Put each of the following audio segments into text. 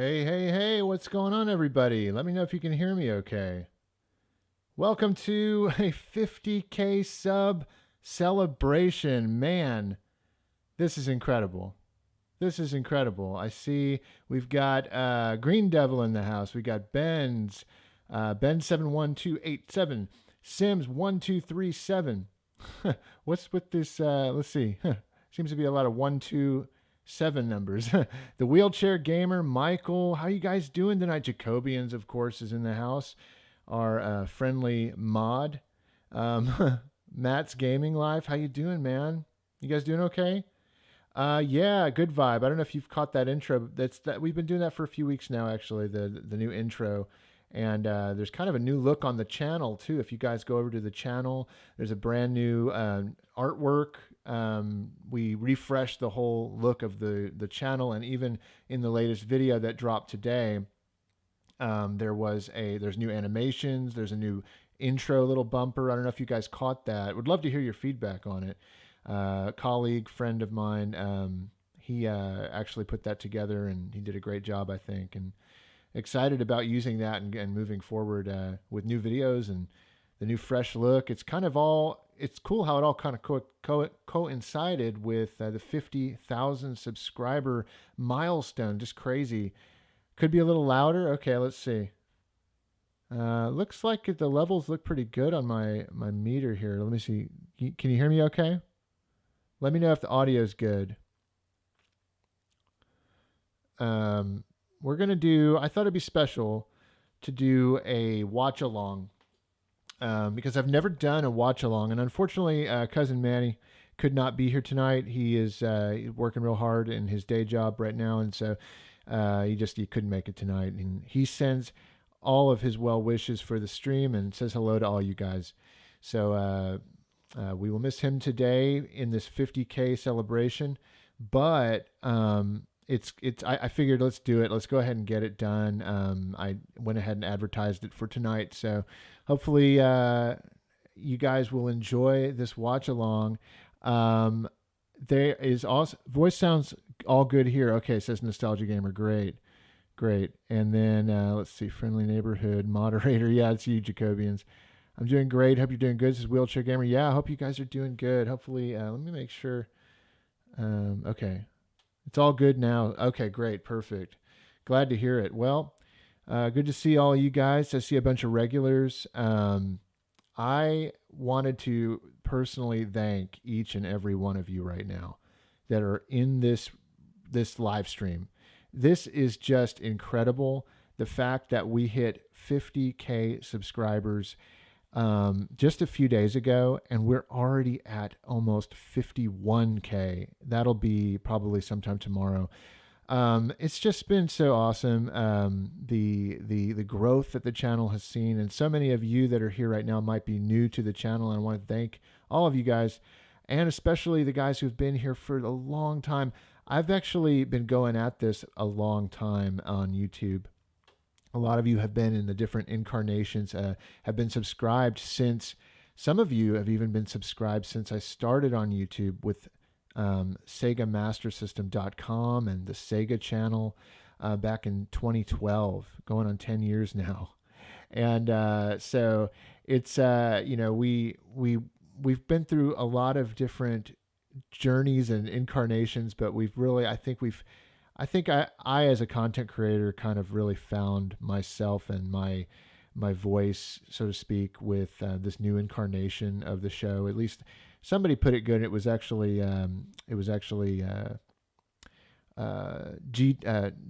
Hey, hey, hey, what's going on, everybody? Let me know if you can hear me okay. Welcome to a 50K sub celebration. Man, this is incredible. This is incredible. I see we've got Green Devil in the house. We got Ben71287, Sims1237. What's with this? Let's see. Seems to be a lot of 127 numbers. The wheelchair gamer, Michael. How you guys doing tonight? Jacobians, of course, is in the house. Our friendly mod, Matt's Gaming Life. How you doing, man? You guys doing okay? Yeah, good vibe. I don't know if you've caught that intro. That's that we've been doing that for a few weeks now. Actually, the new intro, and there's kind of a new look on the channel too. If you guys go over to the channel, there's a brand new artwork. We refreshed the whole look of the channel, and even in the latest video that dropped today, there's new animations. There's a new intro little bumper. I don't know if you guys caught that. Would love to hear your feedback on it. Colleague, friend of mine, he actually put that together, and he did a great job, I think, and excited about using that and moving forward with new videos and the new fresh look. It's cool how it all kind of coincided with the 50,000 subscriber milestone. Just crazy. Could be a little louder. Okay, let's see. Looks like the levels look pretty good on my meter here. Let me see. Can you hear me okay? Let me know if the audio is good. We're going to do, I thought it'd be special to do a watch along because I've never done a watch along. And unfortunately, Cousin Manny could not be here tonight. He is working real hard in his day job right now. And so he couldn't make it tonight. And he sends all of his well wishes for the stream and says hello to all you guys. So, we will miss him today in this 50K celebration, but I figured let's do it. Let's go ahead and get it done. I went ahead and advertised it for tonight, so hopefully you guys will enjoy this watch along. There is also voice sounds all good here. Okay, says Nostalgia Gamer. Great. And then let's see, friendly neighborhood moderator. Yeah, it's you, Jacobians. I'm doing great. Hope you're doing good. This is Wheelchair Gamer. Yeah, I hope you guys are doing good. Hopefully, let me make sure. Okay. It's all good now. Okay, great. Perfect. Glad to hear it. Well, good to see all you guys. I see a bunch of regulars. I wanted to personally thank each and every one of you right now that are in this live stream. This is just incredible. The fact that we hit 50K subscribers just a few days ago, and we're already at almost 51K. That'll be probably sometime tomorrow. It's just been so awesome. The growth that the channel has seen, and so many of you that are here right now might be new to the channel, and I want to thank all of you guys, and especially the guys who've been here for a long time. I've actually been going at this a long time on YouTube. A lot of you have been in the different incarnations, have been subscribed since, some of you have even been subscribed since I started on YouTube with SegaMasterSystem.com and the Sega channel back in 2012, going on 10 years now. And so it's, we've been through a lot of different journeys and incarnations, but I think I as a content creator kind of really found myself and my voice, so to speak, with this new incarnation of the show. At least somebody put it good. It was actually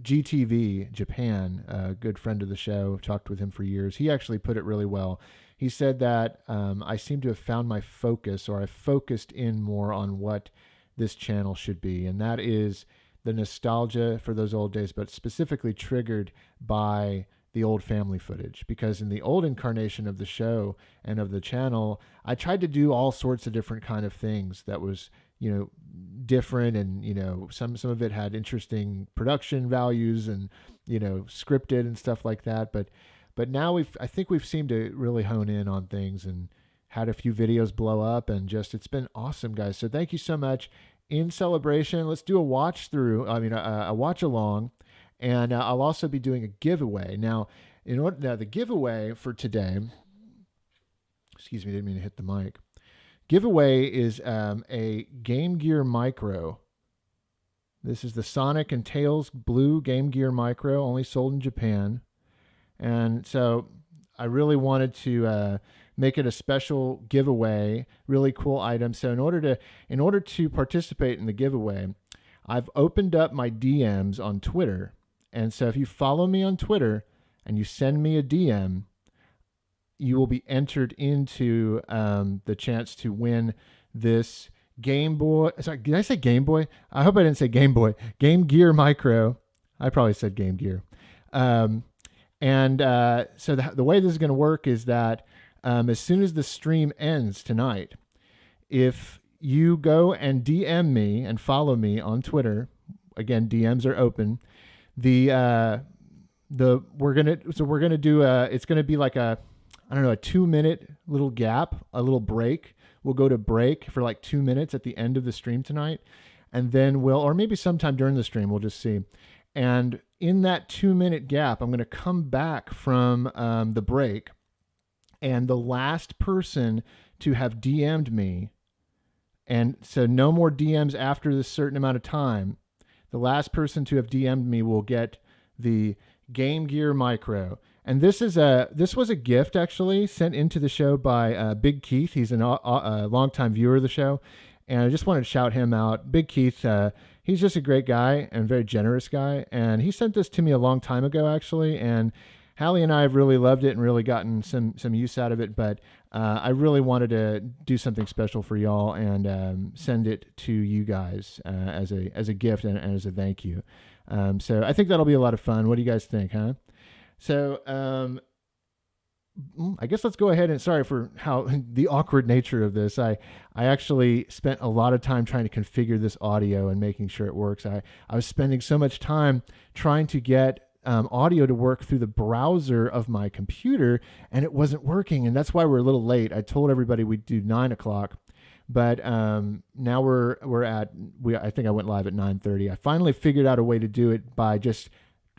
GTV Japan, a good friend of the show. Talked with him for years. He actually put it really well. He said that I seem to have found my focus, or I focused in more on what this channel should be, and that is the nostalgia for those old days, but specifically triggered by the old family footage. Because in the old incarnation of the show and of the channel, I tried to do all sorts of different kind of things that was, different, and, some of it had interesting production values and, scripted and stuff like that. But now I think we've seemed to really hone in on things and had a few videos blow up, and it's been awesome, guys. So thank you so much. In celebration, let's do a watch along, And I'll also be doing a giveaway. Now, the giveaway for today, excuse me, didn't mean to hit the mic. Giveaway is a Game Gear Micro. This is the Sonic and Tails Blue Game Gear Micro, only sold in Japan. And so I really wanted to make it a special giveaway, really cool item. So in order to participate in the giveaway, I've opened up my DMs on Twitter. And so if you follow me on Twitter and you send me a DM, you will be entered into the chance to win this Game Boy. Sorry, did I say Game Boy? I hope I didn't say Game Boy. Game Gear Micro. I probably said Game Gear. So the way this is going to work is that as soon as the stream ends tonight, if you go and DM me and follow me on Twitter, again, DMs are open. We're gonna do it's gonna be like a 2-minute little gap, a little break. We'll go to break for like 2 minutes at the end of the stream tonight, and then or maybe sometime during the stream, we'll just see. And in that 2-minute gap, I'm going to come back from the break, and the last person to have DM'd me, and so no more DMs after this certain amount of time, the last person to have DM'd me will get the Game Gear Micro. And this was a gift actually sent into the show by Big Keith. He's a longtime viewer of the show, and I just wanted to shout him out. Big Keith, he's just a great guy and very generous guy, and he sent this to me a long time ago actually, and Hallie and I have really loved it and really gotten some use out of it, but I really wanted to do something special for y'all and send it to you guys as a gift and as a thank you. So I think that'll be a lot of fun. What do you guys think, huh? So I guess let's go ahead and sorry for how the awkward nature of this. I actually spent a lot of time trying to configure this audio and making sure it works. I was spending so much time trying to get audio to work through the browser of my computer, and it wasn't working, and that's why we're a little late. I told everybody we'd do 9:00, but now I think I went live at 9:30. I finally figured out a way to do it by just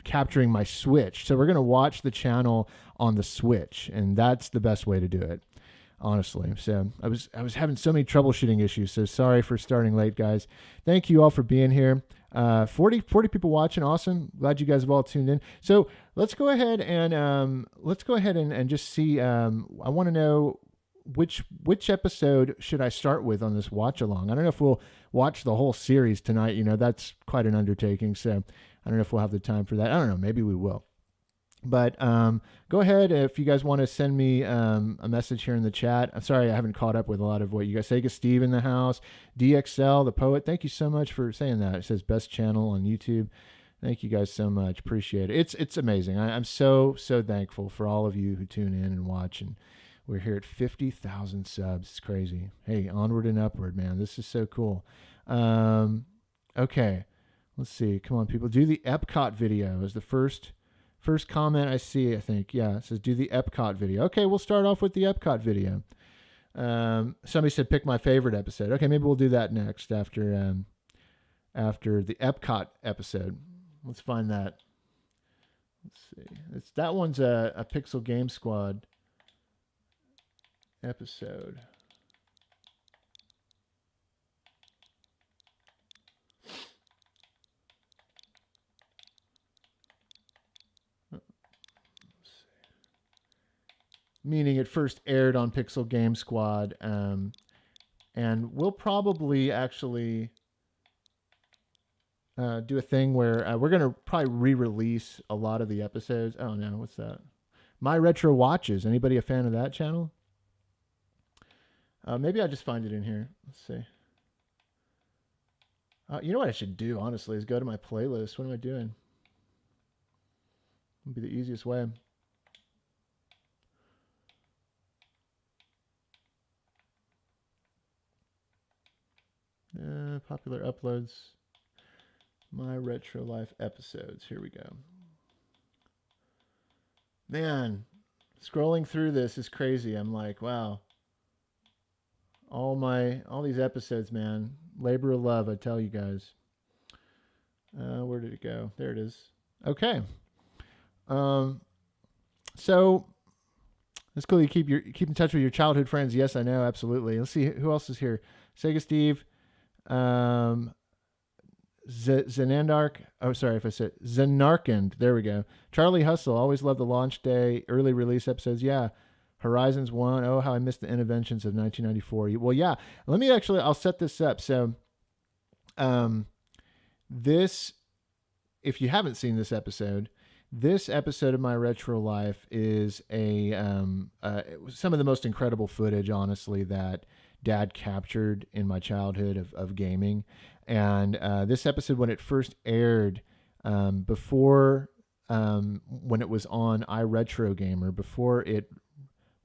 capturing my Switch. So we're going to watch the channel on the Switch, and that's the best way to do it, honestly. So I was having so many troubleshooting issues, so sorry for starting late, guys. Thank you all for being here. 40 people watching. Awesome. Glad you guys have all tuned in. So let's go ahead and just see. I want to know which episode should I start with on this watch along. I don't know if we'll watch the whole series tonight. That's quite an undertaking. So I don't know if we'll have the time for that. I don't know. Maybe we will. But go ahead if you guys want to send me a message here in the chat. I'm sorry I haven't caught up with a lot of what you guys say. Sega Steve in the house, DXL, the poet. Thank you so much for saying that. It says best channel on YouTube. Thank you guys so much. Appreciate it. It's amazing. I'm so thankful for all of you who tune in and watch. And we're here at 50,000 subs. It's crazy. Hey, onward and upward, man. This is so cool. Okay. Let's see. Come on, people. Do the Epcot video is the first comment I see, I think. Yeah, it says do the Epcot video. Okay, we'll start off with the Epcot video. Somebody said pick my favorite episode. Okay, maybe we'll do that next after the Epcot episode. Let's find that. Let's see. That one's a Pixel Game Squad episode. Meaning it first aired on Pixel Game Squad, and we'll probably actually do a thing where we're going to probably re-release a lot of the episodes. Oh no, what's that? My Retro Watches. Anybody a fan of that channel? Maybe I'll just find it in here. Let's see. You know what I should do, honestly, is go to my playlist. What am I doing? Would be the easiest way. Popular uploads. My Retro Life episodes. Here we go. Man, scrolling through this is crazy. I'm like, wow. All these episodes, man. Labor of love, I tell you guys. Where did it go? There it is. Okay. So it's cool you keep in touch with your childhood friends. Yes, I know, absolutely. Let's see who else is here. Sega Steve, Zenandark. Oh, sorry if I said Zenarkand. There we go. Charlie Hustle. Always loved the launch day, early release episodes. Yeah. Horizons 1. Oh, how I missed the Interventions of 1994. Well, yeah. Let me I'll set this up. So, this, if you haven't seen this episode of My Retro Life is some of the most incredible footage, honestly, that Dad captured in my childhood of gaming. And this episode, when it first aired, before when it was on iRetro Gamer, before it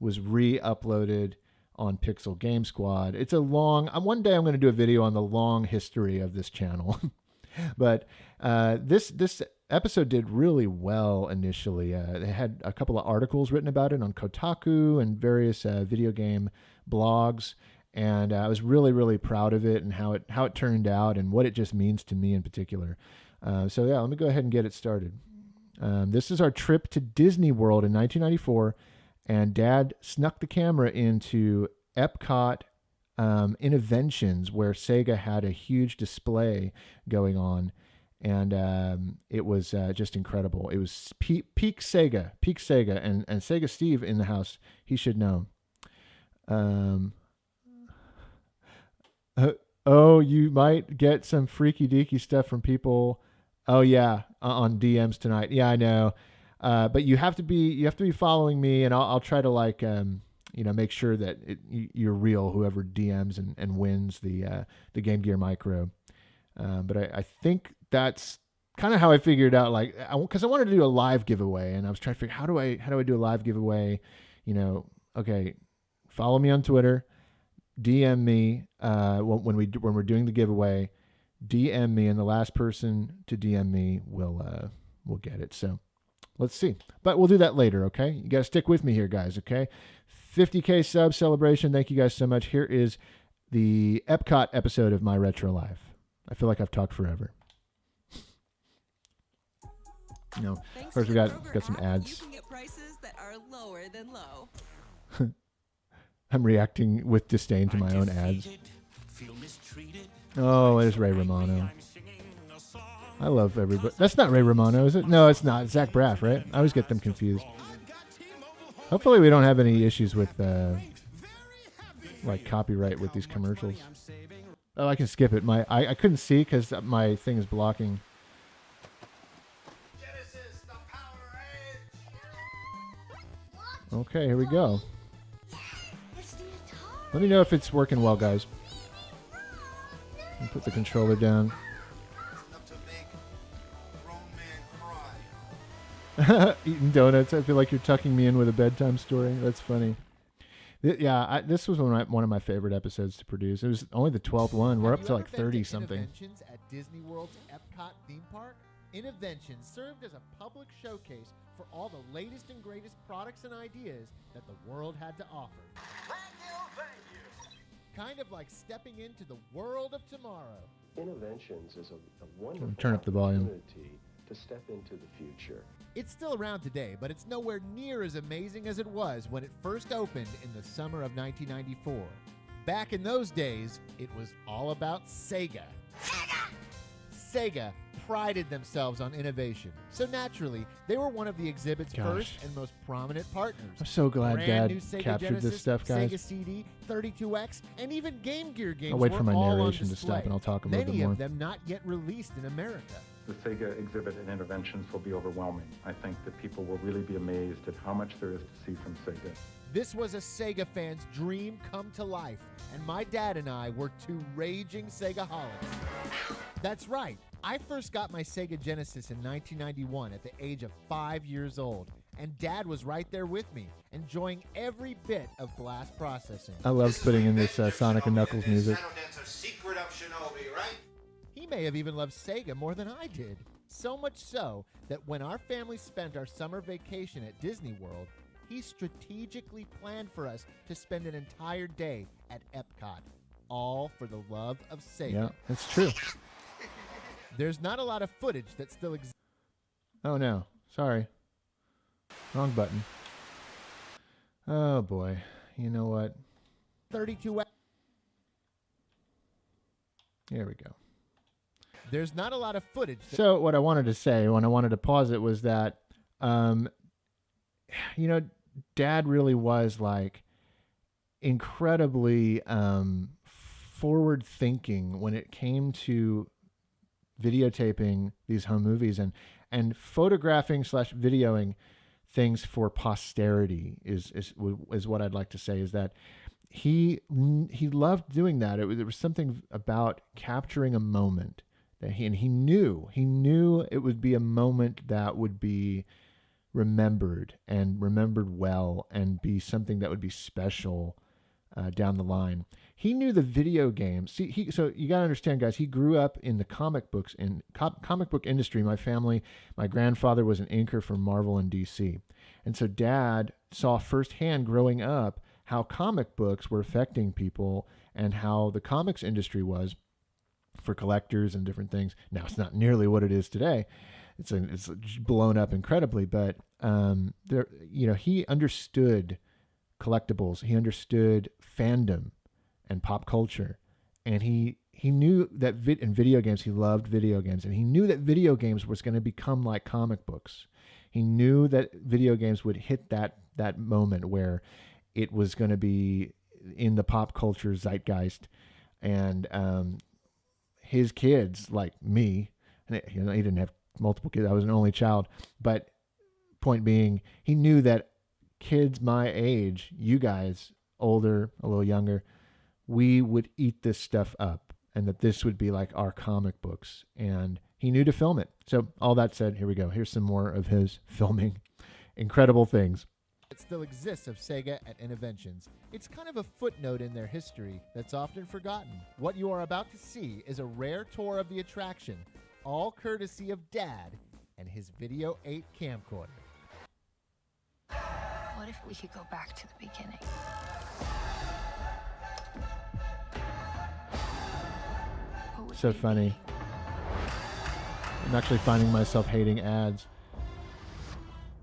was re-uploaded on Pixel Game Squad. It's a long. One day I'm going to do a video on the long history of this channel, but this episode did really well initially. They had a couple of articles written about it on Kotaku and various video game blogs. And I was really, really proud of it and how it turned out and what it just means to me in particular. So yeah, let me go ahead and get it started. This is our trip to Disney World in 1994, and Dad snuck the camera into Epcot Interventions, where Sega had a huge display going on, and it was just incredible. It was peak Sega, and Sega Steve in the house. He should know. Oh, you might get some freaky deaky stuff from people. Oh yeah, on DMs tonight. Yeah, I know. But you have to be following me, and I'll try to make sure that you're real. Whoever DMs and wins the Game Gear Micro. But I think that's kind of how I figured out. Because I wanted to do a live giveaway, and I was trying to figure how do I do a live giveaway. Okay, follow me on Twitter. DM me when we're doing the giveaway. DM me, and the last person to DM me will get it. So let's see, but we'll do that later. Okay, you got to stick with me here, guys. Okay, 50K sub celebration. Thank you guys so much. Here is the Epcot episode of My Retro Life. I feel like I've talked forever. First we got some ads. You can get prices that are lower than low. I'm reacting with disdain to my own ads. Oh, there's Ray Romano. I love everybody. That's not Ray Romano, is it? No, it's not. It's Zach Braff, right? I always get them confused. Hopefully we don't have any issues with copyright with these commercials. Oh, I can skip it. I couldn't see because my thing is blocking. Okay, here we go. Let me know if it's working well, guys. Put the controller down. Eating donuts. I feel like you're tucking me in with a bedtime story. That's funny. This was one of my favorite episodes to produce. It was only the 12th one. We're up to like 30 something. Interventions at Disney World's Epcot theme park? Interventions served as a public showcase for all the latest and greatest products and ideas that the world had to offer. Thank you. Kind of like stepping into the world of tomorrow. Interventions is a wonderful Turn up the volume. opportunity to step into the future. It's still around today, but it's nowhere near as amazing as it was when it first opened in the summer of 1994. Back in those days, it was all about Sega. Sega prided themselves on innovation, so naturally, they were one of the exhibit's first and most prominent partners. I'm so glad Brand new Dad Sega captured Genesis, this stuff, guys. Sega CD, 32X, and even Game Gear games I'll wait were for my all on narration to display. stop, and I'll talk a little bit Many more. of them not yet released in America. The Sega exhibit and interventions will be overwhelming. I think that people will really be amazed at how much there is to see from Sega. This was a Sega fan's dream come to life, and my dad and I were two raging Sega-holics. That's right. I first got my Sega Genesis in 1991 at the age of 5 years old, and Dad was right there with me, enjoying every bit of blast processing. I love putting in this Sonic and Knuckles music. He may have even loved Sega more than I did. So much so that when our family spent our summer vacation at Disney World, he strategically planned for us to spend an entire day at Epcot, all for the love of Sega. Yeah, it's true. There's not a lot of footage that still exists. Oh no, sorry. Wrong button. Oh boy. You know what? 32. Here we go. There's not a lot of footage. So what I wanted to say when I wanted to pause it was that, Dad really was like incredibly forward thinking when it came to videotaping these home movies and photographing / videoing things for posterity is what I'd like to say, is that he loved doing that. There was something about capturing a moment that he knew it would be a moment that would be remembered well and be something that would be special down the line. He knew the video games. So you got to understand, guys, he grew up in the comic book industry. My grandfather was an inker for Marvel and DC. And so Dad saw firsthand growing up how comic books were affecting people and how the comics industry was for collectors and different things. Now it's not nearly what it is today. It's blown up incredibly, but he understood collectibles. He understood fandom and pop culture, and he knew that in video games, he loved video games, and he knew that video games was going to become like comic books. He knew that video games would hit that moment where it was going to be in the pop culture zeitgeist, and his kids, like me, and he didn't have multiple kids. I was an only child, but point being, he knew that kids my age, you guys older, a little younger, we would eat this stuff up, and that this would be like our comic books, and he knew to film it. So all that said, here we go. Here's some more of his filming incredible things. It still exists of Sega at Interventions. It's kind of a footnote in their history that's often forgotten. What you are about to see is a rare tour of the attraction, all courtesy of Dad and his Video 8 camcorder. What if we could go back to the beginning? So funny. I'm actually finding myself hating ads.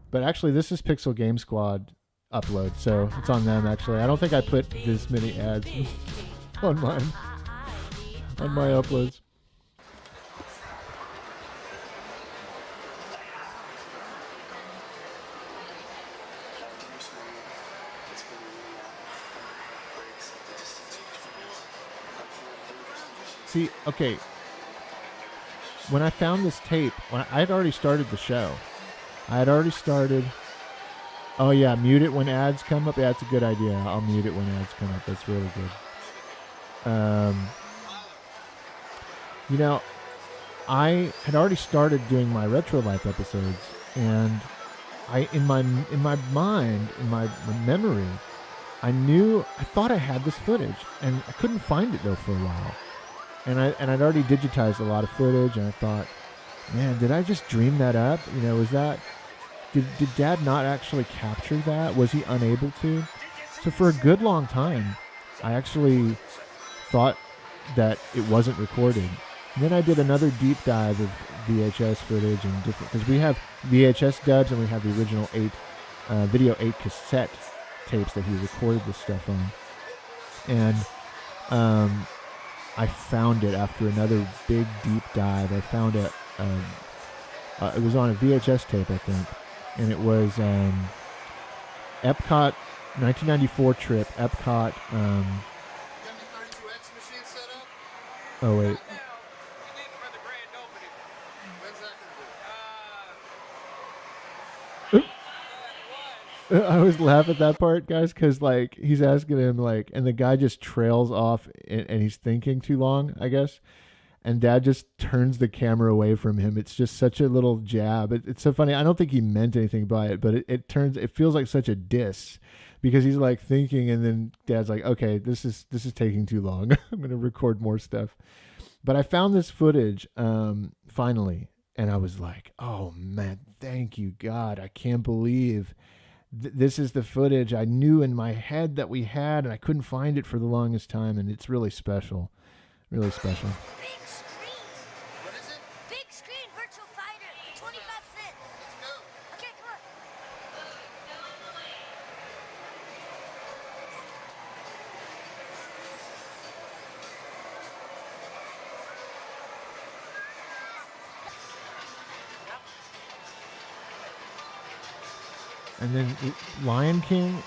But actually, this is Pixel Game Squad upload, so it's on them, actually. I don't think I put this many ads on my uploads. See, okay, when I found this tape, I had already started the show. Oh yeah, mute it when ads come up. Yeah, that's a good idea. I'll mute it when ads come up. That's really good. I had already started doing my Retro Life episodes, and in my mind, in my memory, I thought I had this footage, and I couldn't find it though for a while. And I'd already digitized a lot of footage, and I thought, man, did I just dream that up? Was that... Did Dad not actually capture that? Was he unable to? So for a good long time, I actually thought that it wasn't recorded. And then I did another deep dive of VHS footage and different... Because we have VHS dubs, and we have the original Video 8 cassette tapes that he recorded this stuff on. And... I found it after another big deep dive. I found it. It was on a VHS tape, I think, and it was Epcot 1994 trip. Epcot. Oh wait. I always laugh at that part, guys, because he's asking him and the guy just trails off and he's thinking too long, I guess, and Dad just turns the camera away from him. It's just such a little jab. It's so funny. I don't think he meant anything by it, but it feels like such a diss because he's thinking, and then Dad's like, okay, this is taking too long. I'm gonna record more stuff. But I found this footage finally, and I was like, oh man, thank you God, I can't believe. This is the footage I knew in my head that we had, and I couldn't find it for the longest time, and it's really special. Really special. Big screen. What is it? Big screen virtual fighter for 25 cents. And then Lion King,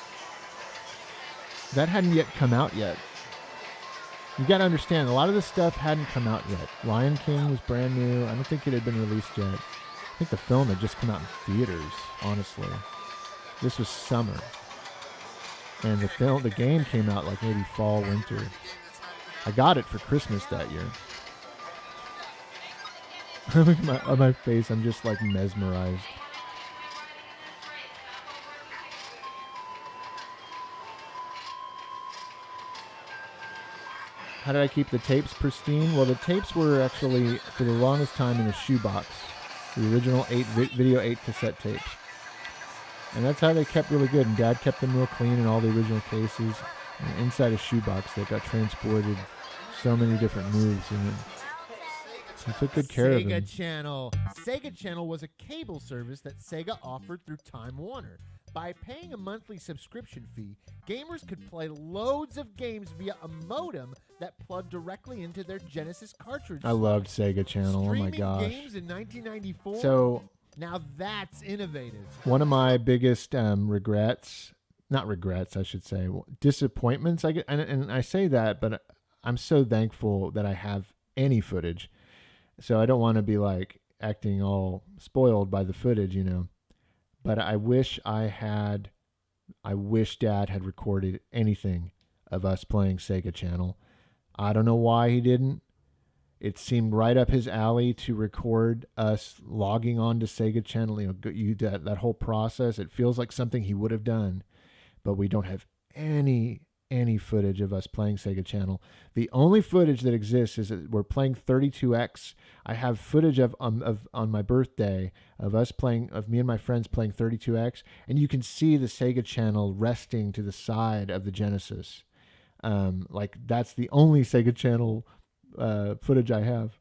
that hadn't yet come out yet. You got to understand, a lot of this stuff hadn't come out yet. Lion King was brand new. I don't think it had been released yet. I think the film had just come out in theaters, honestly. This was summer. And the game came out like maybe fall, winter. I got it for Christmas that year. Look at my face. I'm just like mesmerized. How did I keep the tapes pristine? Well, the tapes were actually, for the longest time, in a shoebox. The original Video 8 cassette tapes. And that's how they kept really good. And Dad kept them real clean in all the original cases. And inside a shoebox that got transported so many different moves. And he took good care of them. Sega Channel. Sega Channel was a cable service that Sega offered through Time Warner. By paying a monthly subscription fee, gamers could play loads of games via a modem that plugged directly into their Genesis cartridge. I loved Sega Channel. Oh my gosh. Streaming games in 1994. So now that's innovative. one of my biggest disappointments, I get, and I say that, but I'm so thankful that I have any footage. So I don't want to be like acting all spoiled by the footage, you know. But I wish Dad had recorded anything of us playing Sega Channel. I don't know why he didn't. It seemed right up his alley to record us logging on to Sega Channel. You know, that whole process. It feels like something he would have done, but we don't have any footage of us playing Sega Channel. The only footage that exists is that we're playing 32X. I have footage of on my birthday of me and my friends playing 32X, and you can see the Sega Channel resting to the side of the Genesis. Like that's the only Sega Channel footage I have.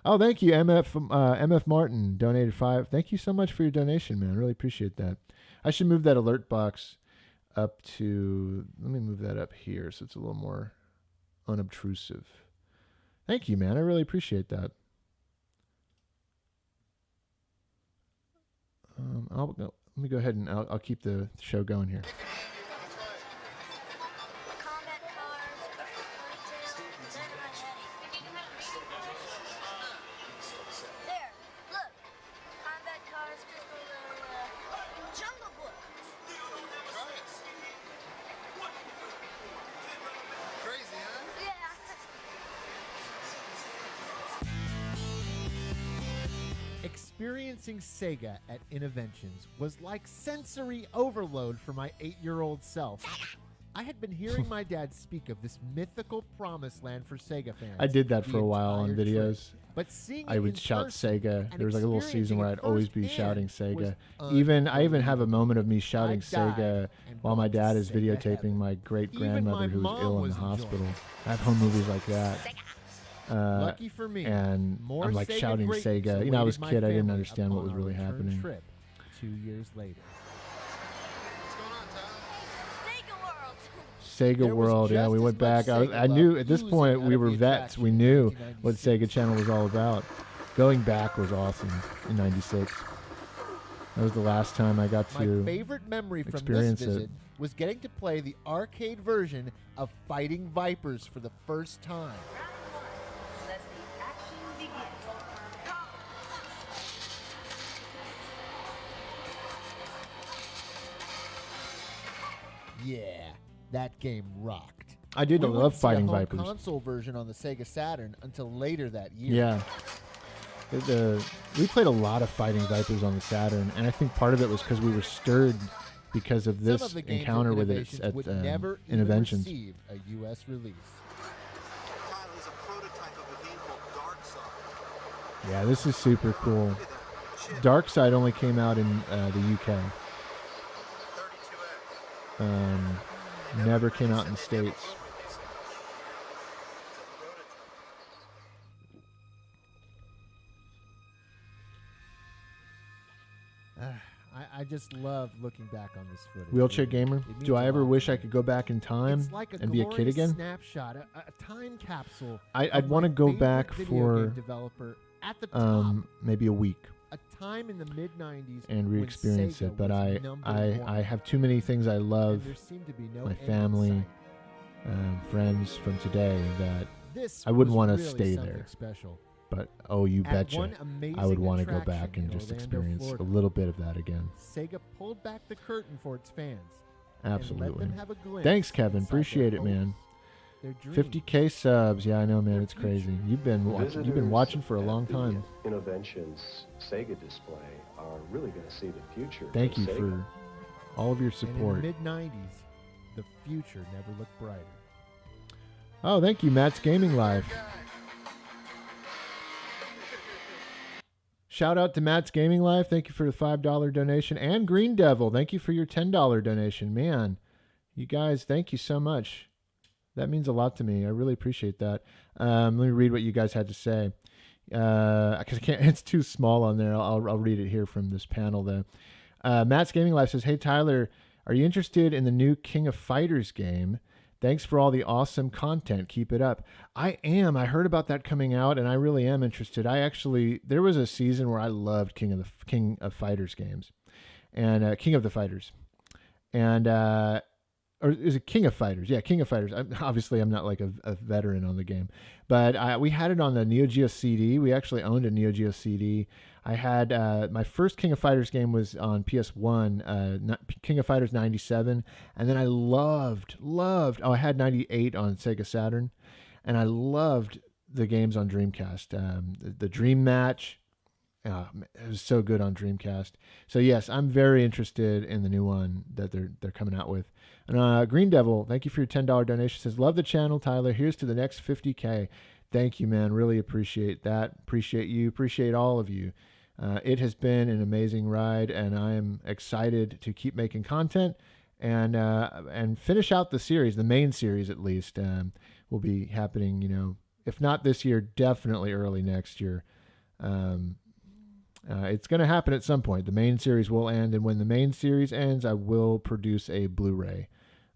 Oh, thank you, MF Martin donated $5. Thank you so much for your donation, man. I really appreciate that. I should move that alert box up to, let me move that up here so it's a little more unobtrusive. Thank you, man. I really appreciate that. Let me go ahead and I'll keep the show going here. Experiencing Sega at Innoventions was like sensory overload for my 8-year-old self. I had been hearing my dad speak of this mythical promised land for Sega fans. I did that for a while on entire videos. trip. But seeing I would it in shout person Sega. and There was like a little season where I'd always be experiencing shouting it Sega. firsthand I even have a was moment of me shouting I died Sega and while my went to dad is Sega videotaping heaven. my great Even grandmother my who was mom ill in was the enjoying hospital. it. I have home movies like that. Lucky for me, And more I'm like Sega shouting greatness Sega. You know, I was a awaited kid. my I didn't family understand what was upon our really return happening. Trip 2 years later. Sega There was World, yeah, just we as went much back. I Sega knew love at this oozing point out we of were the vets. We attraction knew in what 1996. Sega Channel was all about. Going back was awesome in '96. That was the last time I got My to favorite memory from this experience it. visit was getting to play the arcade version of Fighting Vipers for the first time. Yeah, that game rocked. I did We love wouldn't see a Fighting home Vipers. console version on the Sega Saturn until later that year. Yeah. We played a lot of Fighting Vipers on the Saturn, and I think part of it was because we were stirred because of Some this of the games encounter at with it Innovations at would never even Innoventions. receive a U.S. release. Is a prototype of a game called Dark Side. Yeah, this is super cool. Dark Side only came out in the UK. 32X. Never came out in the States. I just love looking back on this footage. Wheelchair It Gamer. means Do I a ever lot wish to I me. could go back in time It's like and be a kid glorious again? Snapshot, a time capsule. I'd of want to my go favorite back video for game developer at the top. maybe a week. a time in the mid '90s and when re-experience Sega it. But was number one, I have too many things I and love, there seemed to be no my end in family, sight. friends from today, that This I wouldn't was want to really stay something there. Special. But oh, you At betcha, one amazing I would want to go attraction back and in just Orlando, experience Florida, a little bit of that again. Sega pulled back the curtain for its fans. And let Absolutely. them have a glimpse Thanks, Kevin. inside their Appreciate it, hopes, man. their dreams, 50K subs. Yeah, I know, man. their It's crazy. future. You've been watching for a long At the time. Innoventions Sega display are really going to see the future. Thank of you Sega. for all of your And in support. the mid '90s, the future never looked brighter. Oh, thank you, Matt's Gaming Life. Shout out to Matt's Gaming Life. Thank you for the $5 donation. And Green Devil, thank you for your $10 donation. Man, you guys, thank you so much. That means a lot to me. I really appreciate that. Let me read what you guys had to say. Because I can't, it's too small on there. I'll read it here from this panel, though. Matt's Gaming Life says, "Hey, Tyler, are you interested in the new King of Fighters game? Thanks for all the awesome content. Keep it up." I am. I heard about that coming out, and I really am interested. There was a season where I loved King of Fighters games, and King of the Fighters, and or is it King of Fighters? Yeah, King of Fighters. Obviously, I'm not like a veteran on the game, but we had it on the Neo Geo CD. We actually owned a Neo Geo CD. I had my first King of Fighters game was on PS1, King of Fighters 97, and then I loved. Oh, I had 98 on Sega Saturn, and I loved the games on Dreamcast. The Dream Match, it was so good on Dreamcast. So yes, I'm very interested in the new one that they're coming out with. And Green Devil, thank you for your $10 donation. Says, "Love the channel, Tyler. Here's to the next 50K. Thank you, man. Really appreciate that. Appreciate you. Appreciate all of you. It has been an amazing ride, and I am excited to keep making content and finish out the series, the main series at least. Will be happening, if not this year, definitely early next year. It's going to happen at some point. The main series will end, and when the main series ends, I will produce a Blu-ray,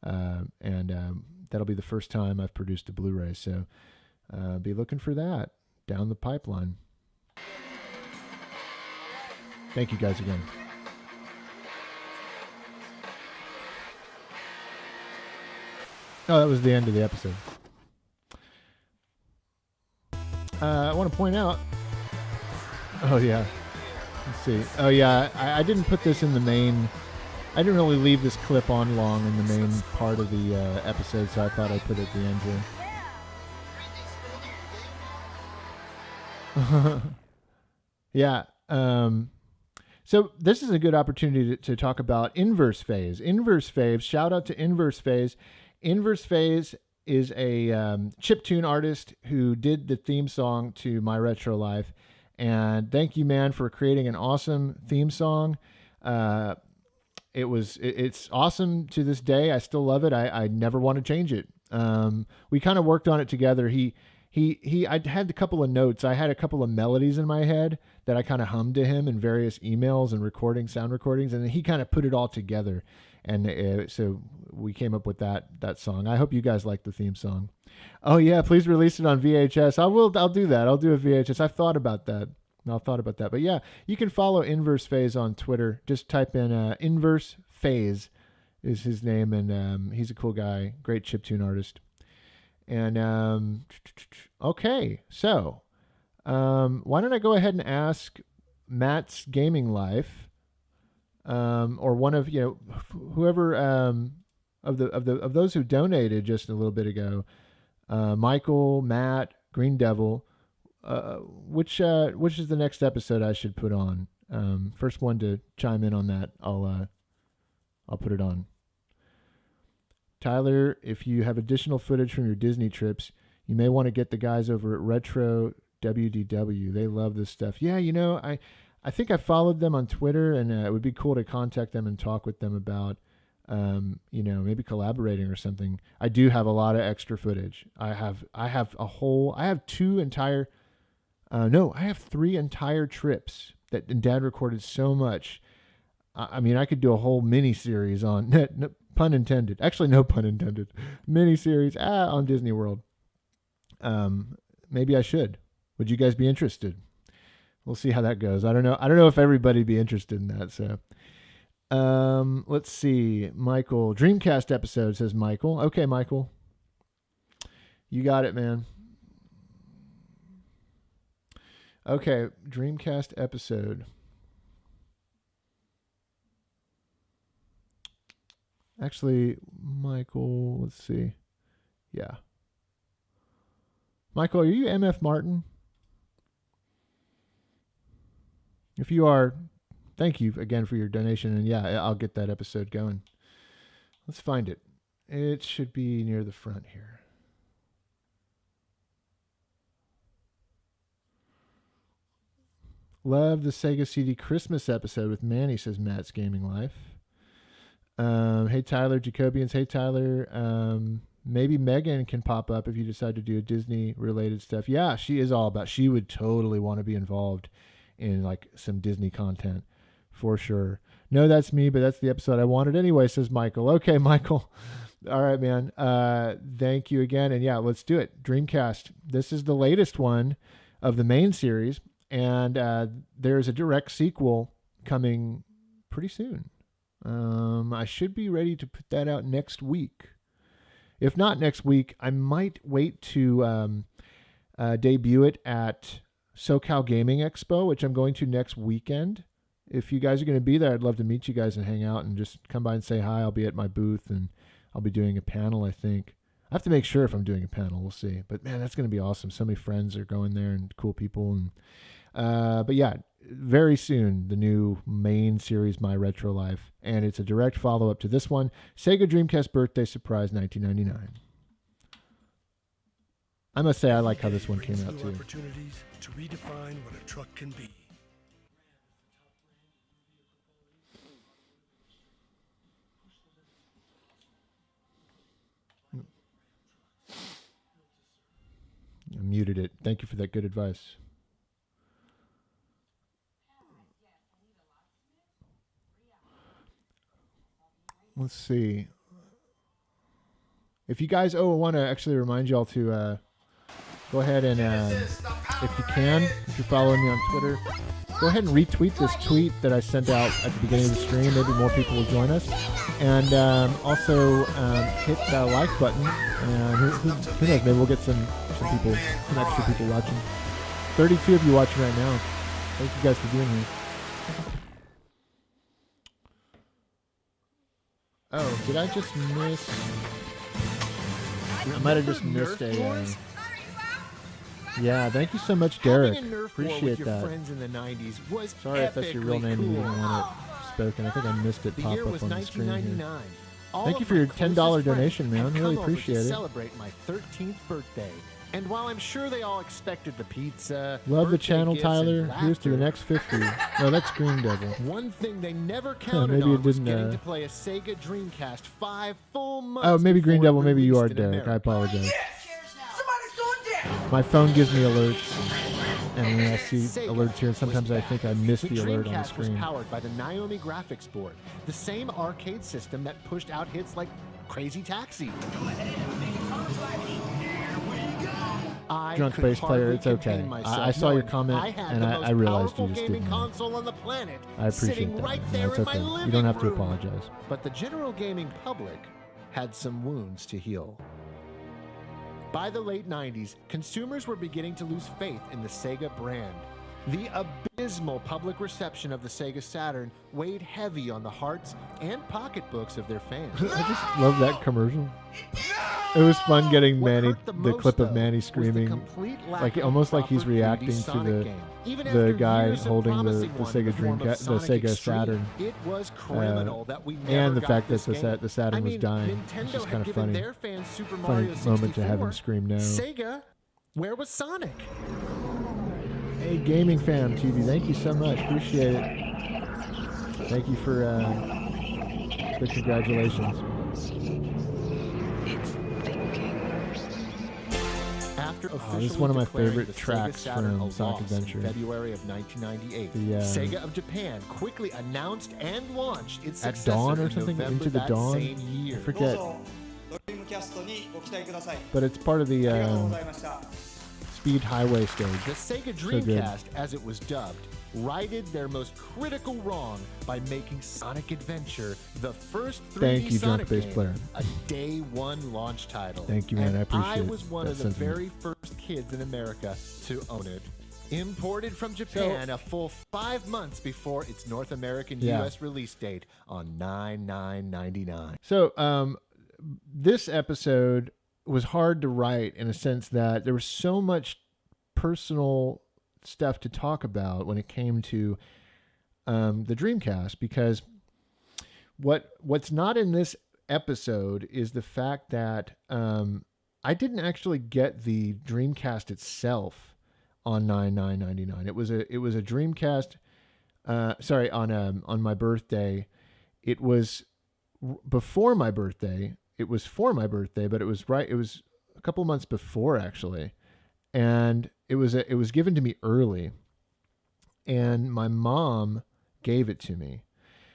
and that'll be the first time I've produced a Blu-ray. So be looking for that down the pipeline. Thank you guys again. Oh, that was the end of the episode. I want to point out. Oh, yeah. Let's see. Oh, yeah. I didn't put this in the main. I didn't really leave this clip on long in the main part of the episode, so I thought I'd put it at the end here. Yeah. So this is a good opportunity to talk about Inverse Phase. Inverse Phase, shout out to Inverse Phase. Inverse Phase is a chiptune artist who did the theme song to My Retro Life. And thank you, man, for creating an awesome theme song. It's awesome to this day. I still love it. I never want to change it. We kind of worked on it together. I had a couple of notes. I had a couple of melodies in my head that I kind of hummed to him in various emails and sound recordings, and then he kind of put it all together. And so we came up with that song. I hope you guys like the theme song. Oh yeah, please release it on VHS. I'll do that. I'll do a VHS. I've thought about that. But yeah, you can follow Inverse Phase on Twitter. Just type in Inverse Phase is his name, and he's a cool guy, great chiptune artist. And okay, so why don't I go ahead and ask Matt's Gaming Life, or one of whoever of those who donated just a little bit ago, Michael, Matt, Green Devil, which is the next episode I should put on? First one to chime in on that, I'll put it on. Tyler, if you have additional footage from your Disney trips, you may want to get the guys over at Retro WDW. They love this stuff. Yeah, I think I followed them on Twitter, and it would be cool to contact them and talk with them about, maybe collaborating or something. I do have a lot of extra footage. I have 3 entire trips that Dad recorded so much. I mean, I could do a whole mini series on no pun intended. Actually, no pun intended. Mini series on Disney World. Maybe I should. Would you guys be interested? we'll see how that goes. I don't know if everybody'd be interested in that. So, let's see. Michael, Dreamcast episode, says Michael. Okay, Michael, you got it, man. Okay, Dreamcast episode. Actually, Michael, let's see. Yeah. Michael, are you MF Martin? If you are, thank you again for your donation. And yeah, I'll get that episode going. Let's find it. It should be near the front here. Love the Sega CD Christmas episode with Manny, says Matt's Gaming Life. Hey, Tyler, Jacobians. Hey, Tyler. Maybe Megan can pop up if you decide to do a Disney-related stuff. Yeah, she is all about. She would totally want to be involved in like some Disney content for sure. No, that's me, but that's the episode I wanted anyway, says Michael. Okay, Michael. All right, man. Thank you again. And yeah, let's do it. Dreamcast. This is the latest one of the main series, and there's a direct sequel coming pretty soon. I should be ready to put that out next week. If not next week, I might wait to debut it at SoCal Gaming Expo, which I'm going to next weekend. If you guys are going to be there, I'd love to meet you guys and hang out and just come by and say hi. I'll be at my booth and I'll be doing a panel, I think. I have to make sure if I'm doing a panel. We'll see. But man, that's going to be awesome. So many friends are going there and cool people. And but yeah, very soon, the new main series, My Retro Life. And it's a direct follow-up to this one, Sega Dreamcast Birthday Surprise 1999. I must say I like how this one came out too. Opportunities to redefine what a truck can be. I muted it. Thank you for that good advice. Let's see. If you guys, I want to actually remind y'all to go ahead and, if you can, if you're following me on Twitter, go ahead and retweet this tweet that I sent out at the beginning of the stream. Maybe more people will join us. And also hit the like button. And who knows, maybe we'll get some people, some extra people watching. 32 of you watching right now. Thank you guys for being here. Oh, did I just miss? I might have just missed a. Yeah, thank you so much, Derek. Appreciate that. Friends in the 90s was Sorry if that's your real name and you didn't want it spoken. I think I missed it pop up on the screen here. Thank you for your $10 donation, man. Really appreciate it. Celebrate my 13th birthday. And while I'm sure they all expected the pizza, love the channel, Tyler. Here's to the next 50. No, that's Green Devil. One thing they never counted on was getting to play a Sega Dreamcast 5 full months. Oh, maybe Green Devil. Maybe you are Derek. I apologize. Yes! Somebody's going down! My phone gives me alerts, and when I see alerts here, sometimes I think I missed the alert on the screen. The Dreamcast was powered by the Naomi graphics board, the same arcade system that pushed out hits like Crazy Taxi. Drunk bass player, it's okay. I saw your comment and I realized you just didn't. Console on the planet, I appreciate that. Right No, it's okay. You don't have to apologize. But the general gaming public had some wounds to heal. By the late 90s, consumers were beginning to lose faith in the Sega brand. The abysmal public reception of the Sega Saturn weighed heavy on the hearts and pocketbooks of their fans. I just love that commercial. It was fun getting Manny, the clip of Manny screaming, like almost like he's reacting to the guy holding the Sega Dreamcast, the Sega Saturn, it was criminal that we never and the got fact that this the Saturn was dying. It's just kind of funny. Funny moment to have him scream now. Sega, where was Sonic? Hey, Gaming Fam TV, thank you so much. Appreciate it. Thank you for the congratulations. This is one of my favorite tracks from Sonic Adventure. In February of 1998, Sega of Japan quickly announced and launched its At successor Dawn or in something? November Into the that Dawn? same year. I forget. But it's part of the speed highway stage. The Sega So good. Dreamcast, as it was dubbed, righted their most critical wrong by making Sonic Adventure the first 3D Thank you, Sonic Drunk Bass game, Player. a day one launch title. Thank you, man. And I appreciate I was one that of the sentiment. very first kids in America to own it. Imported from Japan a full 5 months before its North American U.S. release date on 9/9/99. So this episode was hard to write in a sense that there was so much personal stuff to talk about when it came to the Dreamcast, because what's not in this episode is the fact that I didn't actually get the Dreamcast itself on 9/9/99. It was a Dreamcast. On my birthday. It was before my birthday. It was for my birthday, but it was a couple months before actually, and it was given to me early, and my mom gave it to me.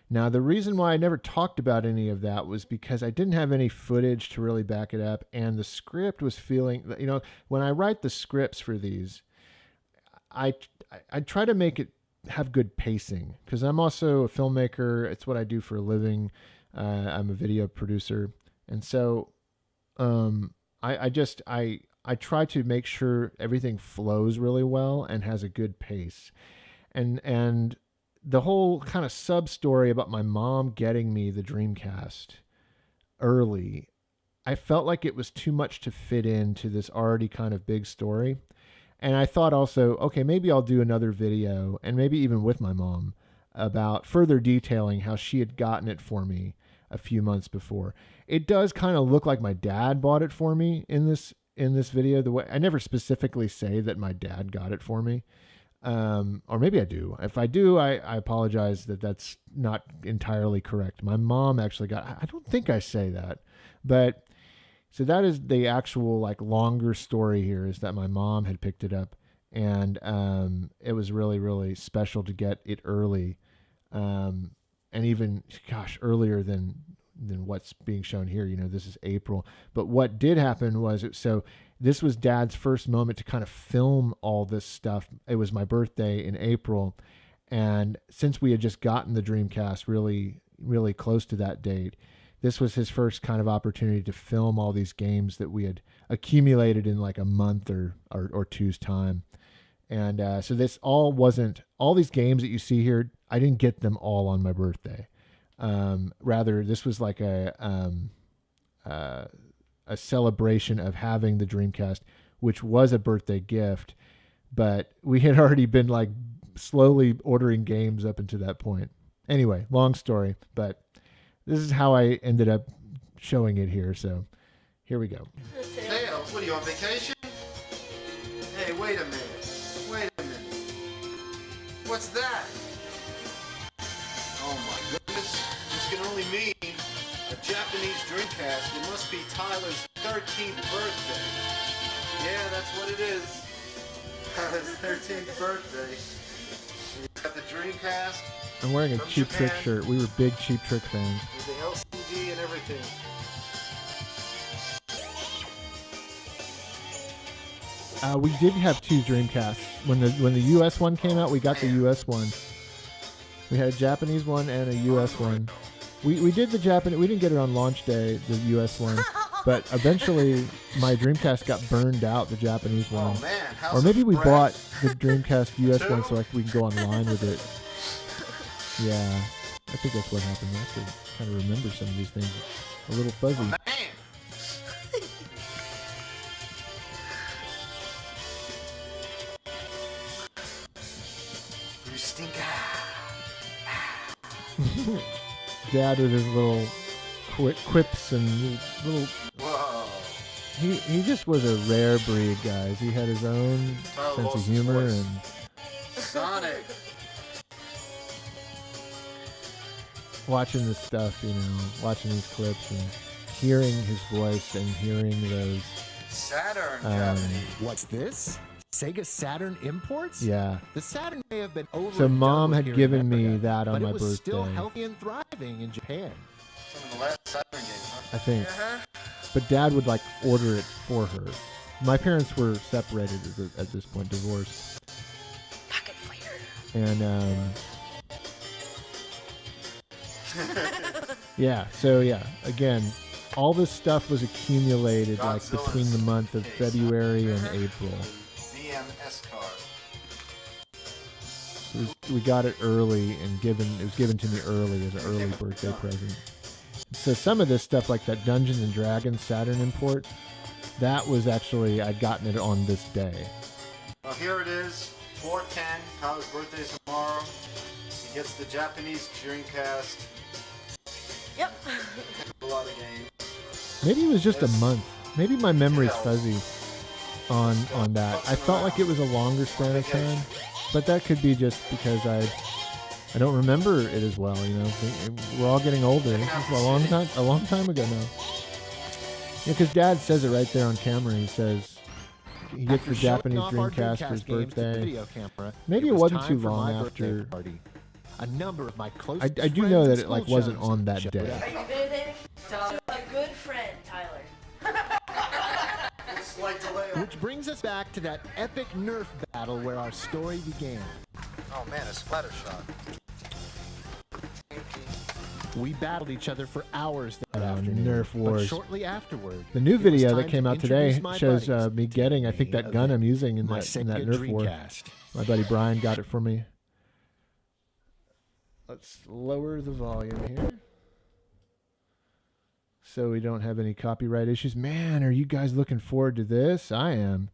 Now, the reason why I never talked about any of that was because I didn't have any footage to really back it up, and the script was feeling, when I write the scripts for these, I try to make it have good pacing, because I'm also a filmmaker. It's what I do for a living. I'm a video producer. And so I try to make sure everything flows really well and has a good pace. And the whole kind of sub story about my mom getting me the Dreamcast early, I felt like it was too much to fit into this already kind of big story. And I thought also, okay, maybe I'll do another video, and maybe even with my mom, about further detailing how she had gotten it for me a few months before. It does kind of look like my dad bought it for me in this video. The way I never specifically say that my dad got it for me, or maybe I do. If I do, I apologize that that's not entirely correct. My mom actually got. I don't think I say that, but. So that is the actual longer story here, is that my mom had picked it up, and it was really, really special to get it early, and even, earlier than what's being shown here. This is April. But what did happen was, so this was Dad's first moment to kind of film all this stuff. It was my birthday in April, and since we had just gotten the Dreamcast really, really close to that date, this was his first kind of opportunity to film all these games that we had accumulated in a month or two's time. And so this all these games that you see here, I didn't get them all on my birthday. Rather, this was like a celebration of having the Dreamcast, which was a birthday gift, but we had already been slowly ordering games up until that point. Anyway, long story, but this is how I ended up showing it here. So here we go. Tails, what are you on vacation? Hey, wait a minute. What's that? Oh my goodness, this can only mean a Japanese Dreamcast. It must be Tyler's 13th birthday. Yeah, that's what it is. Tyler's 13th birthday. He's got the Dreamcast. I'm wearing a From Cheap Trick Japan. shirt. We were big Cheap Trick fans. With the LCD and everything. We did have two Dreamcasts. When the US one came out, we got the US one. We had a Japanese one and a US one. We did the Japanese. We didn't get it on launch day, the US one, but eventually my Dreamcast got burned out, the Japanese one. Oh man, House Or maybe of we Bread. bought the Dreamcast US Two. one so we can go online with it. Yeah, I think that's what happened. I have to kind of remember some of these things. A little fuzzy. Man. You stink. Dad with his little quips and little. Whoa. He just was a rare breed, guys. He had his own Tyler sense of lost his humor voice. and. Sonic. Watching this stuff, watching these clips and hearing his voice and hearing those. Saturn Japanese. What's this? Sega Saturn imports? Yeah. The Saturn may have been over. So Mom had here in given me America, that on but my it was still birthday. healthy and thriving in Japan. Some of the last Saturn games, huh? I think. Uh-huh. But Dad would order it for her. My parents were separated at this point, divorced. Pocket fire. And yeah, so yeah, again, all this stuff was accumulated like between the month of February and April. VMS card. We got it early and it was given to me early as an early birthday present. So some of this stuff, like that Dungeons and Dragons Saturn import, that was actually, I'd gotten it on this day. Well, here it is, 4/10. Kyle's birthday's tomorrow. He gets the Japanese Dreamcast. Yep. A lot of games. Maybe it was just a month. Maybe my memory's fuzzy on that. I felt like it was a longer span of time, but that could be just because I don't remember it as well. You know, we're all getting older. This is a long time ago now. Yeah, because Dad says it right there on camera. He says he gets the Japanese Dreamcast for his birthday. Maybe it wasn't too long after. A number of my close I do know that it like wasn't on that day. A good friend, Tyler. Which brings us back to that epic Nerf battle where our story began. Oh man, a splatter shot. We battled each other for hours that afternoon. Nerf Wars. But shortly afterward, The new it was video time that came to out today introduce my shows buddies me getting, I think, that gun I'm using in my that Sega Nerf War. Dreamcast. My buddy Brian got it for me. Let's lower the volume here so we don't have any copyright issues. Man, are you guys looking forward to this? I am.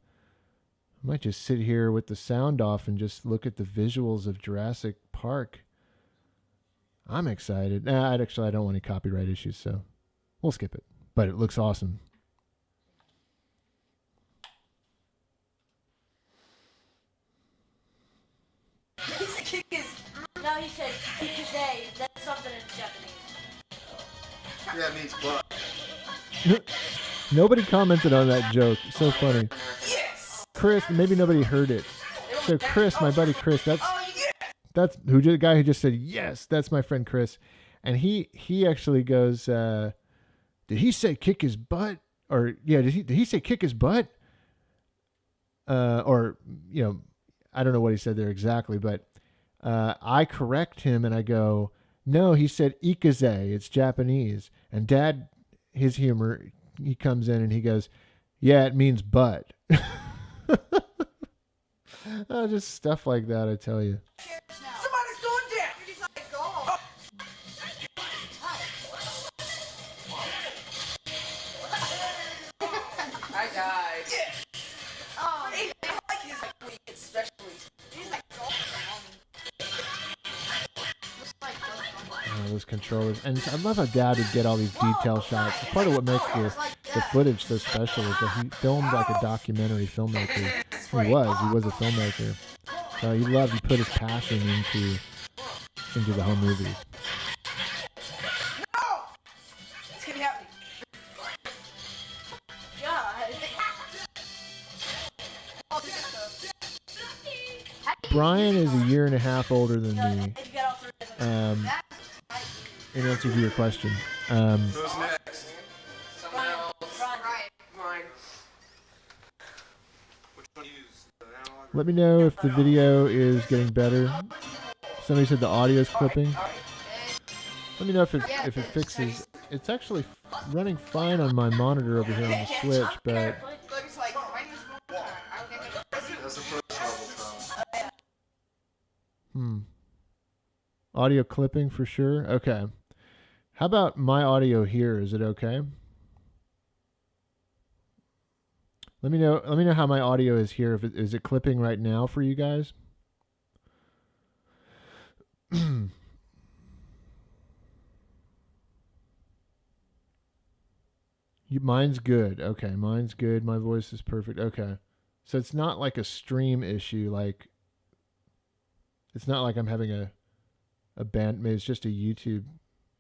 I might just sit here with the sound off and just look at the visuals of Jurassic Park. I'm excited. I don't want any copyright issues, so we'll skip it. But it looks awesome. No, he said Kikizei. That's something in Japanese. Yeah, it means butt. Nobody commented on that joke. So funny. Yes. Chris, maybe nobody heard it. So Chris, my buddy Chris, that's the guy who just said yes. That's my friend Chris, and he actually goes, did he say kick his butt? Or yeah, did he say kick his butt? Or you know, I don't know what he said there exactly, but I correct him and I go, no, he said ikaze. It's Japanese. And Dad, his humor, he comes in and he goes, yeah, it means butt. Just stuff like that, I tell you. Somebody's going down. He's like, oh. I died. Yeah. Oh, I like his especially. He's like, Those controllers. And I love how Dad would get all these detail shots. It's part of what makes the footage so special is that he filmed like a documentary filmmaker. He was a filmmaker. So he put his passion into the whole movie. no! It's gonna happen. God. Brian is a year and a half older than me. In answer to your question. Who's next? Someone else. Mine. Which one use? Let me know if the video is getting better. Somebody said the audio is clipping. Let me know if it fixes. It's actually running fine on my monitor over here on the Switch, but That's the first level tone. audio clipping for sure. Okay. How about my audio here? Is it okay? Let me know how my audio is here. Is it clipping right now for you guys? Mine's good. Okay, mine's good. My voice is perfect. Okay. So it's not like a stream issue. Like, it's not like I'm having a band. Maybe it's just a YouTube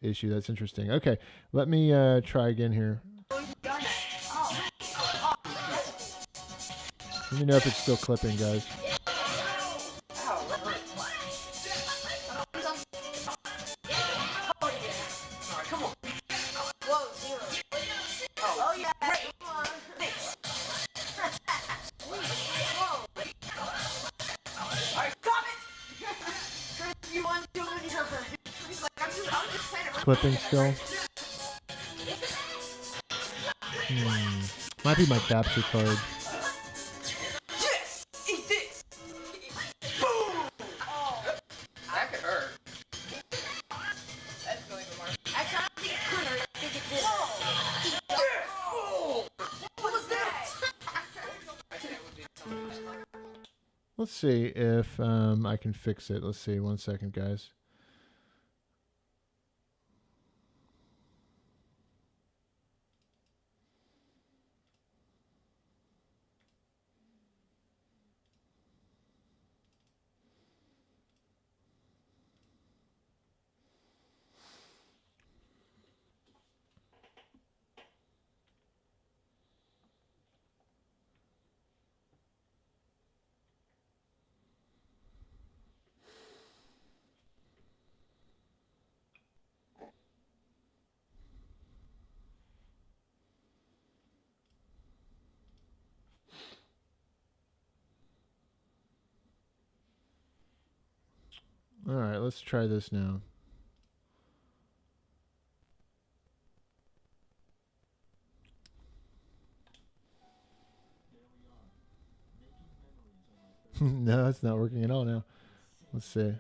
issue. That's interesting. Okay, let me try again here. Let me know if it's still clipping, guys. clipping still. Might be my capture card. Yes! Eat this! Boom! Oh, that could hurt. That's going to work. I tried to get cooler. I think it did. Oh! What was that? Let's see if I can fix it. Let's see. 1 second, guys. All right, let's try this now. No, it's not working at all now. Let's see.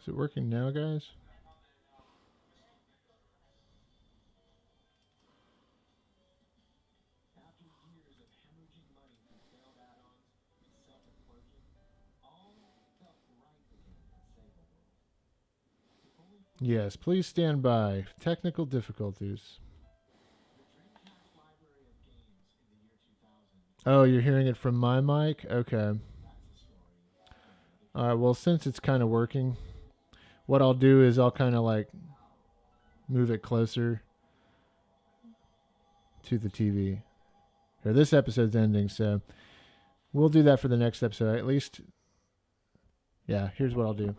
Is it working now, guys? Yes, please stand by. Technical difficulties. Oh, you're hearing it from my mic? Okay. All right, well, since it's kind of working, what I'll do is I'll kind of like move it closer to the TV. Here, this episode's ending, so we'll do that for the next episode. At least, yeah, here's what I'll do.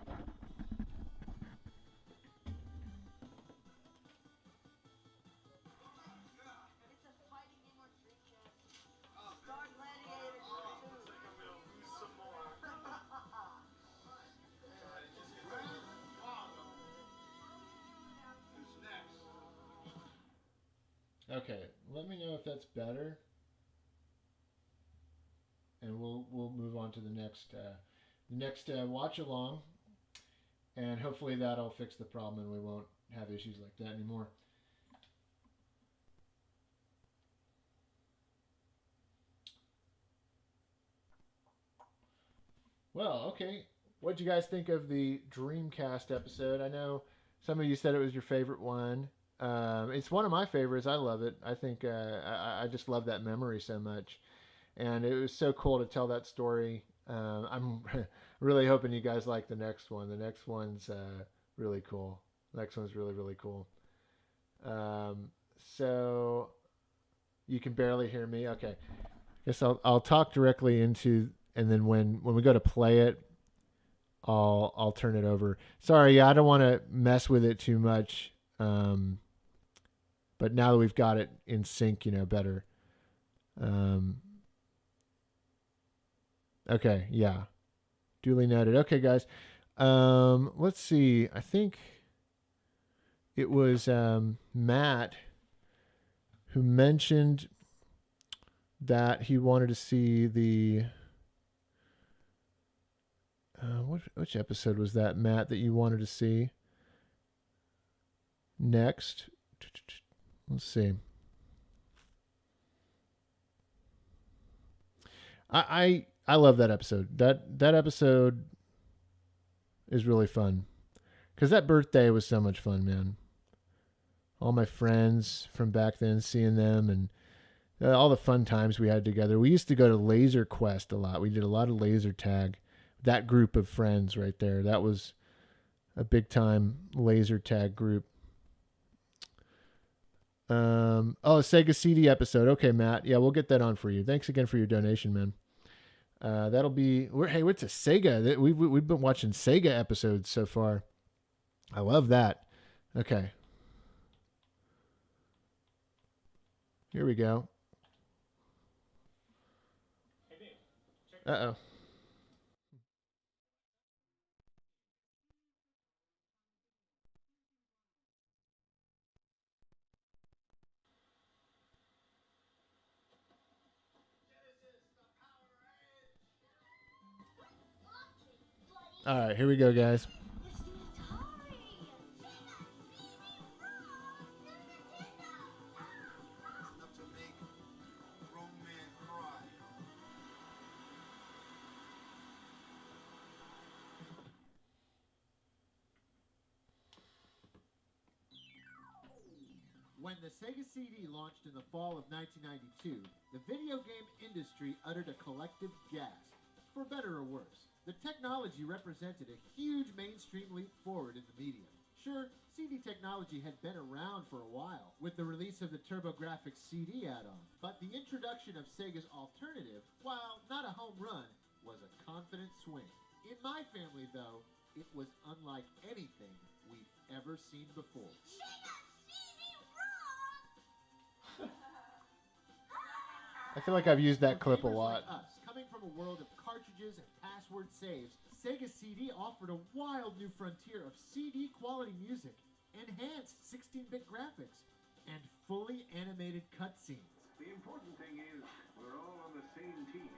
Okay, let me know if that's better, and we'll move on to the next watch along, and hopefully that'll fix the problem, and we won't have issues like that anymore. Well, okay, what'd you guys think of the Dreamcast episode? I know some of you said it was your favorite one. It's one of my favorites. I love it. I think I just love that memory so much, and it was so cool to tell that story. I'm really hoping you guys like the next one. The next one's really cool. The next one's really, really cool. So you can barely hear me. Okay, guess I'll talk directly into, and then when we go to play it, I'll turn it over. Sorry, I don't want to mess with it too much. But now that we've got it in sync, better. Okay, yeah. Duly noted. Okay, guys. Let's see. I think it was Matt who mentioned that he wanted to see the... which episode was that, Matt, that you wanted to see next? Let's see. I love that episode. That episode is really fun because that birthday was so much fun, man. All my friends from back then, seeing them, and all the fun times we had together. We used to go to Laser Quest a lot. We did a lot of laser tag. That group of friends right there, that was a big time laser tag group. Sega CD episode. Okay, Matt. Yeah, we'll get that on for you. Thanks again for your donation, man. That'll be. What's a Sega? We've been watching Sega episodes so far. I love that. Okay. Here we go. Uh-oh. All right, here we go, guys. When the Sega CD launched in the fall of 1992, the video game industry uttered a collective gasp. For better or worse, the technology represented a huge mainstream leap forward in the medium. Sure, CD technology had been around for a while, with the release of the TurboGrafx CD add-on, but the introduction of Sega's alternative, while not a home run, was a confident swing. In my family, though, it was unlike anything we'd ever seen before. I feel like I've used that For clip a gamers lot. like us, coming from a world of cartridges and password saves, Sega CD offered a wild new frontier of CD quality music, enhanced 16-bit graphics, and fully animated cutscenes. The important thing is we're all on the same team.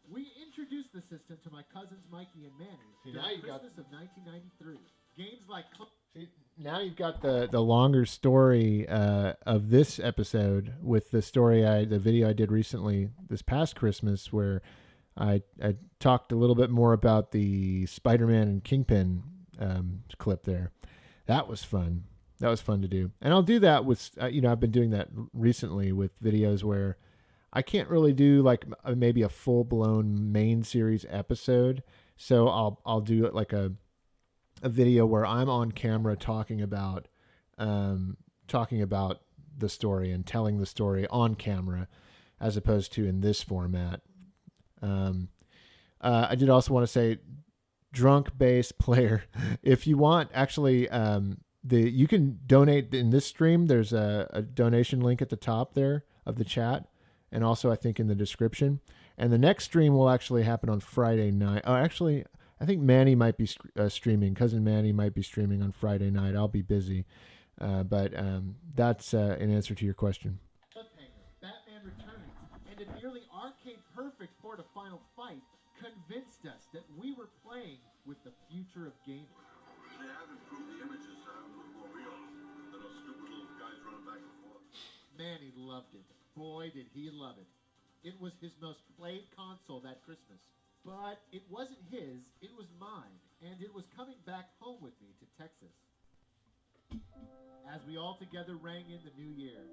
We introduced the system to my cousins Mikey and Manny now during you got- Christmas of 1993. Games like Now you've got the longer story of this episode with the the video I did recently this past Christmas, where I talked a little bit more about the Spider-Man and Kingpin clip there. That was fun. That was fun to do, and I'll do that with I've been doing that recently with videos where I can't really do like maybe a full-blown main series episode, so I'll do it like a video where I'm on camera talking about the story and telling the story on camera, as opposed to in this format. I did also want to say, drunk bass player, if you want, actually, you can donate in this stream. There's a donation link at the top there of the chat, and also I think in the description. And the next stream will actually happen on Friday night. Oh, actually, I think Manny might be streaming. Cousin Manny might be streaming on Friday night. I'll be busy. But that's an answer to your question. Batman Returns, and a nearly arcade-perfect port of Final Fight convinced us that we were playing with the future of gaming. They have improved the images a little more real than those stupid little guys running back and forth. Manny loved it. Boy, did he love it. It was his most played console that Christmas. But it wasn't his, it was mine, and it was coming back home with me to Texas. As we all together rang in the new year,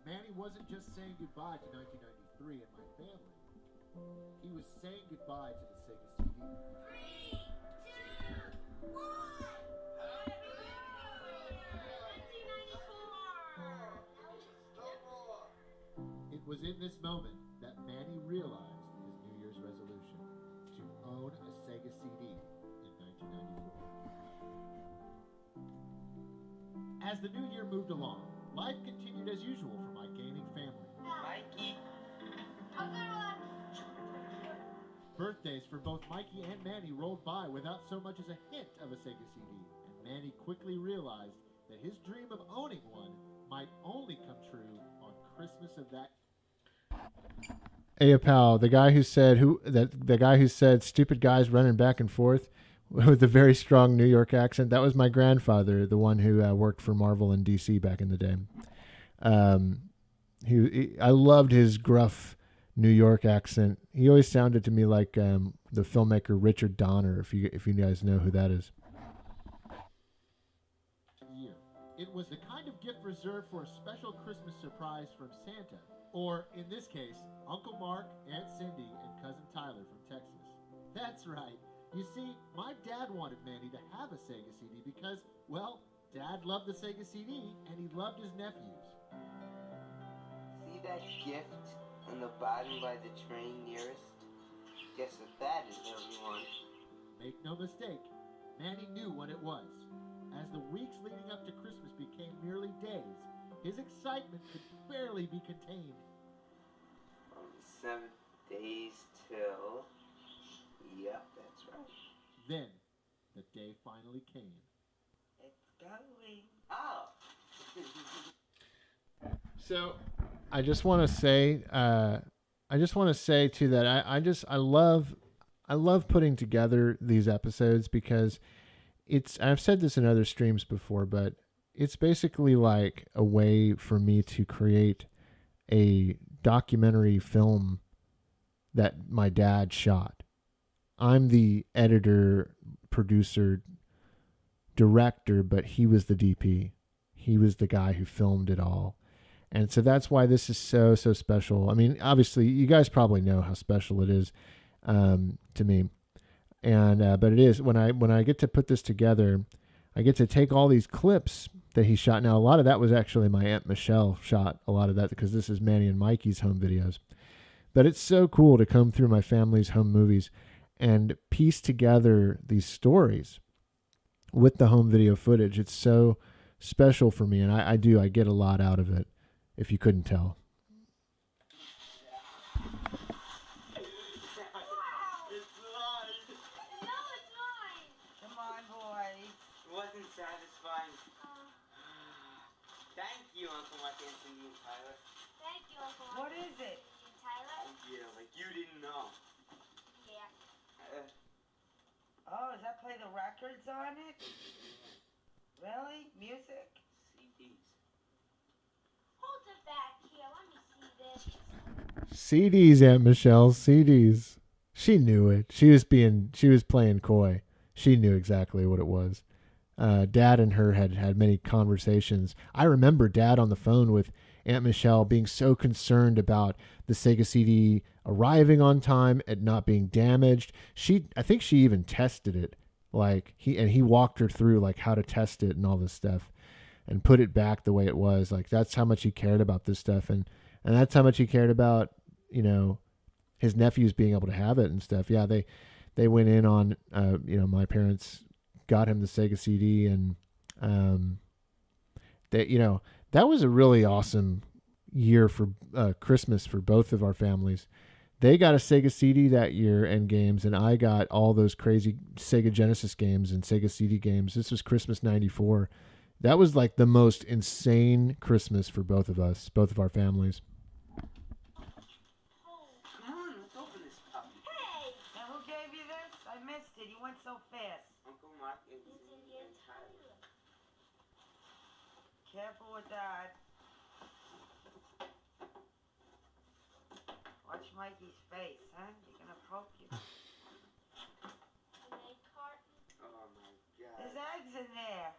Manny wasn't just saying goodbye to 1993 and my family. He was saying goodbye to the Sega CD. 3, 2, 1. It was in this moment that Manny realized his New Year's resolution to own a Sega CD in 1994. As the new year moved along, life continued as usual for my gaming family. Mikey. Birthdays for both Mikey and Manny rolled by without so much as a hint of a Sega CD, and Manny quickly realized that his dream of owning one might only come true on Christmas of that. Hey, pal, the guy who said stupid guys running back and forth with a very strong New York accent, that was my grandfather, the one who worked for Marvel and DC back in the day. I loved his gruff New York accent. He always sounded to me like the filmmaker Richard Donner, if you guys know who that is. It was the kind of gift reserved for a special Christmas surprise from Santa, or in this case, Uncle Mark, Aunt Cindy, and Cousin Tyler from Texas. That's right. You see, my dad wanted Manny to have a Sega CD because, well, Dad loved the Sega CD and he loved his nephews. that gift on the bottom by the train nearest? Guess what that is, everyone. Make no mistake, Manny knew what it was. As the weeks leading up to Christmas became merely days, his excitement could barely be contained. Only 7 days till... Yep, that's right. Then, the day finally came. It's going. Oh! So, I just want to say too that I love putting together these episodes because I've said this in other streams before, but it's basically like a way for me to create a documentary film that my dad shot. I'm the editor, producer, director, but he was the DP. He was the guy who filmed it all. And so that's why this is so special. I mean, obviously, you guys probably know how special it is to me. And but it is when I get to put this together, I get to take all these clips that he shot. Now, a lot of that was actually my Aunt Michelle shot a lot of that because this is Manny and Mikey's home videos. But it's so cool to come through my family's home movies and piece together these stories with the home video footage. It's so special for me, and I get a lot out of it, if you couldn't tell. What is it? Tyler? Yeah, like you didn't know. Yeah. Oh, does that play the records on it? Really? Music? CDs. Hold it back here. Let me see this. CDs, Aunt Michelle, CDs. She knew it. She was playing coy. She knew exactly what it was. Dad and her had many conversations. I remember Dad on the phone with Aunt Michelle being so concerned about the Sega CD arriving on time and not being damaged. I think she even tested it. Like he walked her through like how to test it and all this stuff and put it back the way it was. Like that's how much he cared about this stuff and that's how much he cared about, his nephews being able to have it and stuff. Yeah, they went in on my parents got him the Sega CD and that was a really awesome year for Christmas for both of our families. They got a Sega CD that year and games, and I got all those crazy Sega Genesis games and Sega CD games. This was Christmas '94. That was like the most insane Christmas for both of us, both of our families. Come on, let's open this puppy. Hey! Now, who gave you this? I missed it. You went so fast. Uncle Mark and Tyler. Careful with that. Watch Mikey's face, huh? You're gonna poke you. An egg carton? Oh my God. There's eggs in there.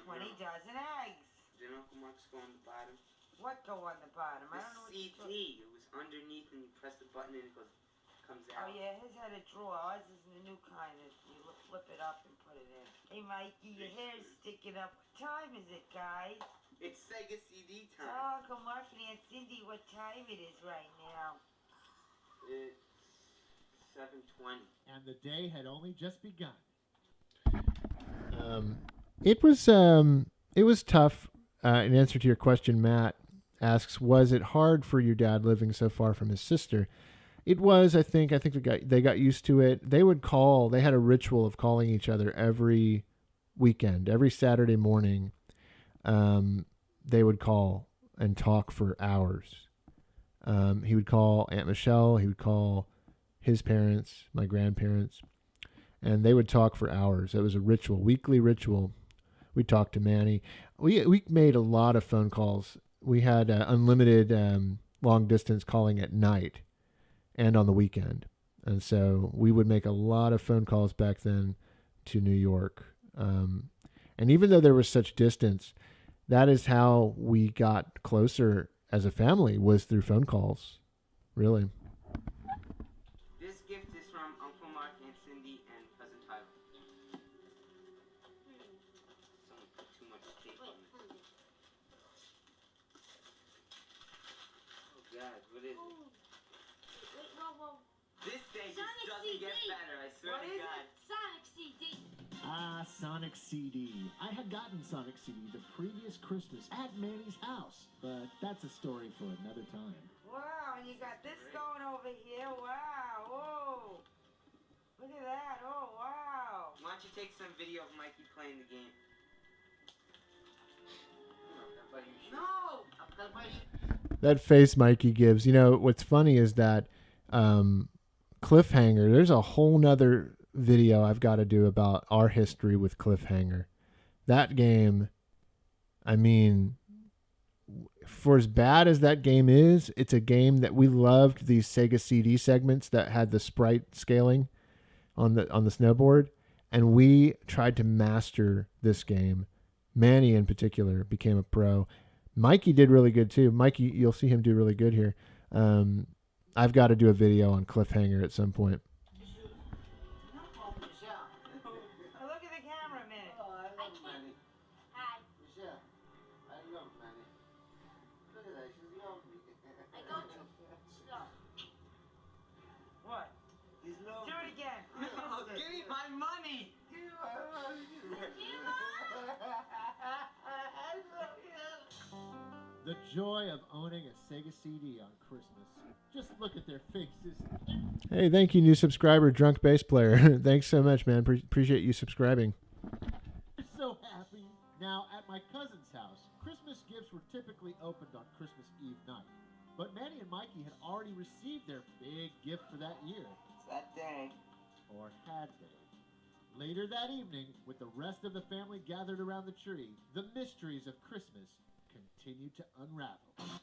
20 dozen eggs. Did Uncle Mark's go on the bottom? What go on the bottom? I don't know what you're talking. It was underneath and you press the button and it comes out. Oh yeah, his had a drawer. Ours is the new kind that you flip it up and put it in. Hey Mikey, your hair's sticking up. What time is it, guys? It's Sega CD time. Oh, Uncle Mark and Aunt Cindy, what time it is right now? It's 7:20. And the day had only just begun. It was tough. In answer to your question, Matt asks, was it hard for your dad living so far from his sister? It was, I think they got used to it. They would call, they had a ritual of calling each other every weekend, every Saturday morning. They would call and talk for hours. He would call Aunt Michelle, he would call his parents, my grandparents, and they would talk for hours. It was a ritual, weekly ritual. We talked to Manny. We made a lot of phone calls. We had unlimited long distance calling at night and on the weekend. And so we would make a lot of phone calls back then to New York. And even though there was such distance, that is how we got closer as a family, was through phone calls, really. This gift is from Uncle Mark, Aunt Cindy, and Cousin Tyler. Someone put too much tape on it. What is it? Wait, no. This thing just Sonic doesn't CD. get better, I swear What to is God. it? Sonic CD. Ah, Sonic CD. I had gotten Sonic CD the previous Christmas at Manny's house, but that's a story for another time. Wow, and you got this going over here. Wow, whoa. Look at that. Oh, wow. Why don't you take some video of Mikey playing the game? No! That face Mikey gives. You know, what's funny is that Cliffhanger, there's a whole nother video I've got to do about our history with Cliffhanger. That game, I mean, for as bad as that game is, it's a game that we loved, these Sega CD segments that had the sprite scaling on the snowboard, and we tried to master this game. Manny in particular became a pro. Mikey did really good too. Mikey, you'll see him do really good here. I've got to do a video on Cliffhanger at some point. Look at the camera a minute. Hi. I go too slow. What? Do it again. Oh, give me my money. The joy of owning a Sega CD on Christmas. Just look at their faces. Hey, thank you, new subscriber, Drunk Bass Player. Thanks so much, man. Appreciate you subscribing. They're so happy. Now, at my cousin's house, Christmas gifts were typically opened on Christmas Eve night. But Manny and Mikey had already received their big gift for that year. It's that day. Or had they? Later that evening, with the rest of the family gathered around the tree, the mysteries of Christmas continued to unravel.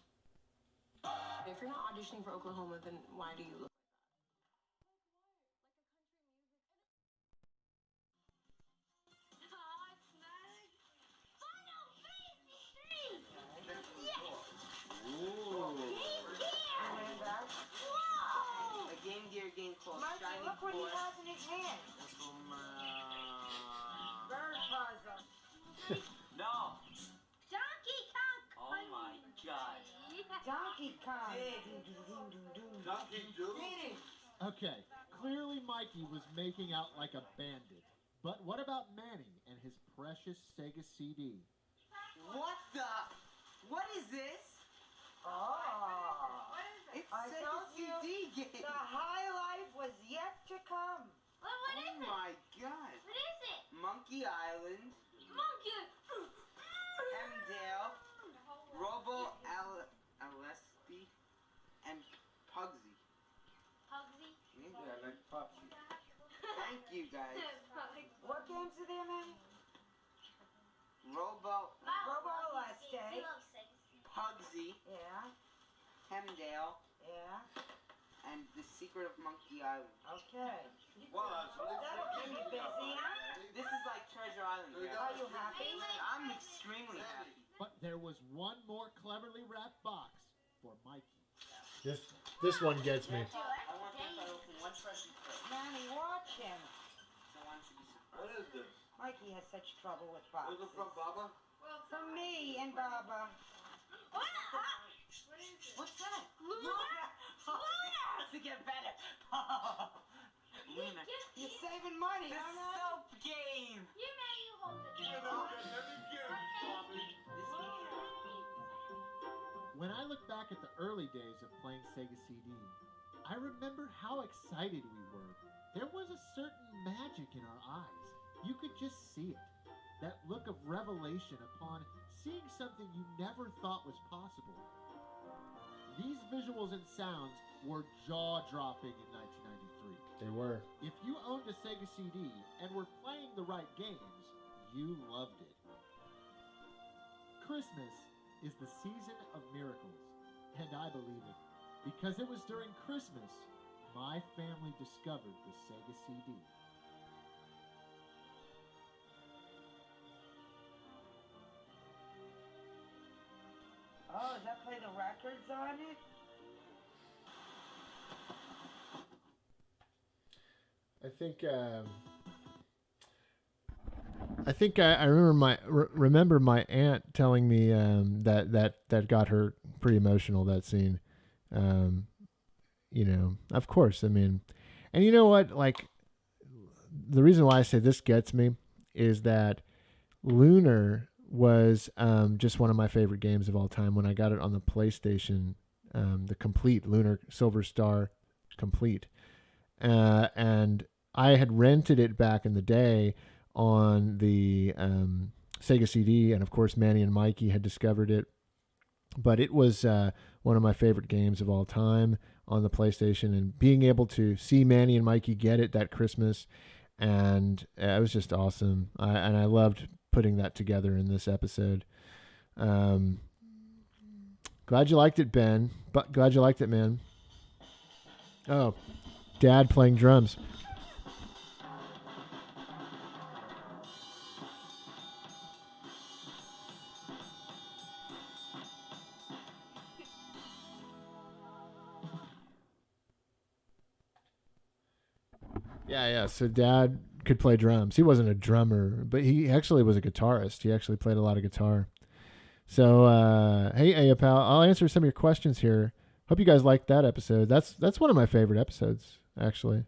If you're not auditioning for Oklahoma, then why do you look? A Game Gear game called Mikey, Shining look what he Force. has in his hand. Bird puzzle. No. Donkey Kong. Oh my God. Donkey Kong. Okay, clearly Mikey was making out like a bandit. But what about Manny and his precious Sega CD? What the? What is this? Oh. It's I Sega told you, CD game. the high life was yet to come. What is it? My God. What is it? Monkey Island, Monkey. Hemdale, Robo Alesti, and Pugsy. Pugsy. Yeah, I like Pugsy. Thank you, guys. What games are there, man? Robo Alesti, Pugsy, Yeah. Hemdale, Yeah. and The Secret of Monkey Island. Okay. That'll keep you busy, huh? This is like Treasure Island. Guys. Are you happy? I'm extremely happy. But there was one more cleverly wrapped box for Mikey. This one gets me. I want to open one present first. Manny, watch him. So I want you to be surprised. What is this? Mikey has such trouble with boxes. Is it from Baba? From me and Baba. What's that? Luna! To get better. Luna. You're saving money, The huh, man? soap game. You know you hold it. When I look back at the early days of playing Sega CD, I remember how excited we were. There was a certain magic in our eyes. You could just see it. That look of revelation upon seeing something you never thought was possible. These visuals and sounds were jaw-dropping in 1993. They were. If you owned a Sega CD and were playing the right games, you loved it. Christmas is the season of miracles, and I believe it, because it was during Christmas my family discovered the Sega CD. Oh, does that play the records on it? I think I remember my aunt telling me that got her pretty emotional, that scene. Of course. I mean, and you know what? Like, the reason why I say this gets me is that Lunar was just one of my favorite games of all time when I got it on the PlayStation, the complete Lunar Silver Star complete. And I had rented it back in the day on the Sega CD, and of course Manny and Mikey had discovered it. But it was one of my favorite games of all time on the PlayStation, and being able to see Manny and Mikey get it that Christmas, and it was just awesome. And I loved putting that together in this episode. Glad you liked it, Ben. But glad you liked it, man. Oh, Dad playing drums. Yeah. So Dad could play drums. He wasn't a drummer, but he actually was a guitarist. He actually played a lot of guitar. So, hey, pal, I'll answer some of your questions here. Hope you guys liked that episode. That's one of my favorite episodes, actually.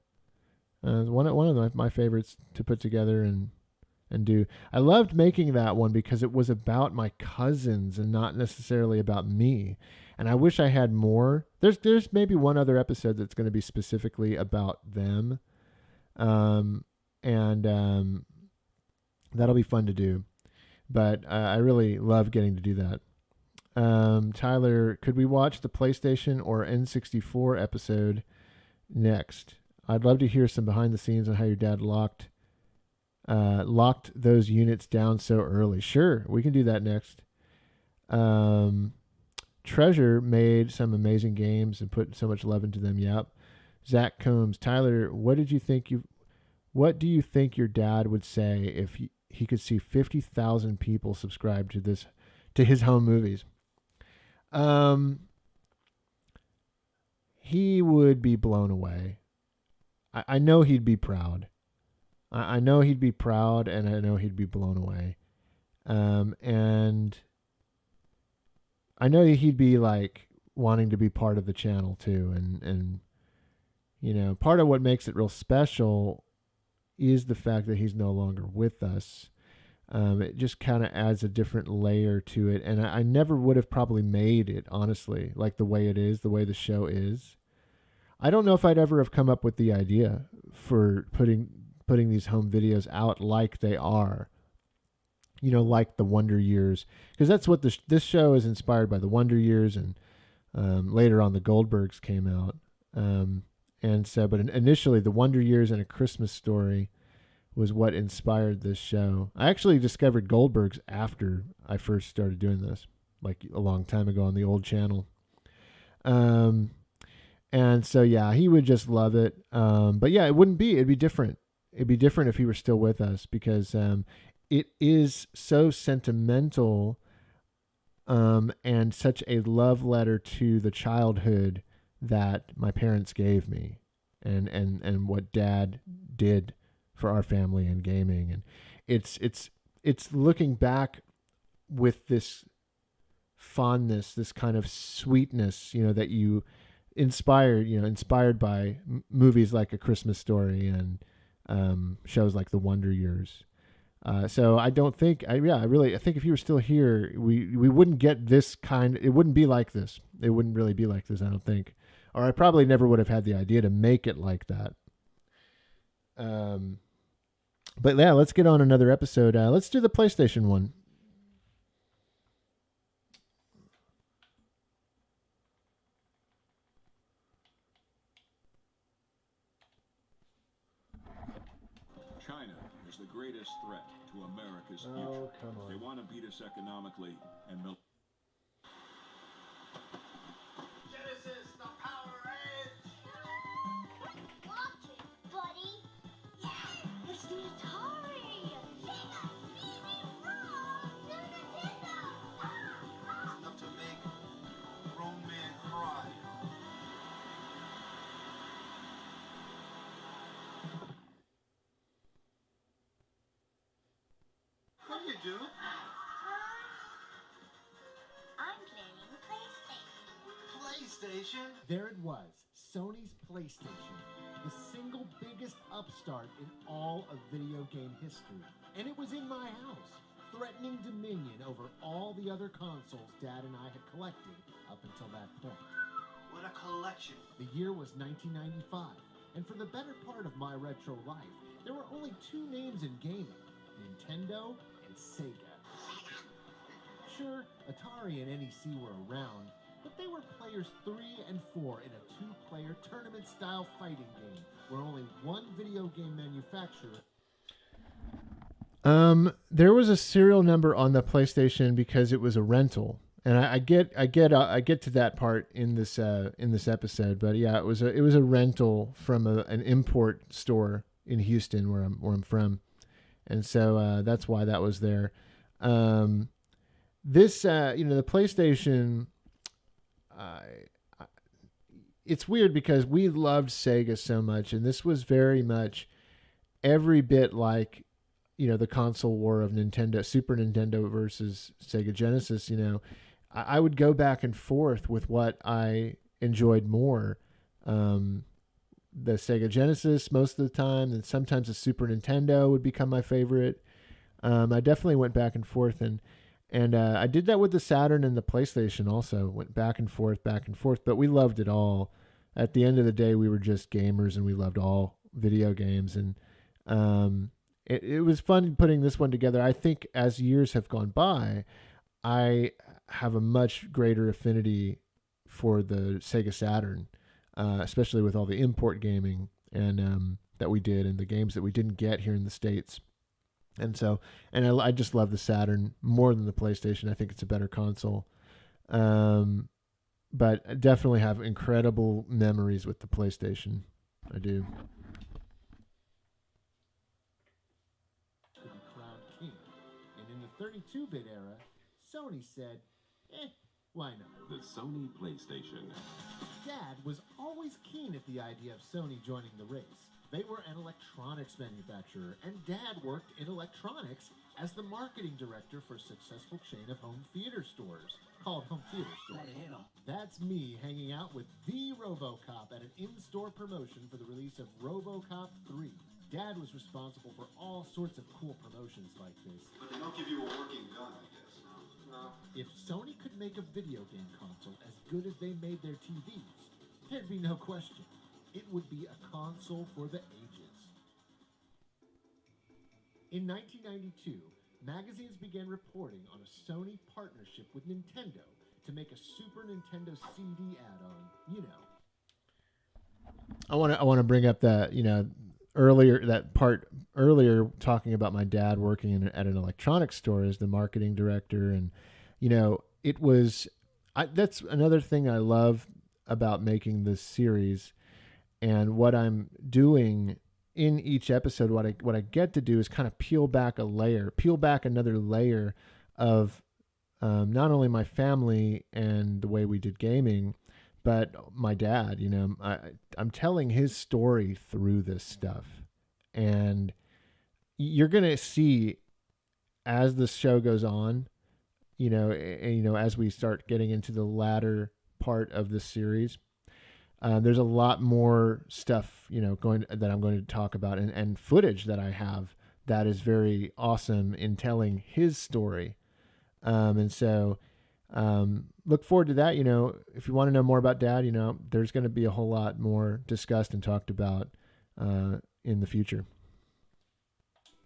One of my favorites to put together and do. I loved making that one because it was about my cousins and not necessarily about me. And I wish I had more. There's maybe one other episode that's going to be specifically about them. And that'll be fun to do. But I really love getting to do that. Tyler, could we watch the PlayStation or N64 episode next? I'd love to hear some behind the scenes on how your dad locked those units down so early. Sure, we can do that next. Treasure made some amazing games and put so much love into them. Yep. Zach Combs, Tyler, what do you think your dad would say if he could see 50,000 people subscribe to his home movies? He would be blown away. I know he'd be proud. I know he'd be proud, and I know he'd be blown away. And I know he'd be like wanting to be part of the channel too. And part of what makes it real special is the fact that he's no longer with us. It just kind of adds a different layer to it. And I never would have probably made it, honestly, like the way it is, the way the show is. I don't know if I'd ever have come up with the idea for putting these home videos out like they are, like the Wonder Years, because that's what this show is inspired by, the Wonder Years, and later on the Goldbergs came out. But initially the Wonder Years and A Christmas Story was what inspired this show. I actually discovered Goldbergs after I first started doing this, like a long time ago on the old channel. And so, yeah, he would just love it. But yeah, it'd be different. It'd be different if he were still with us, because it is so sentimental and such a love letter to the childhood that my parents gave me and what Dad did for our family and gaming. And it's looking back with this fondness, this kind of sweetness, that you inspired by movies like A Christmas Story and shows like The Wonder Years. So I don't think, I think if you were still here, we wouldn't get this kind. It wouldn't be like this. It wouldn't really be like this, I don't think. Or I probably never would have had the idea to make it like that. But yeah, let's get on another episode. Let's do the PlayStation one. China is the greatest threat to America's future. Oh, come on. They want to beat us economically and militarily. Genesis, the Power Edge! Watch it, buddy! Yeah, it's the Atari! Sega CD-ROM! New Nintendo! Enough to make a grown man cry. What do you do? I'm playing PlayStation. PlayStation? There it was, Sony's PlayStation, the single biggest upstart in all of video game history. And it was in my house, threatening dominion over all the other consoles Dad and I had collected up until that point. What a collection. The year was 1995, and for the better part of my retro life, there were only two names in gaming, Nintendo and Sega. Sure, Atari and NEC were around, but they were players 3 and 4 in a two-player tournament-style fighting game, where only one video game manufacturer... There was a serial number on the PlayStation because it was a rental, and I get to that part in this episode. But yeah, it was a rental from an import store in Houston, where I'm from, and so that's why that was there. This the PlayStation. It's weird because we loved Sega so much, and this was very much every bit like, the console war of Nintendo, Super Nintendo versus Sega Genesis. I would go back and forth with what I enjoyed more. The Sega Genesis most of the time, and sometimes the Super Nintendo would become my favorite. I definitely went back and forth, and I did that with the Saturn and the PlayStation also. Went back and forth, but we loved it all. At the end of the day, we were just gamers, and we loved all video games, and it was fun putting this one together. I think as years have gone by, I have a much greater affinity for the Sega Saturn, especially with all the import gaming and that we did, and the games that we didn't get here in the States. And I just love the Saturn more than the PlayStation. I think it's a better console. But I definitely have incredible memories with the PlayStation. I do. To be crowned king. And in the 32-bit era, Sony said, why not? The Sony PlayStation. Dad was always keen at the idea of Sony joining the race. They were an electronics manufacturer, and Dad worked in electronics as the marketing director for a successful chain of home theater stores called Home Theater Stores. That's me hanging out with the RoboCop at an in-store promotion for the release of RoboCop 3. Dad was responsible for all sorts of cool promotions like this. But they don't give you a working gun, I guess, no? If Sony could make a video game console as good as they made their TVs, there'd be no question. It would be a console for the ages. In 1992, magazines began reporting on a Sony partnership with Nintendo to make a Super Nintendo CD add-on, I want to bring up that, earlier talking about my dad working at an electronics store as the marketing director. And, that's another thing I love about making this series. And what I'm doing in each episode, what I get to do is kind of peel back another layer of not only my family and the way we did gaming, but my dad. I'm telling his story through this stuff, and you're gonna see as the show goes on, as we start getting into the latter part of the series. There's a lot more stuff, that I'm going to talk about, and footage that I have that is very awesome in telling his story. And so look forward to that. If you want to know more about Dad, there's going to be a whole lot more discussed and talked about in the future.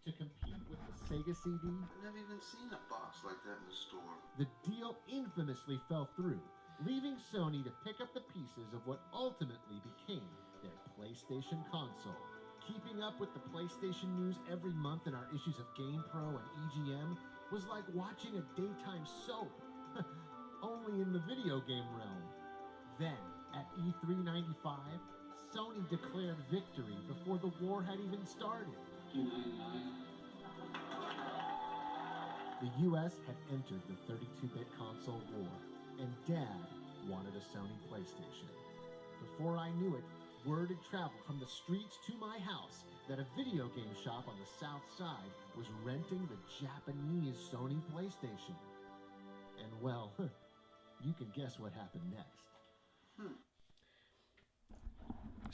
To compete with the Sega CD, I've never even seen a box like that in the store. the deal infamously fell through, leaving Sony to pick up the pieces of what ultimately became their PlayStation console. Keeping up with the PlayStation news every month in our issues of GamePro and EGM was like watching a daytime soap, only in the video game realm. Then, at E3 95, Sony declared victory before the war had even started. The US had entered the 32-bit console war, and Dad wanted a Sony PlayStation. Before I knew it, word had traveled from the streets to my house that a video game shop on the south side was renting the Japanese Sony PlayStation. And well, you can guess what happened next.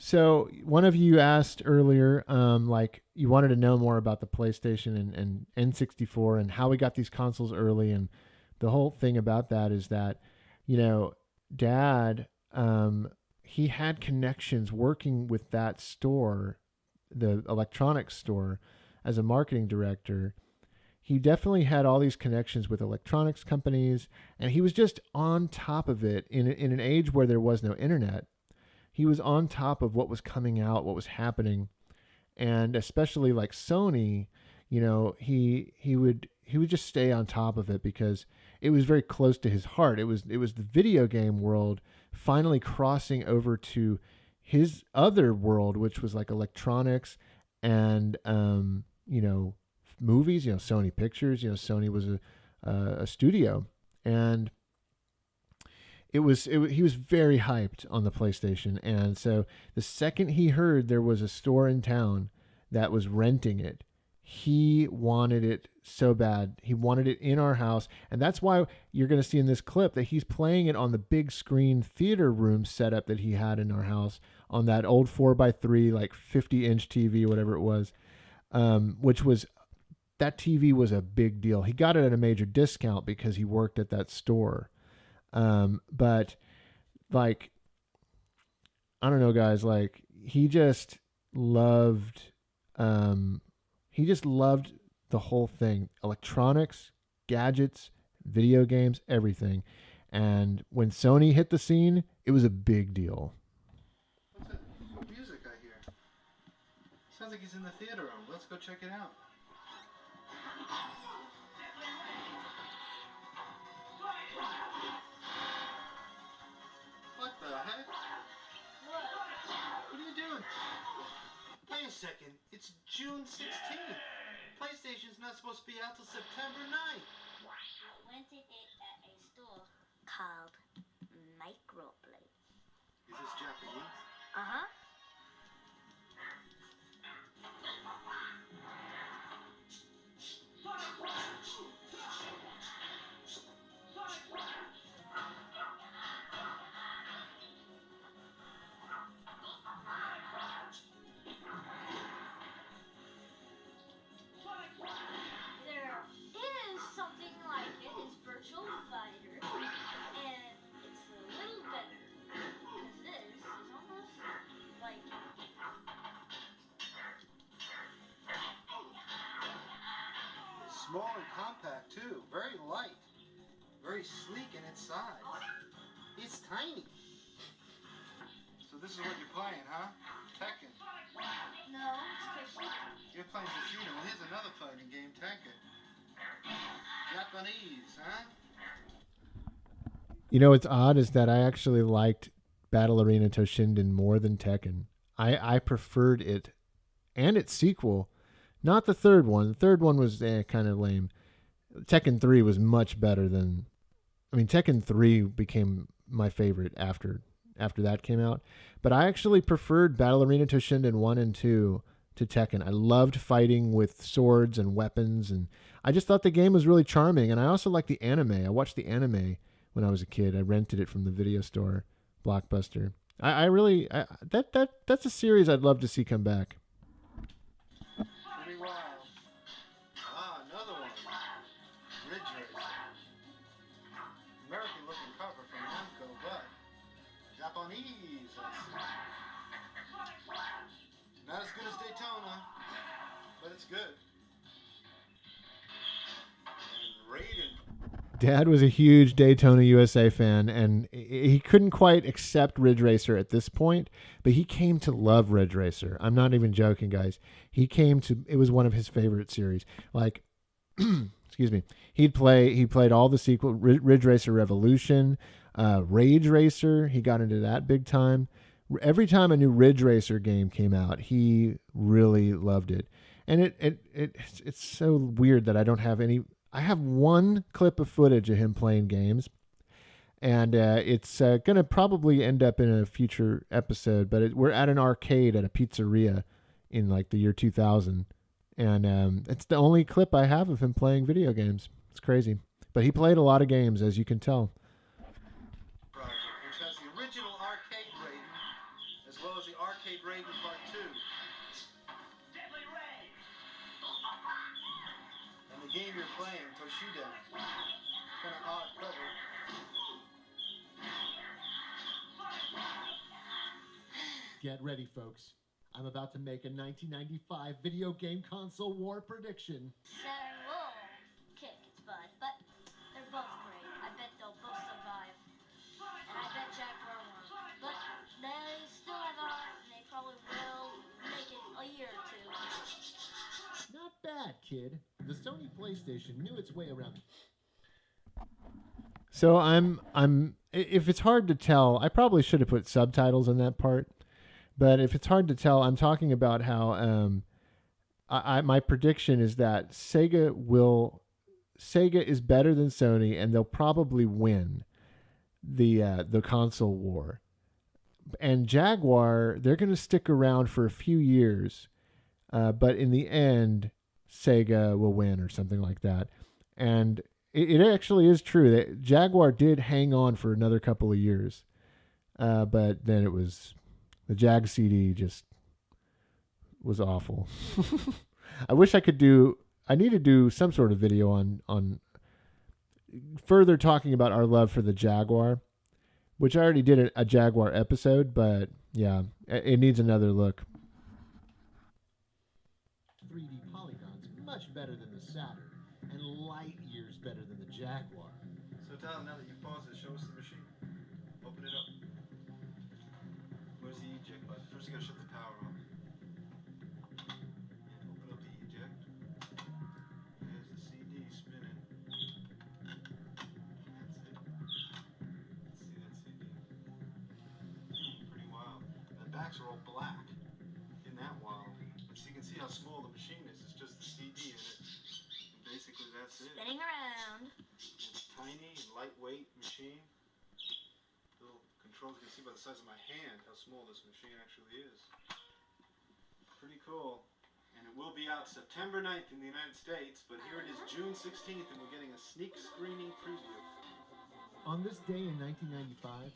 So one of you asked earlier, like you wanted to know more about the PlayStation and N64 and how we got these consoles early. And the whole thing about that is that, Dad, he had connections working with that store, the electronics store, as a marketing director. He definitely had all these connections with electronics companies, and he was just on top of it in an age where there was no internet. He was on top of what was coming out, what was happening, and especially like Sony, he would just stay on top of it because it was very close to his heart. It was the video game world finally crossing over to his other world, which was like electronics and movies. Sony Pictures. Sony was a studio, and he was very hyped on the PlayStation. And so the second he heard there was a store in town that was renting it, he wanted it so bad. He wanted it in our house. And that's why you're going to see in this clip that he's playing it on the big screen theater room setup that he had in our house on that old 4x3, like 50-inch TV, whatever it was, which was, that TV was a big deal. He got it at a major discount because he worked at that store. But like, I don't know, guys, like he just loved the whole thing, electronics, gadgets, video games, everything. And when Sony hit the scene, it was a big deal. What's that music I hear? Sounds like he's in the theater room. Let's go check it out. What the heck? What are you doing? Wait a second. It's June 16th. PlayStation's not supposed to be out till September 9th. I rented it at a store called Microblade. Is this Japanese? Uh-huh. There is something like it. It's Virtual Fighter, and it's a little better. Because this is almost like It's small and compact too. Very light. Very sleek in its size. It's tiny. So this is what you're playing, huh? Tekken. no, it's Toshida. You're playing Toshida. Well, here's another fighting game, Tekken. Japanese, huh? What's odd is that I actually liked Battle Arena Toshinden more than Tekken. I preferred it and its sequel, not the third one. The third one was kind of lame. Tekken 3 was much better than... Tekken 3 became my favorite after that came out. But I actually preferred Battle Arena Toshinden 1 and 2 to Tekken. I loved fighting with swords and weapons, and I just thought the game was really charming. And I also liked the anime. I watched the anime when I was a kid. I rented it from the video store, Blockbuster. That's a series I'd love to see come back. Pretty wild. Ah, another one. Ridge Racer. American looking cover from Namco, but Japanese. Not as good as Daytona, but it's good. And Raiden. Dad was a huge Daytona USA fan, and he couldn't quite accept Ridge Racer at this point, but he came to love Ridge Racer. I'm not even joking, guys. It was one of his favorite series. Like, excuse me, he played all the sequel, Ridge Racer Revolution, Rage Racer. He got into that big time. Every time a new Ridge Racer game came out, he really loved it. And it's so weird that I don't have any. I have one clip of footage of him playing games, and it's going to probably end up in a future episode, but we're at an arcade at a pizzeria in like the year 2000, and it's the only clip I have of him playing video games. It's crazy. But he played a lot of games, as you can tell. Project, which has the original playing Toshida. Kind of odd cover. Get ready, folks. I'm about to make a 1995 video game console war prediction. Saturn will kick its butt, but they're both great. I bet they'll both survive. And I bet Jaguar won't. But they still have art, and they probably will make it a year or two. Not bad, kid. The Sony PlayStation knew its way around. So if it's hard to tell, I probably should have put subtitles in that part. But if it's hard to tell, I'm talking about how my prediction is that Sega is better than Sony, and they'll probably win the console war. And Jaguar, they're going to stick around for a few years, but in the end, Sega will win or something like that. And it actually is true that Jaguar did hang on for another couple of years, but then it was. The Jag CD just was awful. I wish I could I need to do some sort of video on further talking about our love for the Jaguar, which I already did a Jaguar episode, but yeah, it needs another look. 3D polygons much better than the Saturn, and light years better than the Jaguar. So Tyler, now that you've paused it, show us the machine. Open it up. Where's the eject button? First you gotta shut the power off. And open up the eject. There's the CD spinning. That's it. Let's see that CD. Pretty wild. The backs are all black. Isn't that wild? So you can see how small the machine is. It's just the CD in it. And basically that's it. Spinning around. It's tiny and lightweight machine. Little controls. You can see by the size of my hand how small this machine actually is. Pretty cool. And it will be out September 9th in the United States, but here it is June 16th, and we're getting a sneak screening preview. On this day in 1995,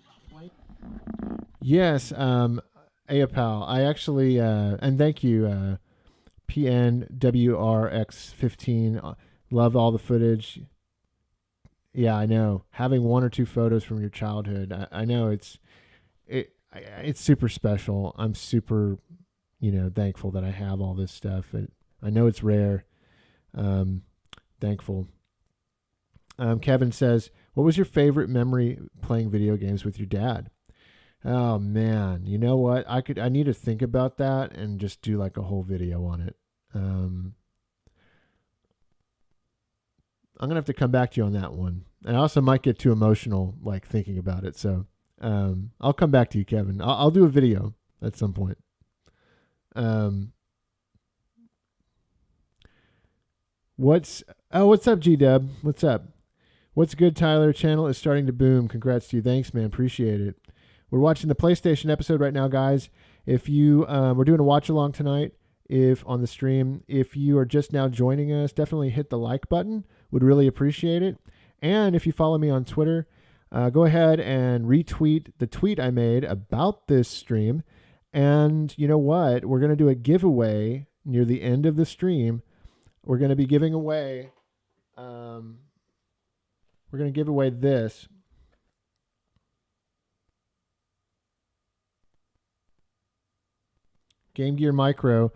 Yes, Ayapal. I actually, and thank you, PNWRX15. Love all the footage. Yeah, I know. Having one or two photos from your childhood, I know it's super special. I'm super, thankful that I have all this stuff. I know it's rare. Thankful. Kevin says, "What was your favorite memory playing video games with your dad?" Oh man, you know what? I need to think about that and just do like a whole video on it. I'm gonna have to come back to you on that one. And I also might get too emotional, like thinking about it. So I'll come back to you, Kevin. I'll do a video at some point. What's up, G-Dub? What's up? What's good, Tyler? Channel is starting to boom. Congrats to you. Thanks, man. Appreciate it. We're watching the PlayStation episode right now, guys. If you, we're doing a watch along tonight. If on the stream, if you are just now joining us, definitely hit the like button. Would really appreciate it. And if you follow me on Twitter, go ahead and retweet the tweet I made about this stream. And you know what? We're going to do a giveaway near the end of the stream. We're going to be giving away, this. Game Gear Micro,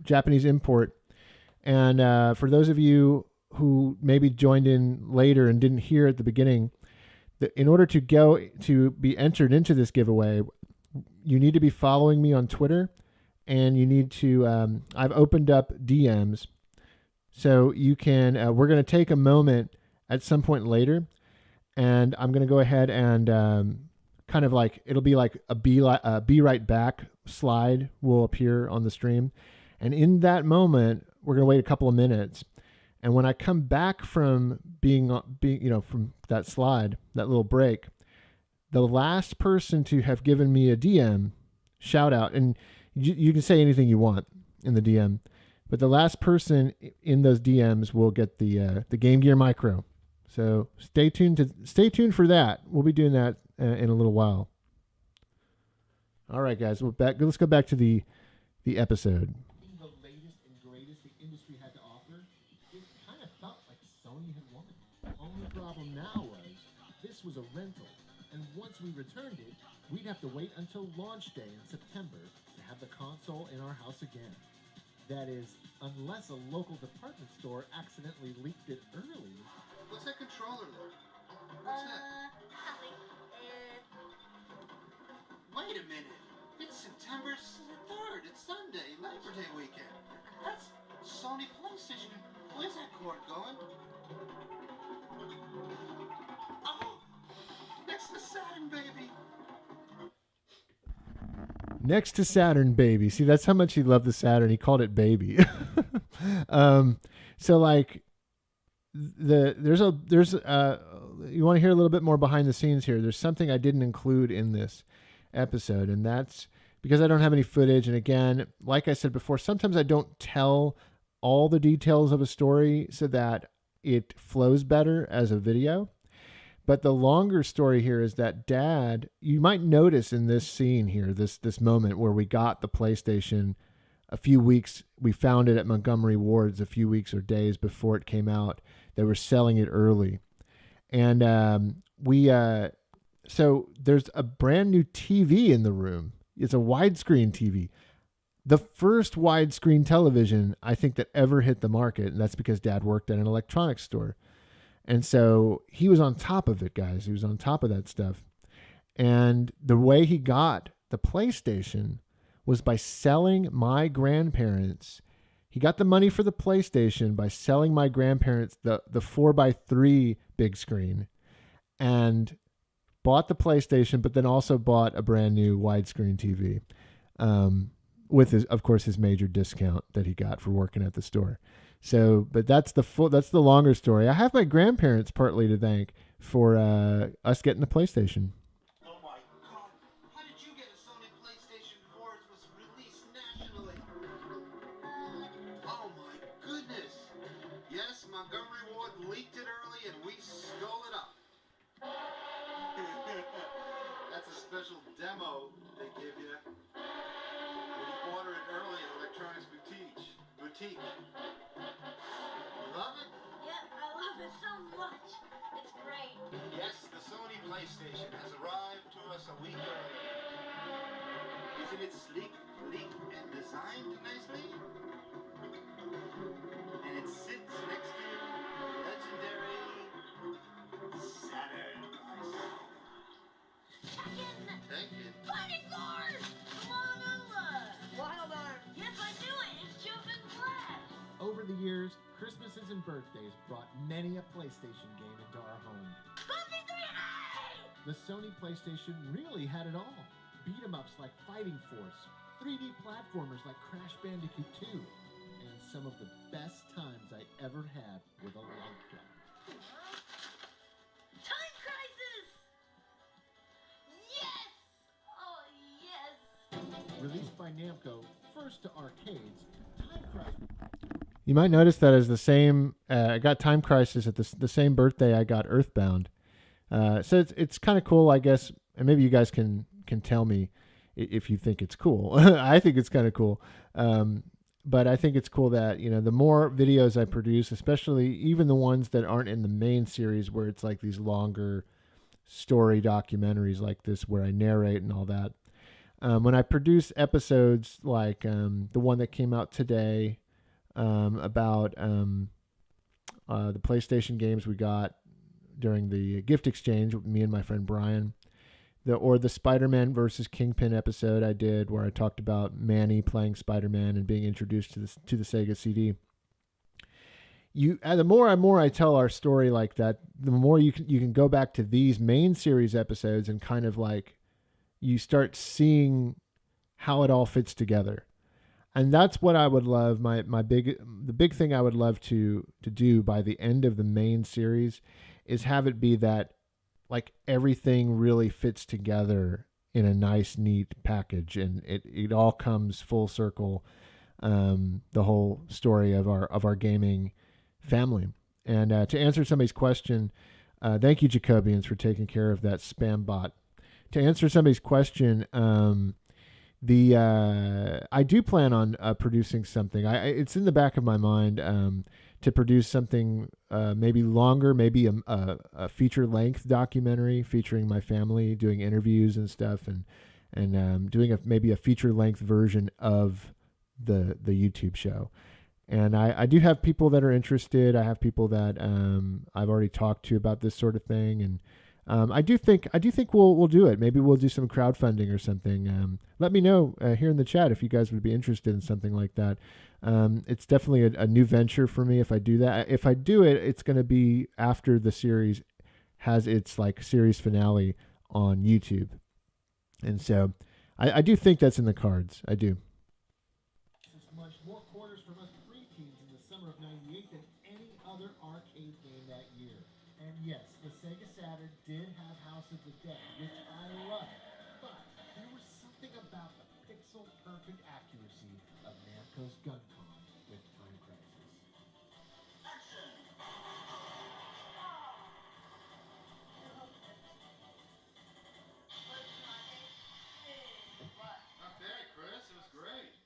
Japanese import. And for those of you who maybe joined in later and didn't hear at the beginning, in order to be entered into this giveaway, you need to be following me on Twitter, and you need to, I've opened up DMs, so you can, we're going to take a moment at some point later, and I'm going to go ahead and kind of like, it'll be like a be right back slide will appear on the stream. And in that moment, we're going to wait a couple of minutes. And when I come back from being, from that slide, that little break, the last person to have given me a DM shout out, and you can say anything you want in the DM, but the last person in those DMs will get the Game Gear Micro. So stay tuned for that. We'll be doing that in a little while. All right, guys, let's go back to the episode. The latest and greatest the industry had to offer, it kind of felt problem now was this was a rental, and once we returned it, we'd have to wait until launch day in September to have the console in our house again. That is, unless a local department store accidentally leaked it early. What's that controller there? What's that? Nothing. Wait a minute. It's September 3rd. It's Sunday, Labor Day weekend. That's Sony PlayStation. Where's that cord going? Oh, next to Saturn, baby. Next to Saturn, baby. See, that's how much he loved the Saturn. He called it baby. So like there's you want to hear a little bit more behind the scenes here. There's something I didn't include in this episode, and that's because I don't have any footage. And again, like I said before, sometimes I don't tell all the details of a story so that it flows better as a video. But the longer story here is that Dad, you might notice in this scene here, this moment where we got the PlayStation a few weeks, we found it at Montgomery Ward's a few weeks or days before it came out. They were selling it early. And so there's a brand new TV in the room. It's a widescreen TV. The first widescreen television I think that ever hit the market, and that's because Dad worked at an electronics store. And so he was on top of it, guys. He was on top of that stuff. And the way he got the PlayStation was by selling my grandparents. He got the money for the PlayStation by selling my grandparents the 4x3 big screen and bought the PlayStation, but then also bought a brand new widescreen TV with, of course, his major discount that he got for working at the store. So, but that's the longer story. I have my grandparents partly to thank for us getting the PlayStation. Oh my God! How did you get a Sony PlayStation before it was released nationally? Oh my goodness! Yes, Montgomery Ward leaked it early and we stole it up. That's a special demo they give you when you order it early at Electronics Boutique. Love it? Yeah, I love it so much. It's great. Yes, the Sony PlayStation has arrived to us a week early. Isn't it sleek, and designed nicely? And it sits next to legendary Saturn. Thank you. Party Lord! Come on over! Wild Arm! Yes, I knew it! It's jumping flash! Over the years, Christmases and birthdays brought many a PlayStation game into our home. The Sony PlayStation really had it all. Beat-em-ups like Fighting Force, 3D platformers like Crash Bandicoot 2, and some of the best times I ever had with a light gun. Time Crisis! Yes! Oh, yes! Released by Namco, first to arcades, Time Crisis. You might notice that as the same, I got Time Crisis at the same birthday I got Earthbound. So it's kind of cool, I guess, and maybe you guys can tell me if you think it's cool. I think it's kind of cool. But I think it's cool that, the more videos I produce, especially even the ones that aren't in the main series where it's like these longer story documentaries like this where I narrate and all that. When I produce episodes like the one that came out today, about the PlayStation games we got during the gift exchange with me and my friend Brian, or the Spider-Man versus Kingpin episode I did where I talked about Manny playing Spider-Man and being introduced to the Sega CD. The more I tell our story like that, the more you can go back to these main series episodes and kind of like you start seeing how it all fits together. And that's what I would love. The big thing I would love to do by the end of the main series is have it be that like everything really fits together in a nice, neat package, and it all comes full circle. The whole story of our gaming family. And to answer somebody's question, thank you, Jacobians, for taking care of that spam bot. To answer somebody's question, I do plan on producing something. It's in the back of my mind to produce something maybe longer, maybe a feature length documentary featuring my family, doing interviews and stuff, and doing maybe a feature length version of the YouTube show. And I do have people that are interested. I have people that I've already talked to about this sort of thing, and I do think we'll do it. Maybe we'll do some crowdfunding or something. Let me know here in the chat if you guys would be interested in something like that. It's definitely a new venture for me if I do that. If I do it, it's going to be after the series has its like series finale on YouTube, and so I do think that's in the cards. I do. More quarters from us preteens in the summer of '98 than any other arcade game that year. And yes, the Sega Saturn did have House of the Dead, which I love, but there was something about the pixel-perfect accuracy of Namco's GunCon with Time Crisis. Not bad, Chris. It was great.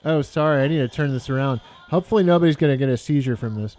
Oh, sorry. I need to turn this around. Hopefully nobody's going to get a seizure from this.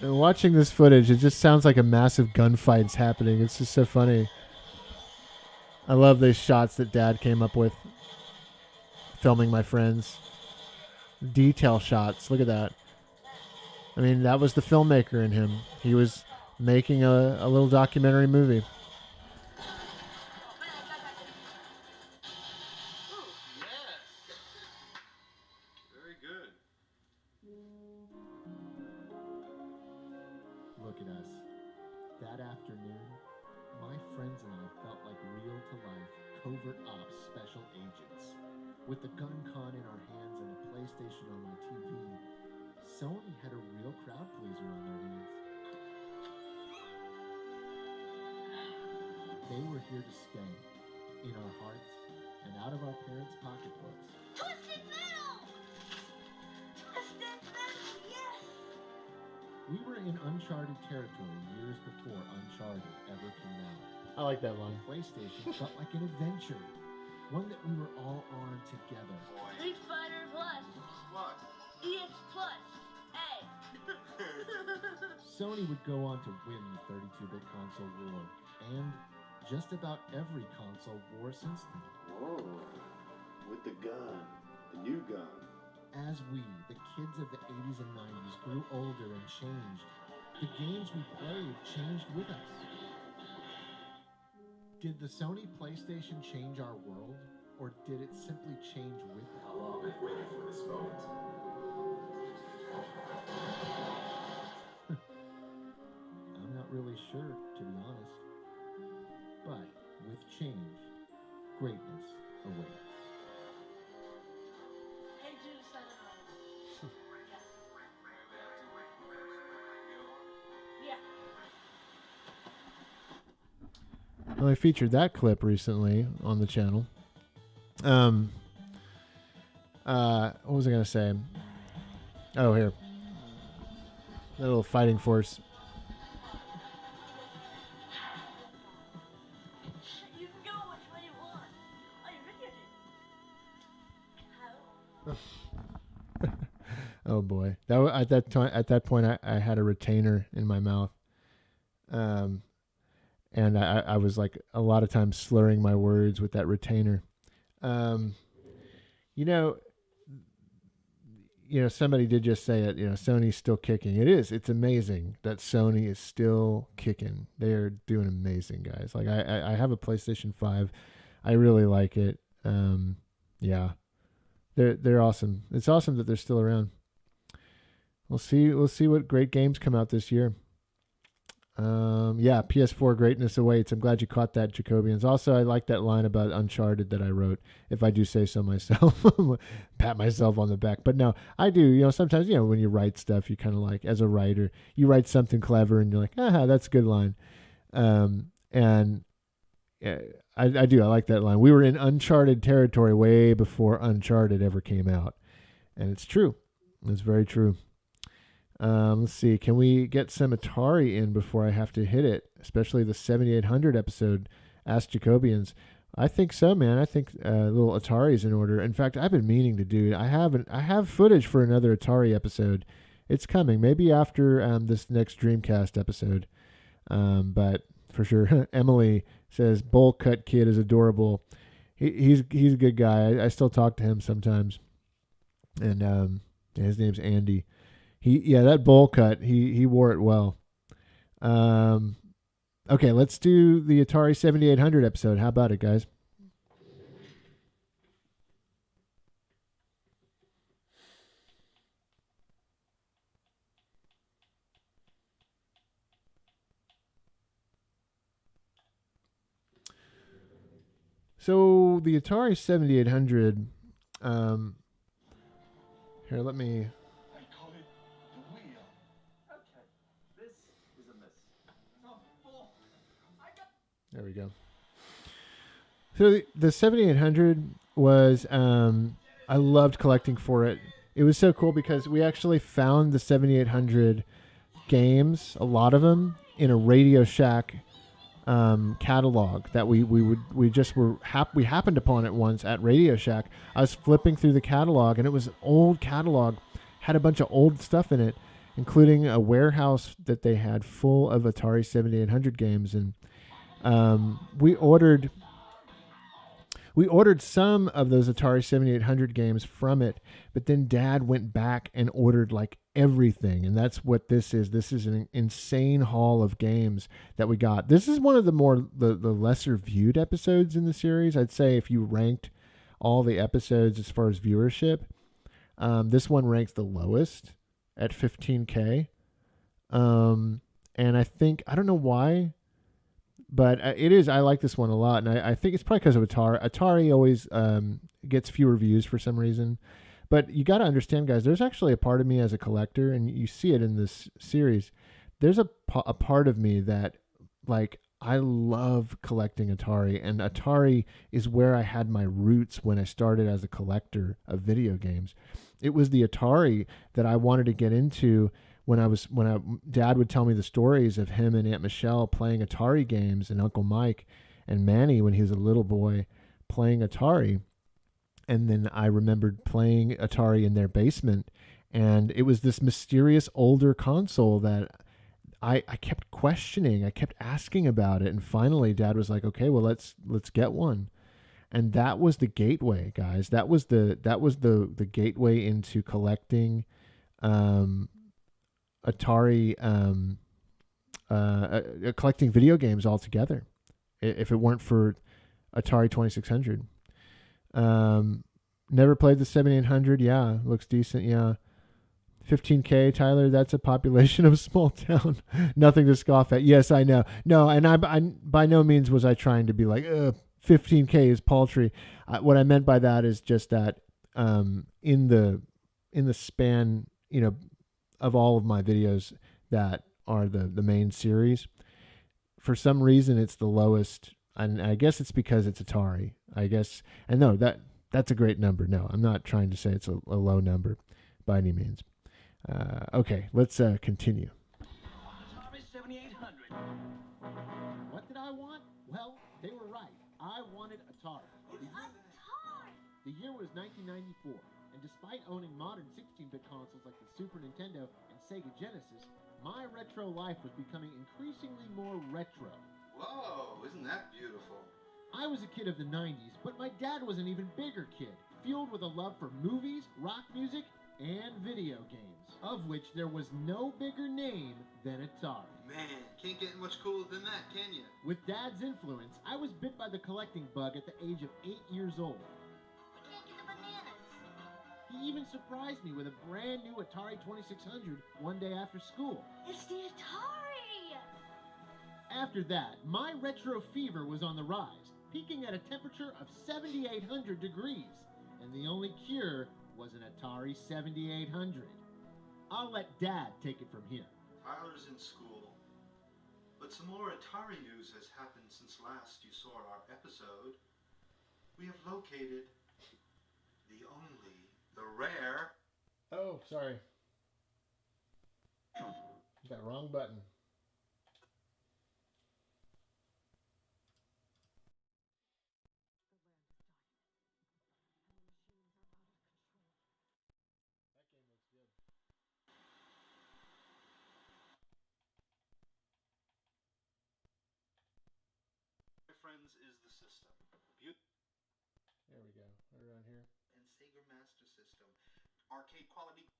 And watching this footage, it just sounds like a massive gunfight's happening. It's just so funny. I love these shots that Dad came up with, filming my friends. Detail shots. Look at that. I mean, that was the filmmaker in him. He was making a little documentary movie. Very good. Look at us. That afternoon, my friends and I felt like real-to-life covert ops special agents. With the GunCon in our hands and a PlayStation on my TV, Sony had a real crowd pleaser on their hands. They were here to stay, in our hearts and out of our parents' pocketbooks. Twisted Metal! Twisted Metal, yes! We were in uncharted territory years before Uncharted ever came out. I like that line. PlayStation felt like an adventure, one that we were all on together. Street Fighter Plus. What? EX Plus. Hey. Sony would go on to win the 32-bit console war, and just about every console war since then. Whoa. With the gun. The new gun. As we, the kids of the 80s and 90s, grew older and changed, the games we played changed with us. Did the Sony PlayStation change our world, or did it simply change with it? How long I've waited for this moment. I'm not really sure, to be honest. But with change, greatness awaits. Into Sunrise. Yeah. Well, I featured that clip recently on the channel. What was I going to say? Oh, here. That little fighting force. You can go which way you want. Oh, you really did. Oh boy, at that point, I had a retainer in my mouth, and I was like a lot of times slurring my words with that retainer. somebody did just say it. Sony's still kicking. It is. It's amazing that Sony is still kicking. They are doing amazing, guys. Like I have a PlayStation 5. I really like it. Yeah, they're awesome. It's awesome that they're still around. We'll see what great games come out this year. Yeah, PS4 greatness awaits. I'm glad you caught that, Jacobians. Also, I like that line about Uncharted that I wrote, if I do say so myself. Pat myself on the back. But no, I do. Sometimes, when you write stuff, you kind of like, as a writer, you write something clever and you're like, that's a good line. And I do. I like that line. We were in uncharted territory way before Uncharted ever came out. And it's true. It's very true. Let's see. Can we get some Atari in before I have to hit it? Especially the 7800 episode. Ask Jacobians. I think so, man. I think little Atari's in order. In fact, I've been meaning to do it. I have footage for another Atari episode. It's coming. Maybe after this next Dreamcast episode. But for sure, Emily says bowl cut kid is adorable. He's a good guy. I still talk to him sometimes. And his name's Andy. That bowl cut, he wore it well. Okay, let's do the Atari 7800 episode. How about it, guys? So the Atari 7800, here, let me... There we go. So the 7800 was, I loved collecting for it. It was so cool because we actually found the 7800 games, a lot of them, in a Radio Shack catalog that we happened upon it once at Radio Shack. I was flipping through the catalog, and it was an old catalog, had a bunch of old stuff in it, including a warehouse that they had full of Atari 7800 games. And we ordered some of those Atari 7800 games from it, but then Dad went back and ordered like everything, and that's what this is. This is an insane haul of games that we got. This is one of the lesser viewed episodes in the series. I'd say if you ranked all the episodes as far as viewership, this one ranks the lowest at 15K. And I don't know why, but it is. I like this one a lot, and I think it's probably because of Atari. Atari always gets fewer views for some reason. But you got to understand, guys, there's actually a part of me as a collector, and you see it in this series. There's a part of me that, like, I love collecting Atari, and Atari is where I had my roots when I started as a collector of video games. It was the Atari that I wanted to get into when Dad would tell me the stories of him and Aunt Michelle playing Atari games, and Uncle Mike and Manny when he was a little boy playing Atari. And then I remembered playing Atari in their basement, and it was this mysterious older console that I kept questioning. I kept asking about it, and finally Dad was like, "Okay, well let's get one." And that was the gateway, guys. That was the gateway into collecting Atari, collecting video games altogether. If it weren't for Atari 2600. Never played the 7800. Yeah, looks decent. Yeah. 15K, Tyler, that's a population of a small town. Nothing to scoff at. Yes, I know. No, and I by no means was I trying to be like, 15K is paltry. What I meant by that is just that in the span, of all of my videos that are the main series, for some reason it's the lowest. And I guess it's because it's Atari. I guess. And no, that's a great number. No, I'm not trying to say it's a low number by any means. Okay, let's continue. Atari 7800. What did I want? Well, they were right. I wanted Atari. The year was 1994, and despite owning modern 16-bit consoles like the Super Nintendo and Sega Genesis, my retro life was becoming increasingly more retro. Whoa, isn't that beautiful? I was a kid of the 90s, but my dad was an even bigger kid. fueled with a love for movies, rock music, and video games, of which there was no bigger name than Atari. Man, can't get much cooler than that, can you? With Dad's influence, I was bit by the collecting bug at the age of 8 years old. We can't get the bananas. He even surprised me with a brand new Atari 2600 one day after school. It's the Atari! After that, my retro fever was on the rise, peaking at a temperature of 7,800 degrees, and the only cure was an Atari 7800. I'll let Dad take it from here. Tyler's in school, but some more Atari news has happened since last you saw our episode. We have located the only, the rare... Oh, sorry. Got wrong button. Friends is the system. There we go. Right around here. And Sega Master System. Arcade quality.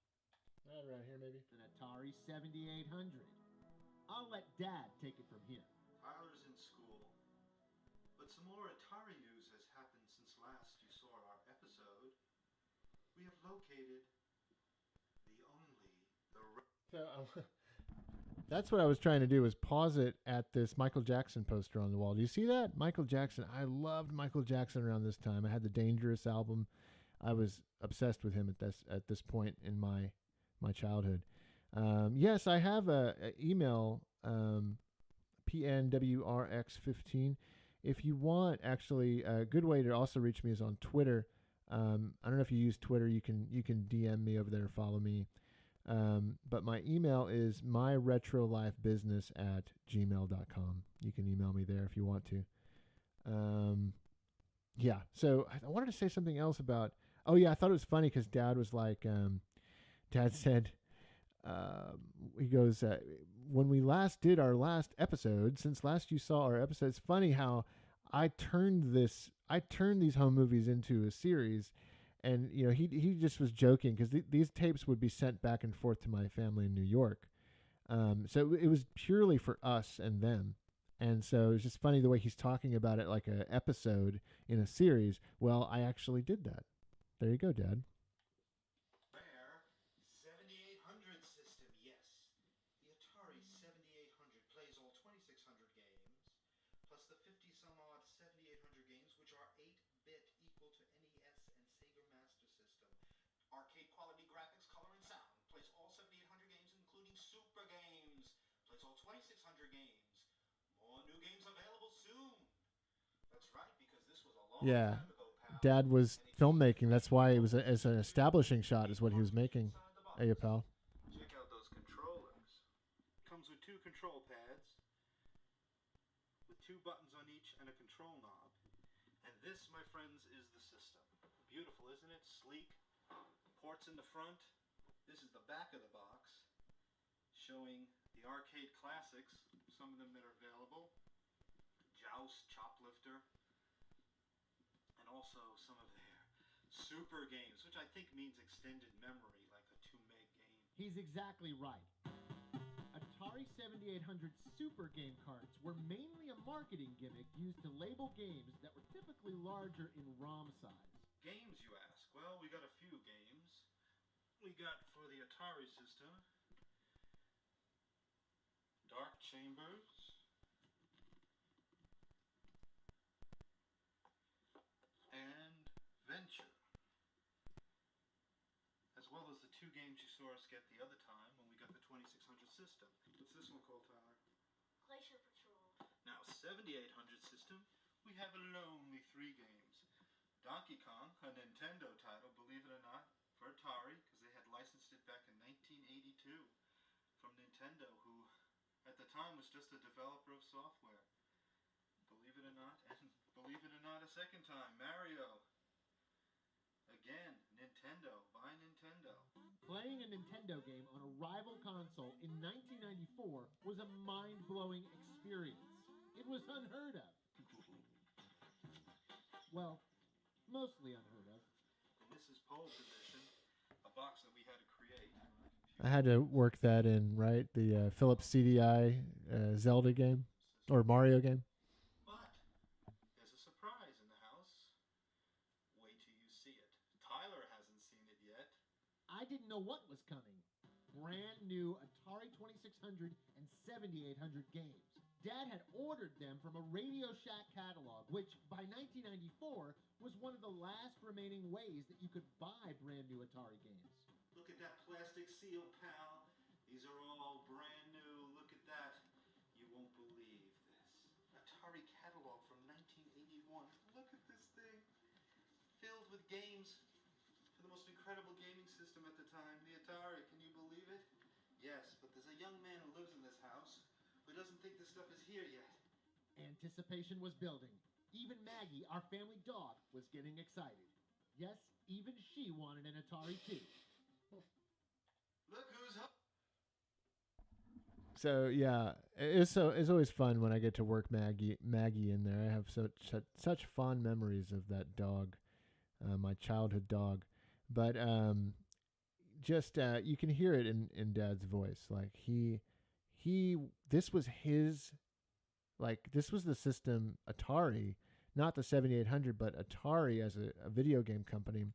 Right around here, maybe. An Atari 7800. I'll let Dad take it from here. Tyler's in school, but some more Atari news has happened since last you saw our episode. We have located the only, the rare... So that's what I was trying to do, was pause it at this Michael Jackson poster on the wall. Do you see that? Michael Jackson. I loved Michael Jackson around this time. I had the Dangerous album. I was obsessed with him at this point in my childhood. Yes, I have a email, PNWRX15. If you want, actually, a good way to also reach me is on Twitter. I don't know if you use Twitter. You can DM me over there, follow me. But my email is myretrolifebusiness@gmail.com. You can email me there if you want to. Yeah, so I wanted to say something else about... Oh, yeah, I thought it was funny because Dad was like... Dad said... he goes, when we last did our last episode, since last you saw our episode, it's funny how I turned these home movies into a series. And, you know, he just was joking because these tapes would be sent back and forth to my family in New York. So it was purely for us and them. And so it's just funny the way he's talking about it like an episode in a series. Well, I actually did that. There you go, Dad. Rare 7800 system, yes. The Atari 7800 plays all 2600 games, plus the 50-some-odd 7800 games, which are 8-bit, equal to NES and Sega Master System. Arcade quality graphics, color, and sound. Plays all 7800 games, including Super Games. Plays all 2600 games. More new games available soon. That's right, because this was a long time ago, pal. Dad was filmmaking. That's why it was as an establishing shot is what he was making. Hey, pal. Check out those controllers. Comes with 2 control pads, with 2 buttons on each and a control knob. And this, my friends, is the system. Beautiful, isn't it? Sleek. Ports in the front. This is the back of the box, showing the arcade classics, some of them that are available. Joust, Choplifter, and also some of their super games, which I think means extended memory, like a 2 meg game. He's exactly right. Atari 7800 Super Game carts were mainly a marketing gimmick used to label games that were typically larger in ROM size. Games, you ask? Well, we got a few games. We got for the Atari system, Dark Chambers, and Venture, as well as the 2 games you saw us get the other time when we got the 2600 system. What's this one called, Tyler? Glacier Patrol. Now, 7800 system, we have only 3 games. Donkey Kong, a Nintendo title, believe it or not, for Atari, because they had licensed it back in 1982 from Nintendo, who at the time was just a developer of software. Believe it or not, and believe it or not, a second time, Mario. Again, Nintendo, by Nintendo. Playing a Nintendo game on a rival console in 1994 was a mind-blowing experience. It was unheard of. Well, mostly unheard of. this is pole position, a box that we had to create. I had to work that in, right? The Philips CDI Zelda game or Mario game. But there's a surprise in the house. Wait till you see it. Tyler hasn't seen it yet. I didn't know what was coming. Brand new Atari 2600 and 7800 games. Dad had ordered them from a Radio Shack catalog, which by 1994 was one of the last remaining ways that you could buy brand new Atari games. Look at that plastic seal, pal. These are all brand new. Look at that. You won't believe this. Atari catalog from 1981. Look at this thing. Filled with games for the most incredible gaming system at the time, the Atari. Can you believe it? Yes, but there's a young man who lives in this house who doesn't think this stuff is here yet. Anticipation was building. Even Maggie, our family dog, was getting excited. Yes, even she wanted an Atari too. Look who's home. So yeah, it's always fun when I get to work Maggie in there. I have such fond memories of that dog, my childhood dog. But just you can hear it in Dad's voice. Like this was his, like this was the system, Atari, not the 7800, but Atari as a video game company.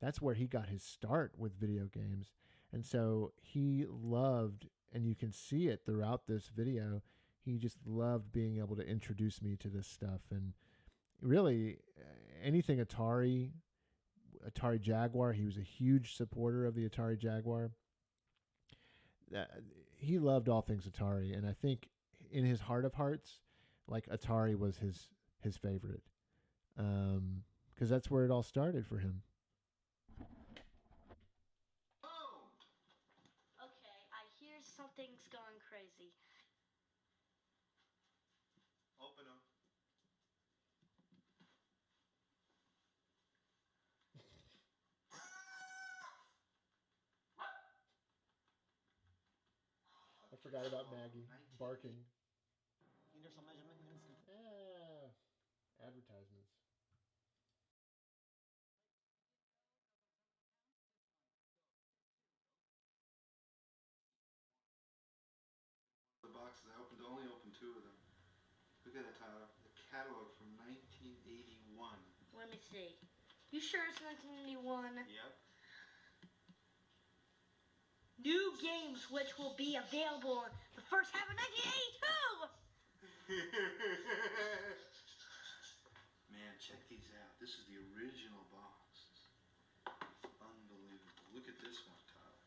That's where he got his start with video games. And so he loved, and you can see it throughout this video, he just loved being able to introduce me to this stuff. And really, anything Atari Jaguar, he was a huge supporter of the Atari Jaguar. He loved all things Atari, and I think in his heart of hearts, like Atari was his favorite, because that's where it all started for him. Okay, I hear something's going crazy. Open them. I forgot about Maggie barking. Universal measurement instant. Yeah. Advertisements. The boxes I only opened two of them. Look at that, Tyler. The catalog from 1981. Let me see. You sure it's 1981? Yep. New games which will be available in the first half of 1982! Man, check these out. This is the original box. Unbelievable. Look at this one, Tyler.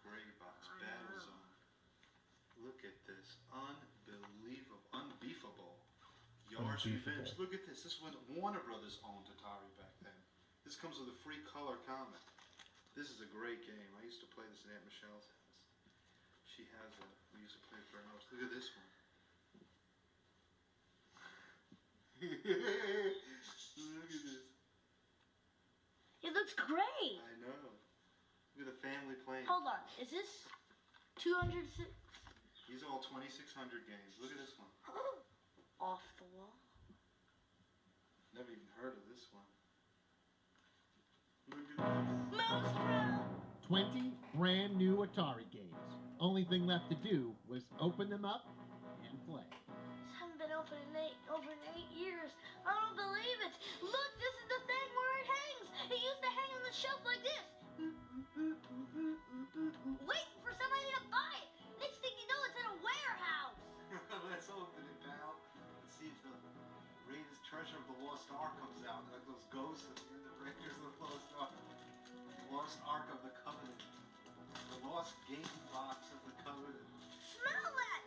Great box. Battlezone. Look at this. Unbelievable. Unbeefable. Yards Revenge. Look at this. This one, Warner Brothers owned Atari back then. This comes with a free color comic. This is a great game. I used to play this at Aunt Michelle's house. She has a. We used to play it for hours. Look at this one. Look at this. It looks great. I know. Look at the family playing. Hold on. Is this 200? These are all 2600 games. Look at this one. Off the wall. Never even heard of this one. Look at this. Milestone! 20 brand new Atari games. Only thing left to do was open them up and play. This hasn't been open in over 8 years. I don't believe it. Look, this is the thing where it hangs. It used to hang on the shelf like this. Waiting for somebody to buy it. Next thing you know, it's in a warehouse. Let's open it, pal. Let's see if the greatest treasure of the Lost Ark comes out. Like those ghosts in the Raiders of the Lost Ark. The Lost Ark of the Covenant. The Lost Game Box of the Covenant. Smell that!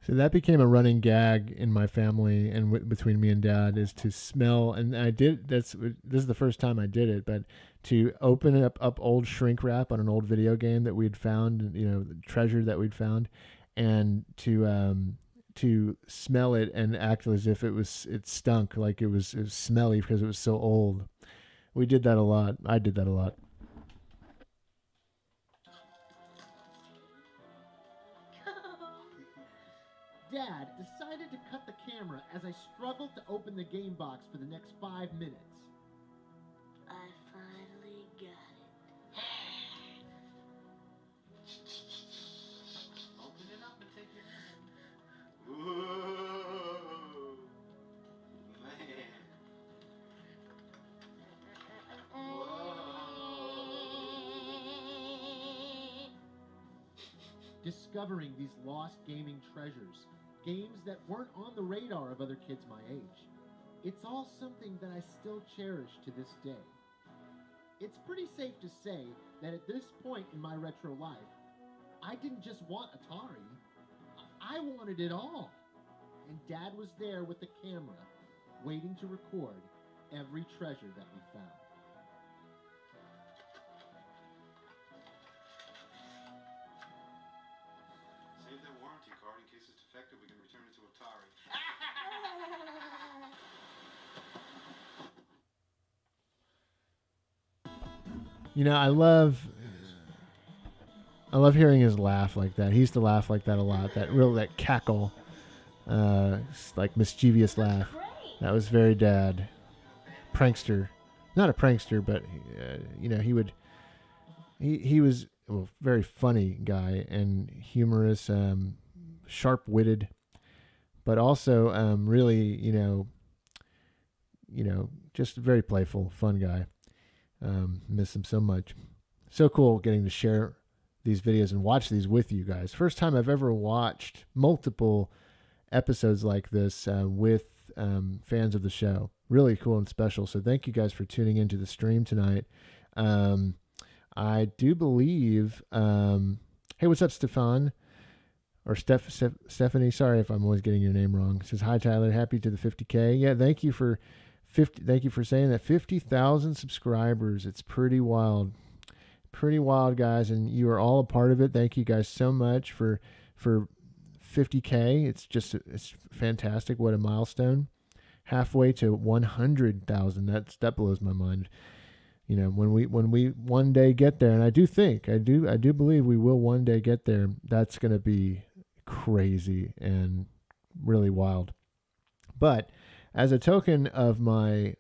So that became a running gag in my family and between me and Dad, is to smell. And I did. This is the first time I did it, but to open up old shrink wrap on an old video game that we'd found, the treasure that we'd found, and to smell it and act as if it stunk, like it was smelly because it was so old. We did that a lot. I did that a lot. Dad decided to cut the camera camera as I struggled to open the game box for the next 5 minutes. I finally got it. Open it up and take your hand. Whoa. Man. Discovering these lost gaming treasures, games that weren't on the radar of other kids my age. It's all something that I still cherish to this day. It's pretty safe to say that at this point in my retro life, I didn't just want Atari, I wanted it all. And Dad was there with the camera, waiting to record every treasure that we found. Save that warranty card in case it's defective. We can return it to Atari. You know, I love hearing his laugh like that. He used to laugh like that a lot. That cackle, like mischievous laugh. That was very Dad. Prankster, not a prankster, but you know, he was a very funny guy and humorous, sharp-witted, but also really, you know, just a very playful, fun guy. Miss him so much. So cool getting to share these videos and watch these with you guys. First time I've ever watched multiple episodes like this with fans of the show. Really cool and special. So thank you guys for tuning into the stream tonight. I do believe, hey, what's up, Stefan? Or Stephanie? Sorry if I'm always getting your name wrong. It says, hi, Tyler. Happy to the 50K. Yeah, thank you for saying that. 50,000 subscribers. It's pretty wild. Pretty wild, guys, and you are all a part of it. Thank you guys so much for 50K. It's fantastic. What a milestone. Halfway to 100,000. That blows my mind. You know, when we one day get there, and I do believe we will one day get there, that's going to be crazy and really wild. But as a token of my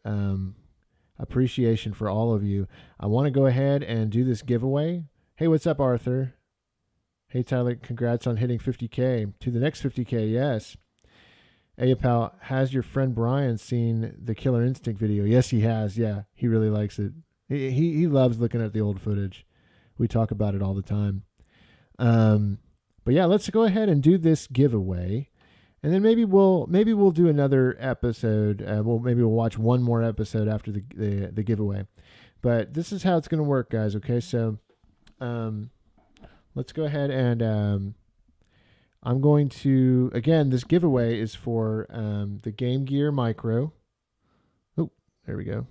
appreciation for all of you, I want to go ahead and do this giveaway. Hey, what's up, Arthur? Hey, Tyler, congrats on hitting 50K. To the next 50K, yes. Hey, pal, has your friend Brian seen the Killer Instinct video? Yes, he has. Yeah, he really likes it. He loves looking at the old footage. We talk about it all the time. But yeah, let's go ahead and do this giveaway. And then maybe we'll do another episode. Maybe we'll watch one more episode after the giveaway. But this is how it's going to work, guys. Okay, so let's go ahead and I'm going to, again, this giveaway is for the Game Gear Micro. Oh, there we go.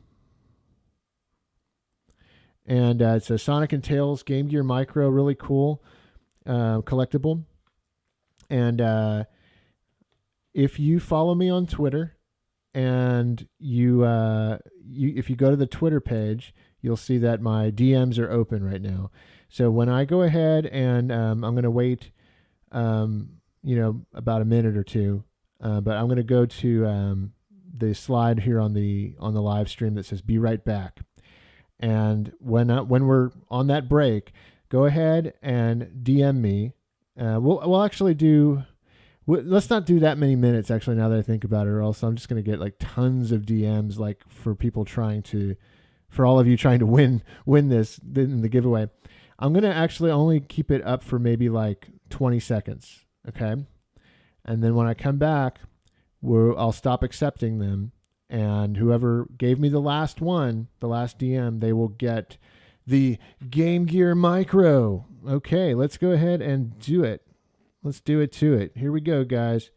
And it's a Sonic and Tails Game Gear Micro, really cool collectible. And if you follow me on Twitter and if you go to the Twitter page, you'll see that my DMs are open right now. So when I go ahead and I'm going to wait, about a minute or two, but I'm going to go to the slide here on the live stream that says "Be right back." And when we're on that break, go ahead and DM me. We'll actually do. Let's not do that many minutes, actually, now that I think about it, or else I'm just going to get like tons of DMs, like for all of you trying to win this in the giveaway. I'm going to actually only keep it up for maybe like 20 seconds. Okay. And then when I come back, I'll stop accepting them. And whoever gave me the last DM, they will get the Game Gear Micro. Okay, let's go ahead and do it. Let's do it to it. Here we go, guys.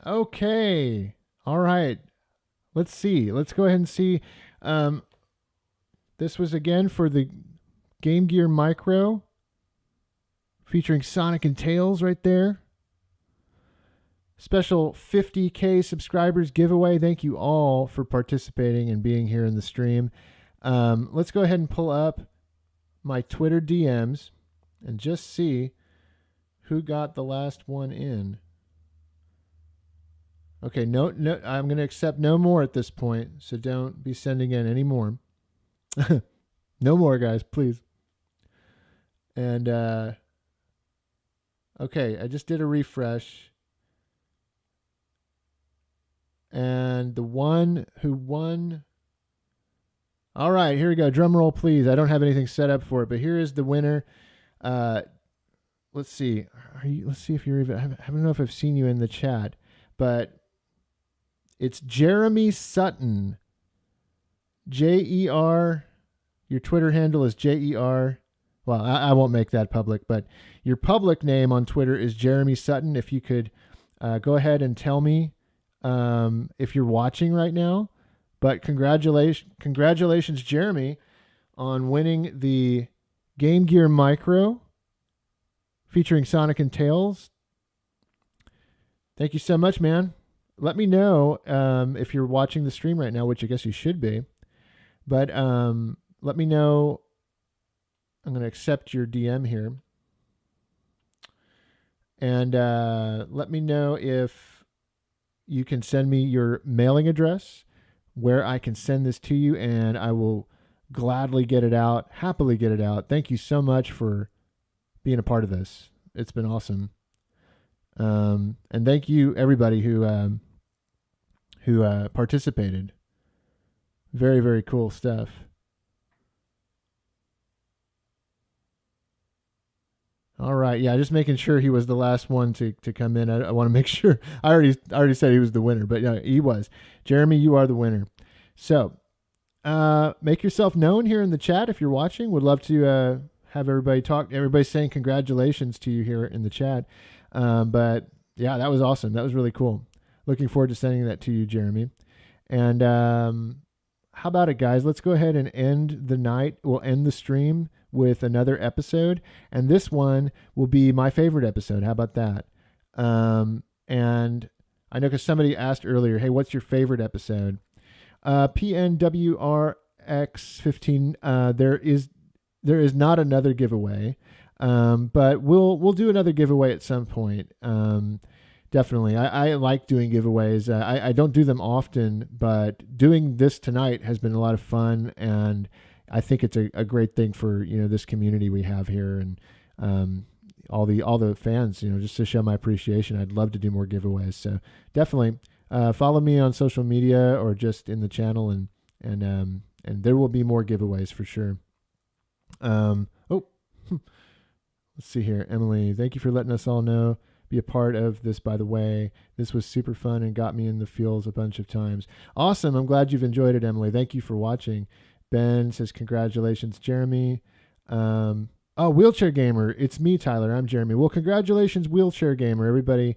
Okay. All right. Let's see. Let's go ahead and see. This was again for the Game Gear Micro, featuring Sonic and Tails right there. Special 50K subscribers giveaway. Thank you all for participating and being here in the stream. Let's go ahead and pull up my Twitter DMs and just see who got the last one in. Okay, no, I'm going to accept no more at this point, so don't be sending in any more. No more, guys, please. And, okay, I just did a refresh. And the one who won... All right, here we go. Drum roll, please. I don't have anything set up for it, but here is the winner. Let's see. Let's see if you're even... I don't know if I've seen you in the chat, but it's Jeremy Sutton. J-E-R. Your Twitter handle is J-E-R. Well, I won't make that public, but your public name on Twitter is Jeremy Sutton. If you could go ahead and tell me if you're watching right now. But congratulations, Jeremy, on winning the Game Gear Micro featuring Sonic and Tails. Thank you so much, man. Let me know if you're watching the stream right now, which I guess you should be. But let me know. I'm going to accept your DM here. And let me know if you can send me your mailing address where I can send this to you, and I will gladly get it out, happily get it out. Thank you so much for being a part of this. It's been awesome. And thank you, everybody who participated. Very, very cool stuff. All right. Yeah, just making sure he was the last one to come in. I want to make sure. I already said he was the winner, but yeah, he was. Jeremy, you are the winner. So make yourself known here in the chat if you're watching. Would love to have everybody talk. Everybody's saying congratulations to you here in the chat. But yeah, that was awesome. That was really cool. Looking forward to sending that to you, Jeremy. And how about it, guys? Let's go ahead and end the night. We'll end the stream with another episode, and this one will be my favorite episode. How about that? And I know because somebody asked earlier, hey, what's your favorite episode? PNWRX15. There is not another giveaway, but we'll do another giveaway at some point. Definitely. I like doing giveaways. I don't do them often, but doing this tonight has been a lot of fun, and I think it's a great thing for, this community we have here, and all the fans, just to show my appreciation. I'd love to do more giveaways. So definitely follow me on social media or just in the channel, and there will be more giveaways for sure. Let's see here. Emily, thank you for letting us all know. Be a part of this, by the way. This was super fun and got me in the feels a bunch of times. Awesome. I'm glad you've enjoyed it, Emily. Thank you for watching. Ben says, congratulations, Jeremy. Wheelchair Gamer. It's me, Tyler. I'm Jeremy. Well, congratulations, Wheelchair Gamer. Everybody's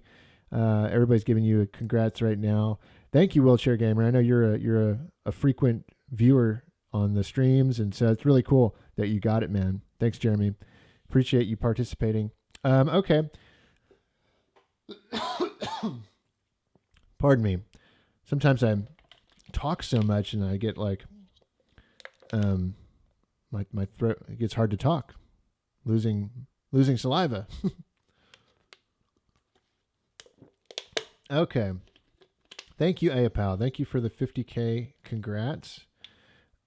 giving you a congrats right now. Thank you, Wheelchair Gamer. I know you're a frequent viewer on the streams, and so it's really cool that you got it, man. Thanks, Jeremy. Appreciate you participating. Okay. Pardon me. Sometimes I talk so much and I get like my throat, it gets hard to talk. Losing saliva. Okay. Thank you, Ayapal. Thank you for the 50K. Congrats.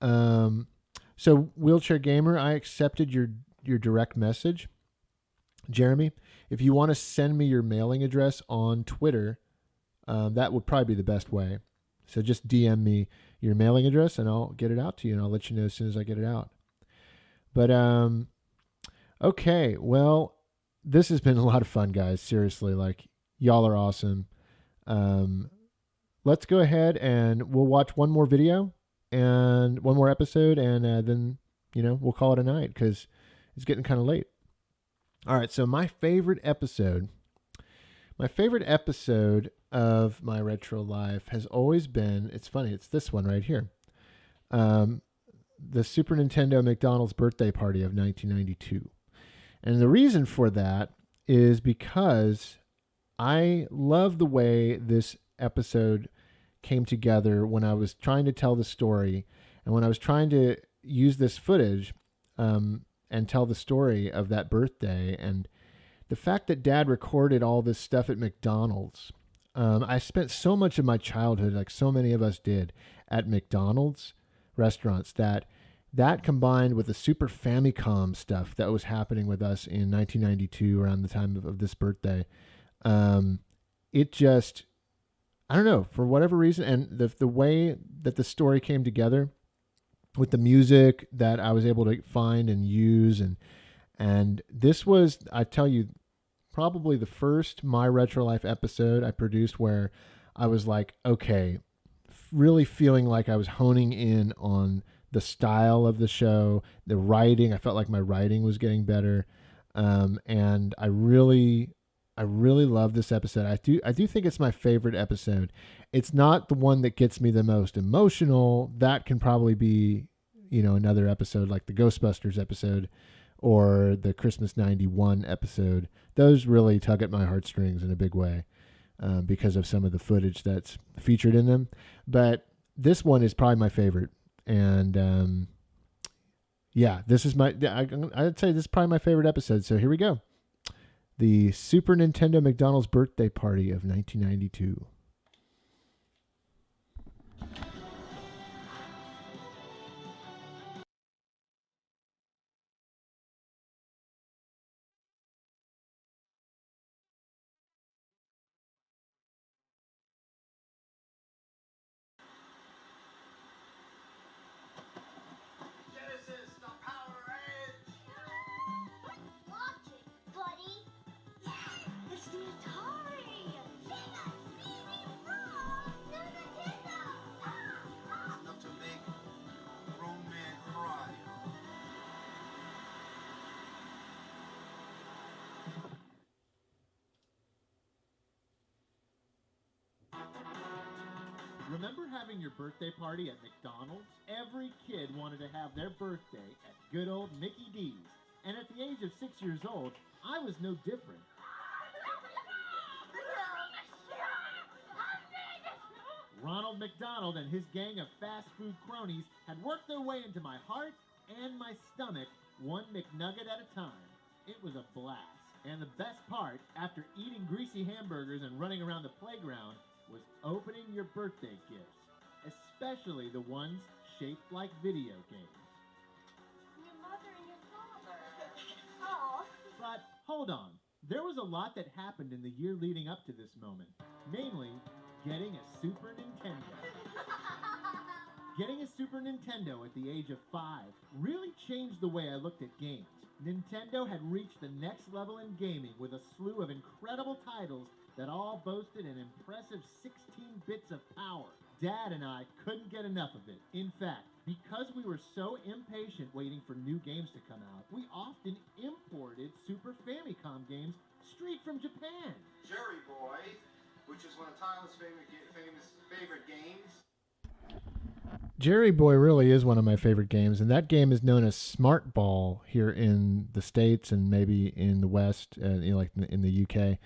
So Wheelchair Gamer, I accepted your direct message. Jeremy, if you want to send me your mailing address on Twitter, that would probably be the best way. So just DM me your mailing address and I'll get it out to you, and I'll let you know as soon as I get it out. But okay, well, this has been a lot of fun, guys. Seriously, like, y'all are awesome. Let's go ahead and we'll watch one more video and one more episode, and then we'll call it a night because it's getting kind of late. All right, so my favorite episode of my retro life has always been, it's funny, it's this one right here. The Super Nintendo McDonald's birthday party of 1992. And the reason for that is because I love the way this episode came together when I was trying to tell the story and when I was trying to use this footage and tell the story of that birthday. And the fact that Dad recorded all this stuff at McDonald's. I spent so much of my childhood, like so many of us did, at McDonald's restaurants, that combined with the Super Famicom stuff that was happening with us in 1992 around the time of this birthday, it just, I don't know, for whatever reason, and the way that the story came together with the music that I was able to find and use, and this was, I tell you, probably the first My Retro Life episode I produced where I was like, okay, really feeling like I was honing in on the style of the show, the writing. I felt like my writing was getting better. And I really love this episode. I do think it's my favorite episode. It's not the one that gets me the most emotional. That can probably be, another episode like the Ghostbusters episode or the Christmas 91 episode. Those really tug at my heartstrings in a big way because of some of the footage that's featured in them. But this one is probably my favorite. And this is I'd say this is probably my favorite episode. So here we go. The Super Nintendo McDonald's birthday party of 1992. Remember having your birthday party at McDonald's? Every kid wanted to have their birthday at good old Mickey D's. And at the age of 6 years old, I was no different. Ronald McDonald and his gang of fast food cronies had worked their way into my heart and my stomach, one McNugget at a time. It was a blast. And the best part, after eating greasy hamburgers and running around the playground, was opening your birthday gifts, especially the ones shaped like video games. Your mother and your father. Oh. But hold on, there was a lot that happened in the year leading up to this moment, namely, getting a Super Nintendo. Getting a Super Nintendo at the age of 5 really changed the way I looked at games. Nintendo had reached the next level in gaming with a slew of incredible titles that all boasted an impressive 16 bits of power. Dad and I couldn't get enough of it. In fact, because we were so impatient waiting for new games to come out, we often imported Super Famicom games straight from Japan. Jerry Boy, which is one of Tyler's favorite games. Jerry Boy really is one of my favorite games, and that game is known as Smart Ball here in the States and maybe in the West, like in the UK.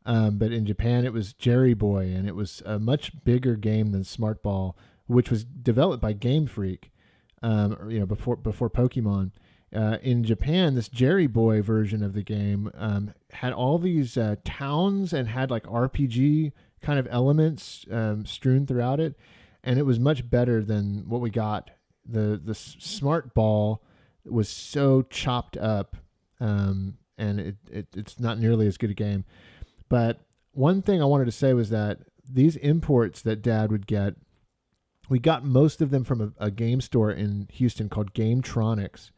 But in Japan, it was Jerry Boy, and it was a much bigger game than Smart Ball, which was developed by Game Freak, before Pokemon. In Japan, this Jerry Boy version of the game had all these towns and had like RPG kind of elements strewn throughout it, and it was much better than what we got. The Smart Ball was so chopped up, and it's not nearly as good a game. But one thing I wanted to say was that these imports that Dad would get, we got most of them from a game store in Houston called Gametronics.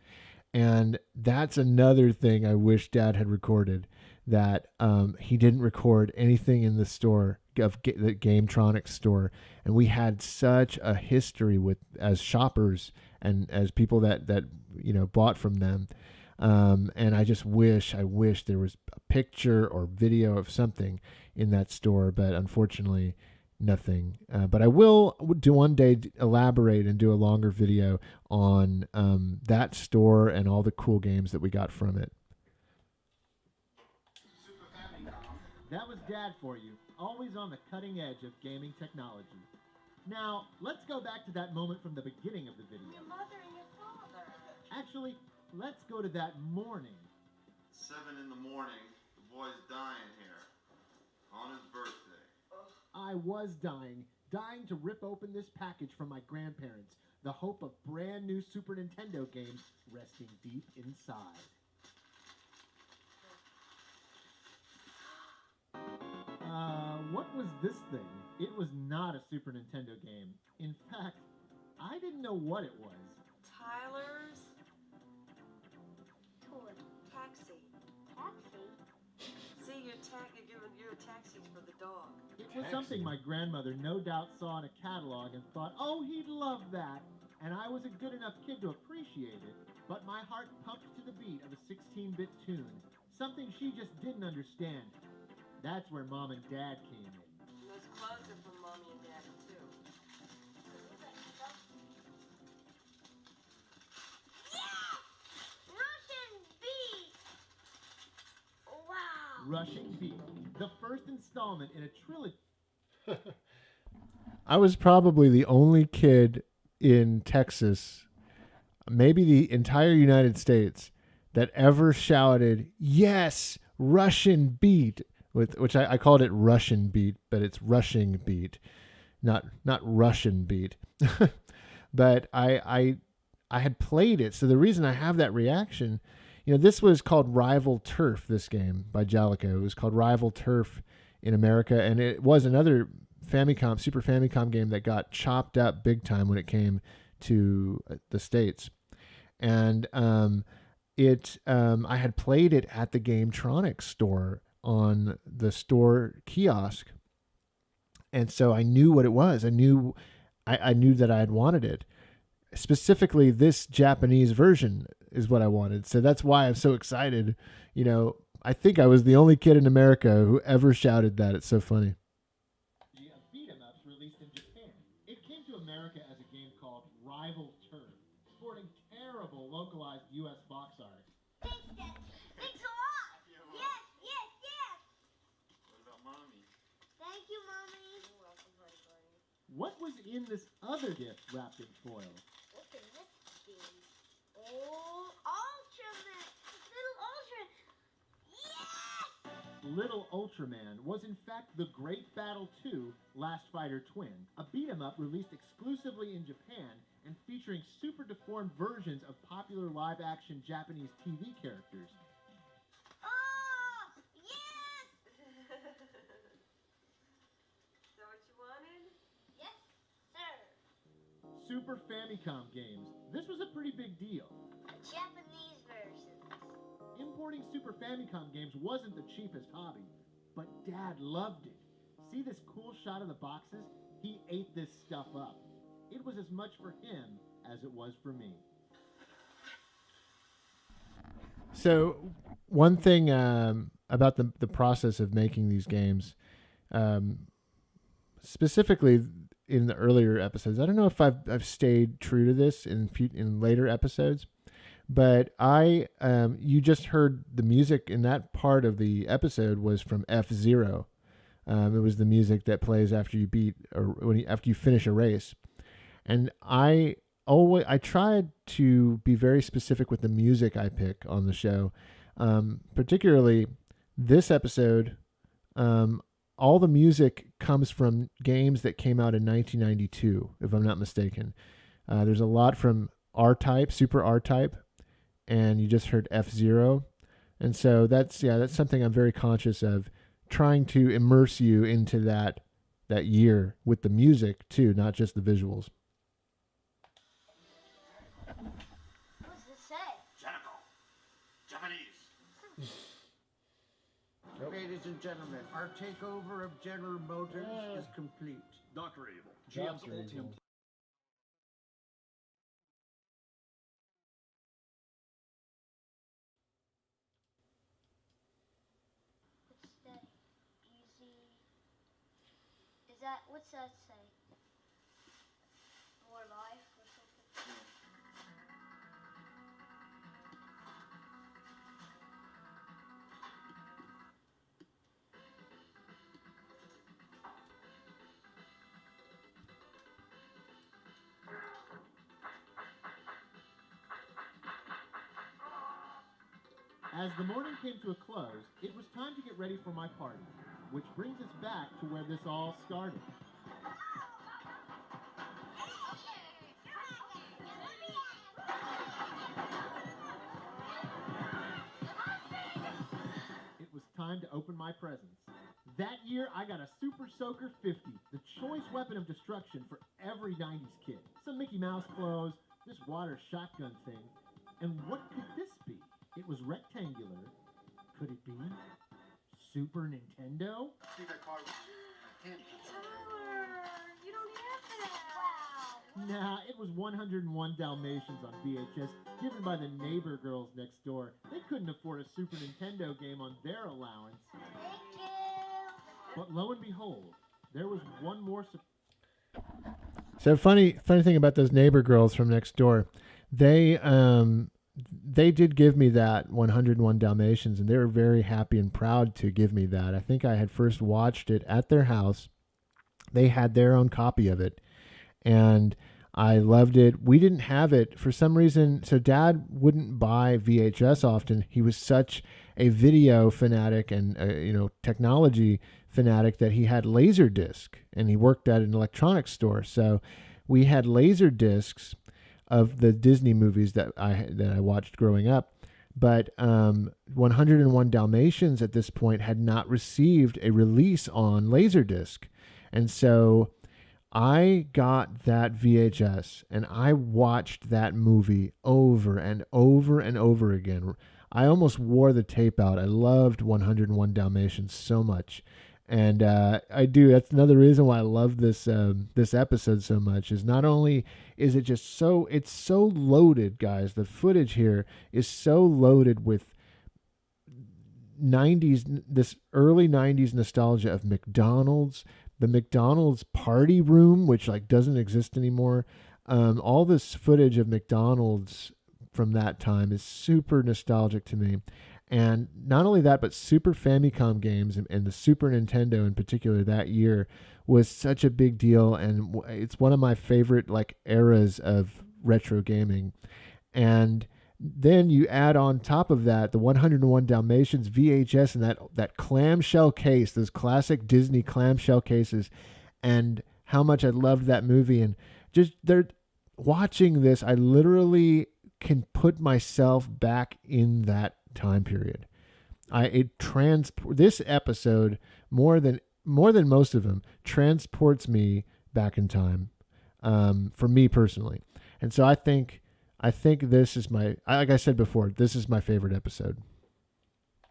And that's another thing I wish Dad had recorded, that he didn't record anything in the store, of the Gametronics store. And we had such a history with, as shoppers and as people that bought from them. And I wish there was a picture or video of something in that store, but unfortunately, nothing. But I will do one day elaborate and do a longer video on that store and all the cool games that we got from it. That was Dad for you, always on the cutting edge of gaming technology. Now, let's go back to that moment from the beginning of the video. Your mother and your father. Actually, let's go to that morning. 7 in the morning, the boy's dying here. On his birthday. I was dying to rip open this package from my grandparents, the hope of brand new Super Nintendo games resting deep inside. What was this thing? It was not a Super Nintendo game. In fact, I didn't know what it was. Tyler's Toy. taxi. Taxi. See, your taxis for the dog. It was something my grandmother no doubt saw in a catalog and thought, oh, he'd love that. And I was a good enough kid to appreciate it, but my heart pumped to the beat of a 16-bit tune, something she just didn't understand. That's where Mom and Dad came in. And those clothes are from Mommy and Daddy, too. Yes! Russian beat! Wow! Rushing Beat, the first installment in a trilogy. I was probably the only kid in Texas, maybe the entire United States, that ever shouted, "Yes, Russian Beat," which I called it Russian Beat, but it's Rushing Beat, not Russian Beat. But I had played it, so the reason I have that reaction, this was called Rival Turf. This game by Jalico, it was called Rival Turf in America, and it was another Super Famicom game that got chopped up big time when it came to the States. And I had played it at the Gametronics store on the store kiosk, and so I knew what it was. I knew that I had wanted it. Specifically, this Japanese version is what I wanted. So that's why I'm so excited. I think I was the only kid in America who ever shouted that. It's so funny. Beat-em-ups released in Japan. It came to America as a game called Rival Turf, sporting terrible localized U.S. box art. Thanks, Dad. Thanks a lot. Yes, yes, yes. What about Mommy? Thank you, Mommy. You're welcome, honey bunny. What was in this other gift wrapped in foil? What can this be? Oh, Ultraman. Little Ultraman. Yes! Little Ultraman was in fact the Great Battle 2 Last Fighter Twin, a beat-em-up released exclusively in Japan and featuring super deformed versions of popular live-action Japanese TV characters. Oh, yes! Is that what you wanted? Yes, sir. Super Famicom games. This was a pretty big deal. Japanese versions. Importing Super Famicom games wasn't the cheapest hobby, but Dad loved it. See this cool shot of the boxes? He ate this stuff up. It was as much for him as it was for me. So one thing about the process of making these games, specifically in the earlier episodes, I don't know if I've stayed true to this in later episodes, but you just heard the music in that part of the episode was from F-Zero. It was the music that plays after you after you finish a race, and I tried to be very specific with the music I pick on the show, particularly this episode. All the music comes from games that came out in 1992, if I'm not mistaken. There's a lot from R-Type, Super R-Type, and you just heard F-Zero. And so that's something I'm very conscious of, trying to immerse you into that year with the music too, not just the visuals. What does it say? Japanese. Ladies and gentlemen, our takeover of General Motors is complete. Dr. Evil. Dr. GM's ultimate Evil. that, what's that say? More life or something? As the morning came to a close, it was time to get ready for my party, which brings us back to where this all started. It was time to open my presents. That year, I got a Super Soaker 50, the choice weapon of destruction for every 90s kid. Some Mickey Mouse clothes, this water shotgun thing, and what could this be? It was rectangular. Could it be Super Nintendo? See that car? Tyler, you don't have that. Wow. Nah, it was 101 Dalmatians on VHS, given by the neighbor girls next door. They couldn't afford a Super Nintendo game on their allowance. Thank you. But lo and behold, there was one more So funny thing about those neighbor girls from next door, they did give me that 101 Dalmatians, and they were very happy and proud to give me that. I think I had first watched it at their house. They had their own copy of it, and I loved it. We didn't have it for some reason. So Dad wouldn't buy VHS often. He was such a video fanatic and technology fanatic that he had laser disc, and he worked at an electronics store. So we had laser discs of the Disney movies that I watched growing up. But 101 Dalmatians at this point had not received a release on Laserdisc. And so I got that VHS and I watched that movie over and over and over again. I almost wore the tape out. I loved 101 Dalmatians so much. And I do. That's another reason why I love this episode so much. Is not only is it just it's so loaded, guys. The footage here is so loaded with 90s, this early 90s nostalgia of McDonald's, the McDonald's party room, which doesn't exist anymore. All this footage of McDonald's from that time is super nostalgic to me. And not only that, but Super Famicom games and the Super Nintendo in particular that year was such a big deal. And it's one of my favorite eras of retro gaming. And then you add on top of that the 101 Dalmatians VHS and that clamshell case, those classic Disney clamshell cases, and how much I loved that movie. And just watching this, I literally can put myself back in that time period. This episode more than most of them transports me back in time, for me personally. And so I think this is like I said before, this is my favorite episode.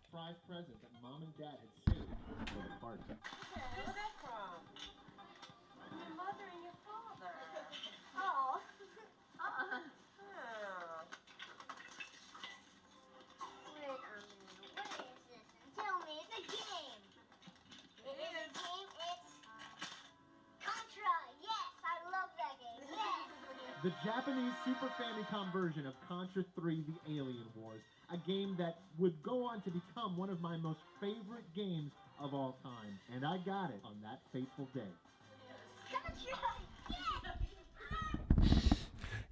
Surprise present that Mom and Dad had saved for the party. Where's that from? Your mother and your father. Oh. Oh. Wait a minute. What is this? Tell me, it's a game. It is a game. It's Contra. Yes, I love that game. Yes. The Japanese Super Famicom version of Contra 3: The Alien Wars, a game that would go on to become one of my most favorite games of all time. And I got it on that fateful day.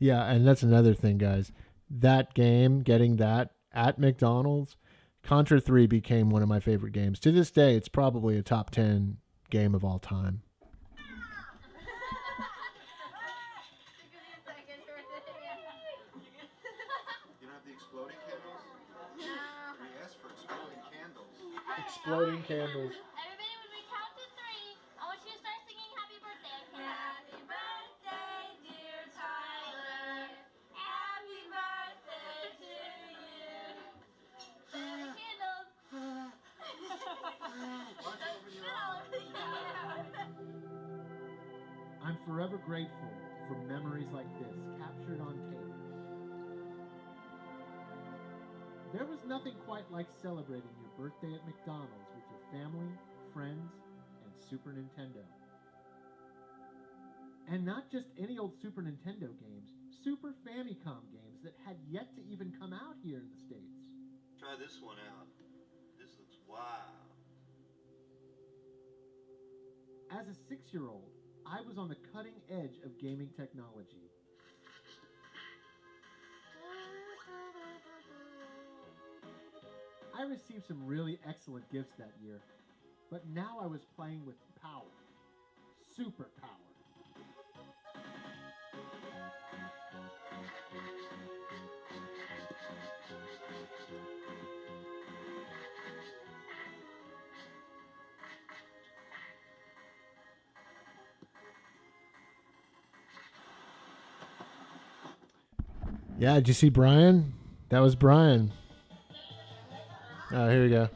Yeah, and that's another thing, guys. That game, getting that at McDonald's, Contra 3 became one of my favorite games. To this day, it's probably a top 10 game of all time. You don't have the exploding candles? No. We asked for exploding candles. Exploding candles. Everybody, when we count to 3, I want you to start singing Happy Birthday. Happy birthday, dear Tyler. Happy birthday to you. The candles. I'm forever grateful for memories like this, captured on tape. There was nothing quite like celebrating your birthday at McDonald's with your family, friends, and Super Nintendo. And not just any old Super Nintendo games, Super Famicom games that had yet to even come out here in the States. Try this one out. This looks wild. As a 6-year-old, I was on the cutting edge of gaming technology. I received some really excellent gifts that year, but now I was playing with power. Super power. Yeah, did you see Brian? That was Brian. Oh, here we go.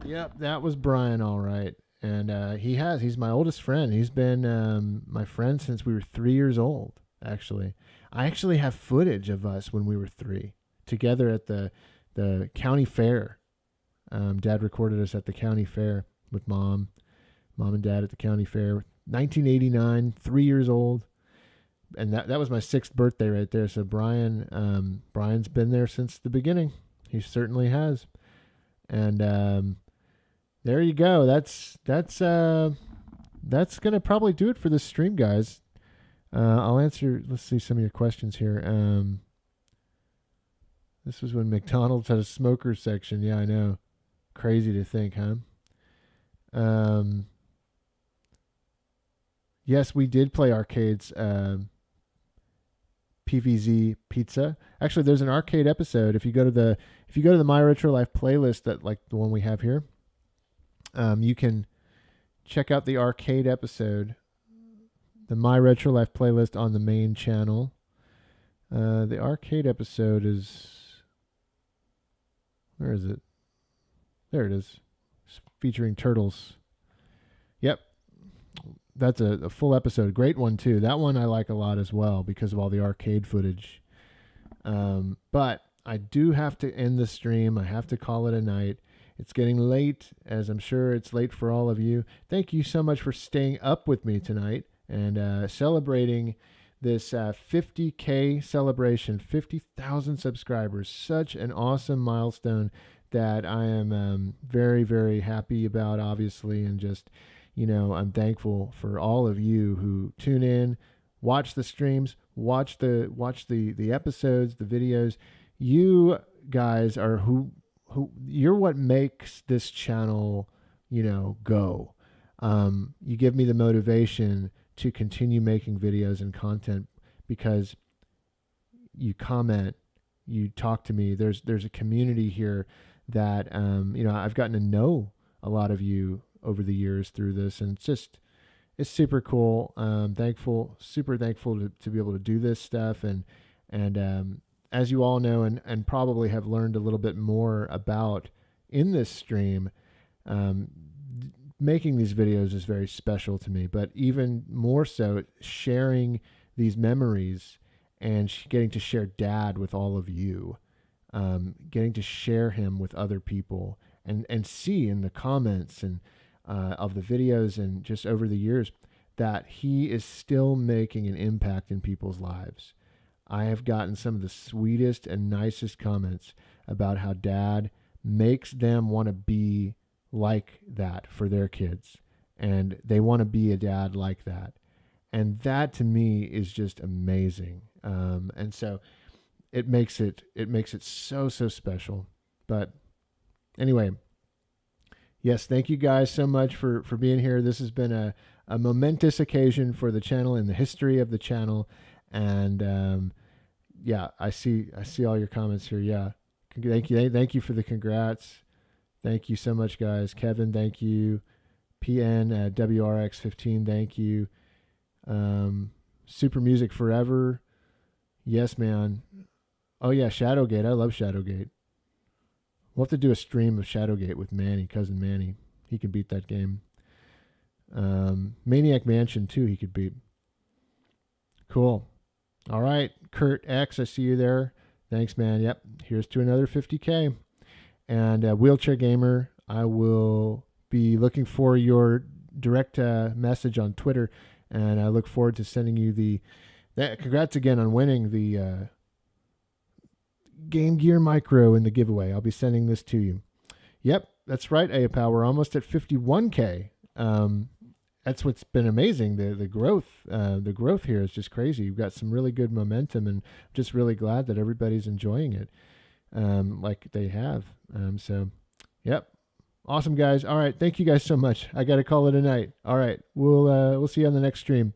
Yep, that was Brian, all right. And he's my oldest friend. He's been my friend since we were 3 years old, actually. I actually have footage of us when we were 3 together at the county fair. Dad recorded us at the county fair with mom and dad at the county fair. 1989, 3 years old. And that was my 6th birthday right there. So Brian's been there since the beginning. He certainly has. And there you go. That's gonna probably do it for this stream, guys. I'll answer. Let's see some of your questions here. This was when McDonald's had a smoker section. Yeah, I know. Crazy to think, huh? Yes, we did play arcades. PVZ Pizza. Actually, there's an arcade episode. If you go to the My Retro Life playlist, that like the one we have here, you can check out the arcade episode, the My Retro Life playlist on the main channel. The arcade episode is, where is it? There it is. It's featuring turtles. Yep. That's a full episode. Great one, too. That one I like a lot as well because of all the arcade footage. But I do have to end the stream. I have to call it a night. It's getting late, as I'm sure it's late for all of you. Thank you so much for staying up with me tonight and celebrating this 50K celebration, 50,000 subscribers. Such an awesome milestone that I am very, very happy about, obviously, and just, you know, I'm thankful for all of you who tune in, watch the streams, watch the episodes, the videos. You guys are who you're what makes this channel, you know, go. You give me the motivation to continue making videos and content because you comment, you talk to me. There's a community here that you know, I've gotten to know a lot of you over the years through this, and it's super cool. Super thankful to be able to do this stuff, and as you all know, and probably have learned a little bit more about in this stream, making these videos is very special to me, but even more so sharing these memories and getting to share Dad with all of you, getting to share him with other people and see in the comments and of the videos and just over the years that he is still making an impact in people's lives. I have gotten some of the sweetest and nicest comments about how Dad makes them want to be like that for their kids, and they want to be a dad like that. And that to me is just amazing. And so it makes it so special. But anyway, yes, thank you guys so much for being here. This has been a momentous occasion for the channel in the history of the channel. And yeah, I see all your comments here. Yeah, thank you for the congrats. Thank you so much, guys. Kevin, thank you. PN WRX15, thank you. Super Music Forever. Yes, man. Oh yeah, Shadowgate. I love Shadowgate. We'll have to do a stream of Shadowgate with Manny, cousin Manny. He can beat that game. Maniac Mansion too, he could beat. Cool. All right, Kurt X, I see you there. Thanks, man. Yep, here's to another 50K. And Wheelchair Gamer, I will be looking for your direct message on Twitter, and I look forward to sending you congrats again on winning the Game Gear Micro in the giveaway. I'll be sending this to you. Yep, that's right, APAL. We're almost at 51K. That's what's been amazing. The growth here is just crazy. You've got some really good momentum, and I'm just really glad that everybody's enjoying it like they have. So, yep. Awesome, guys. All right. Thank you guys so much. I got to call it a night. All right. We'll see you on the next stream.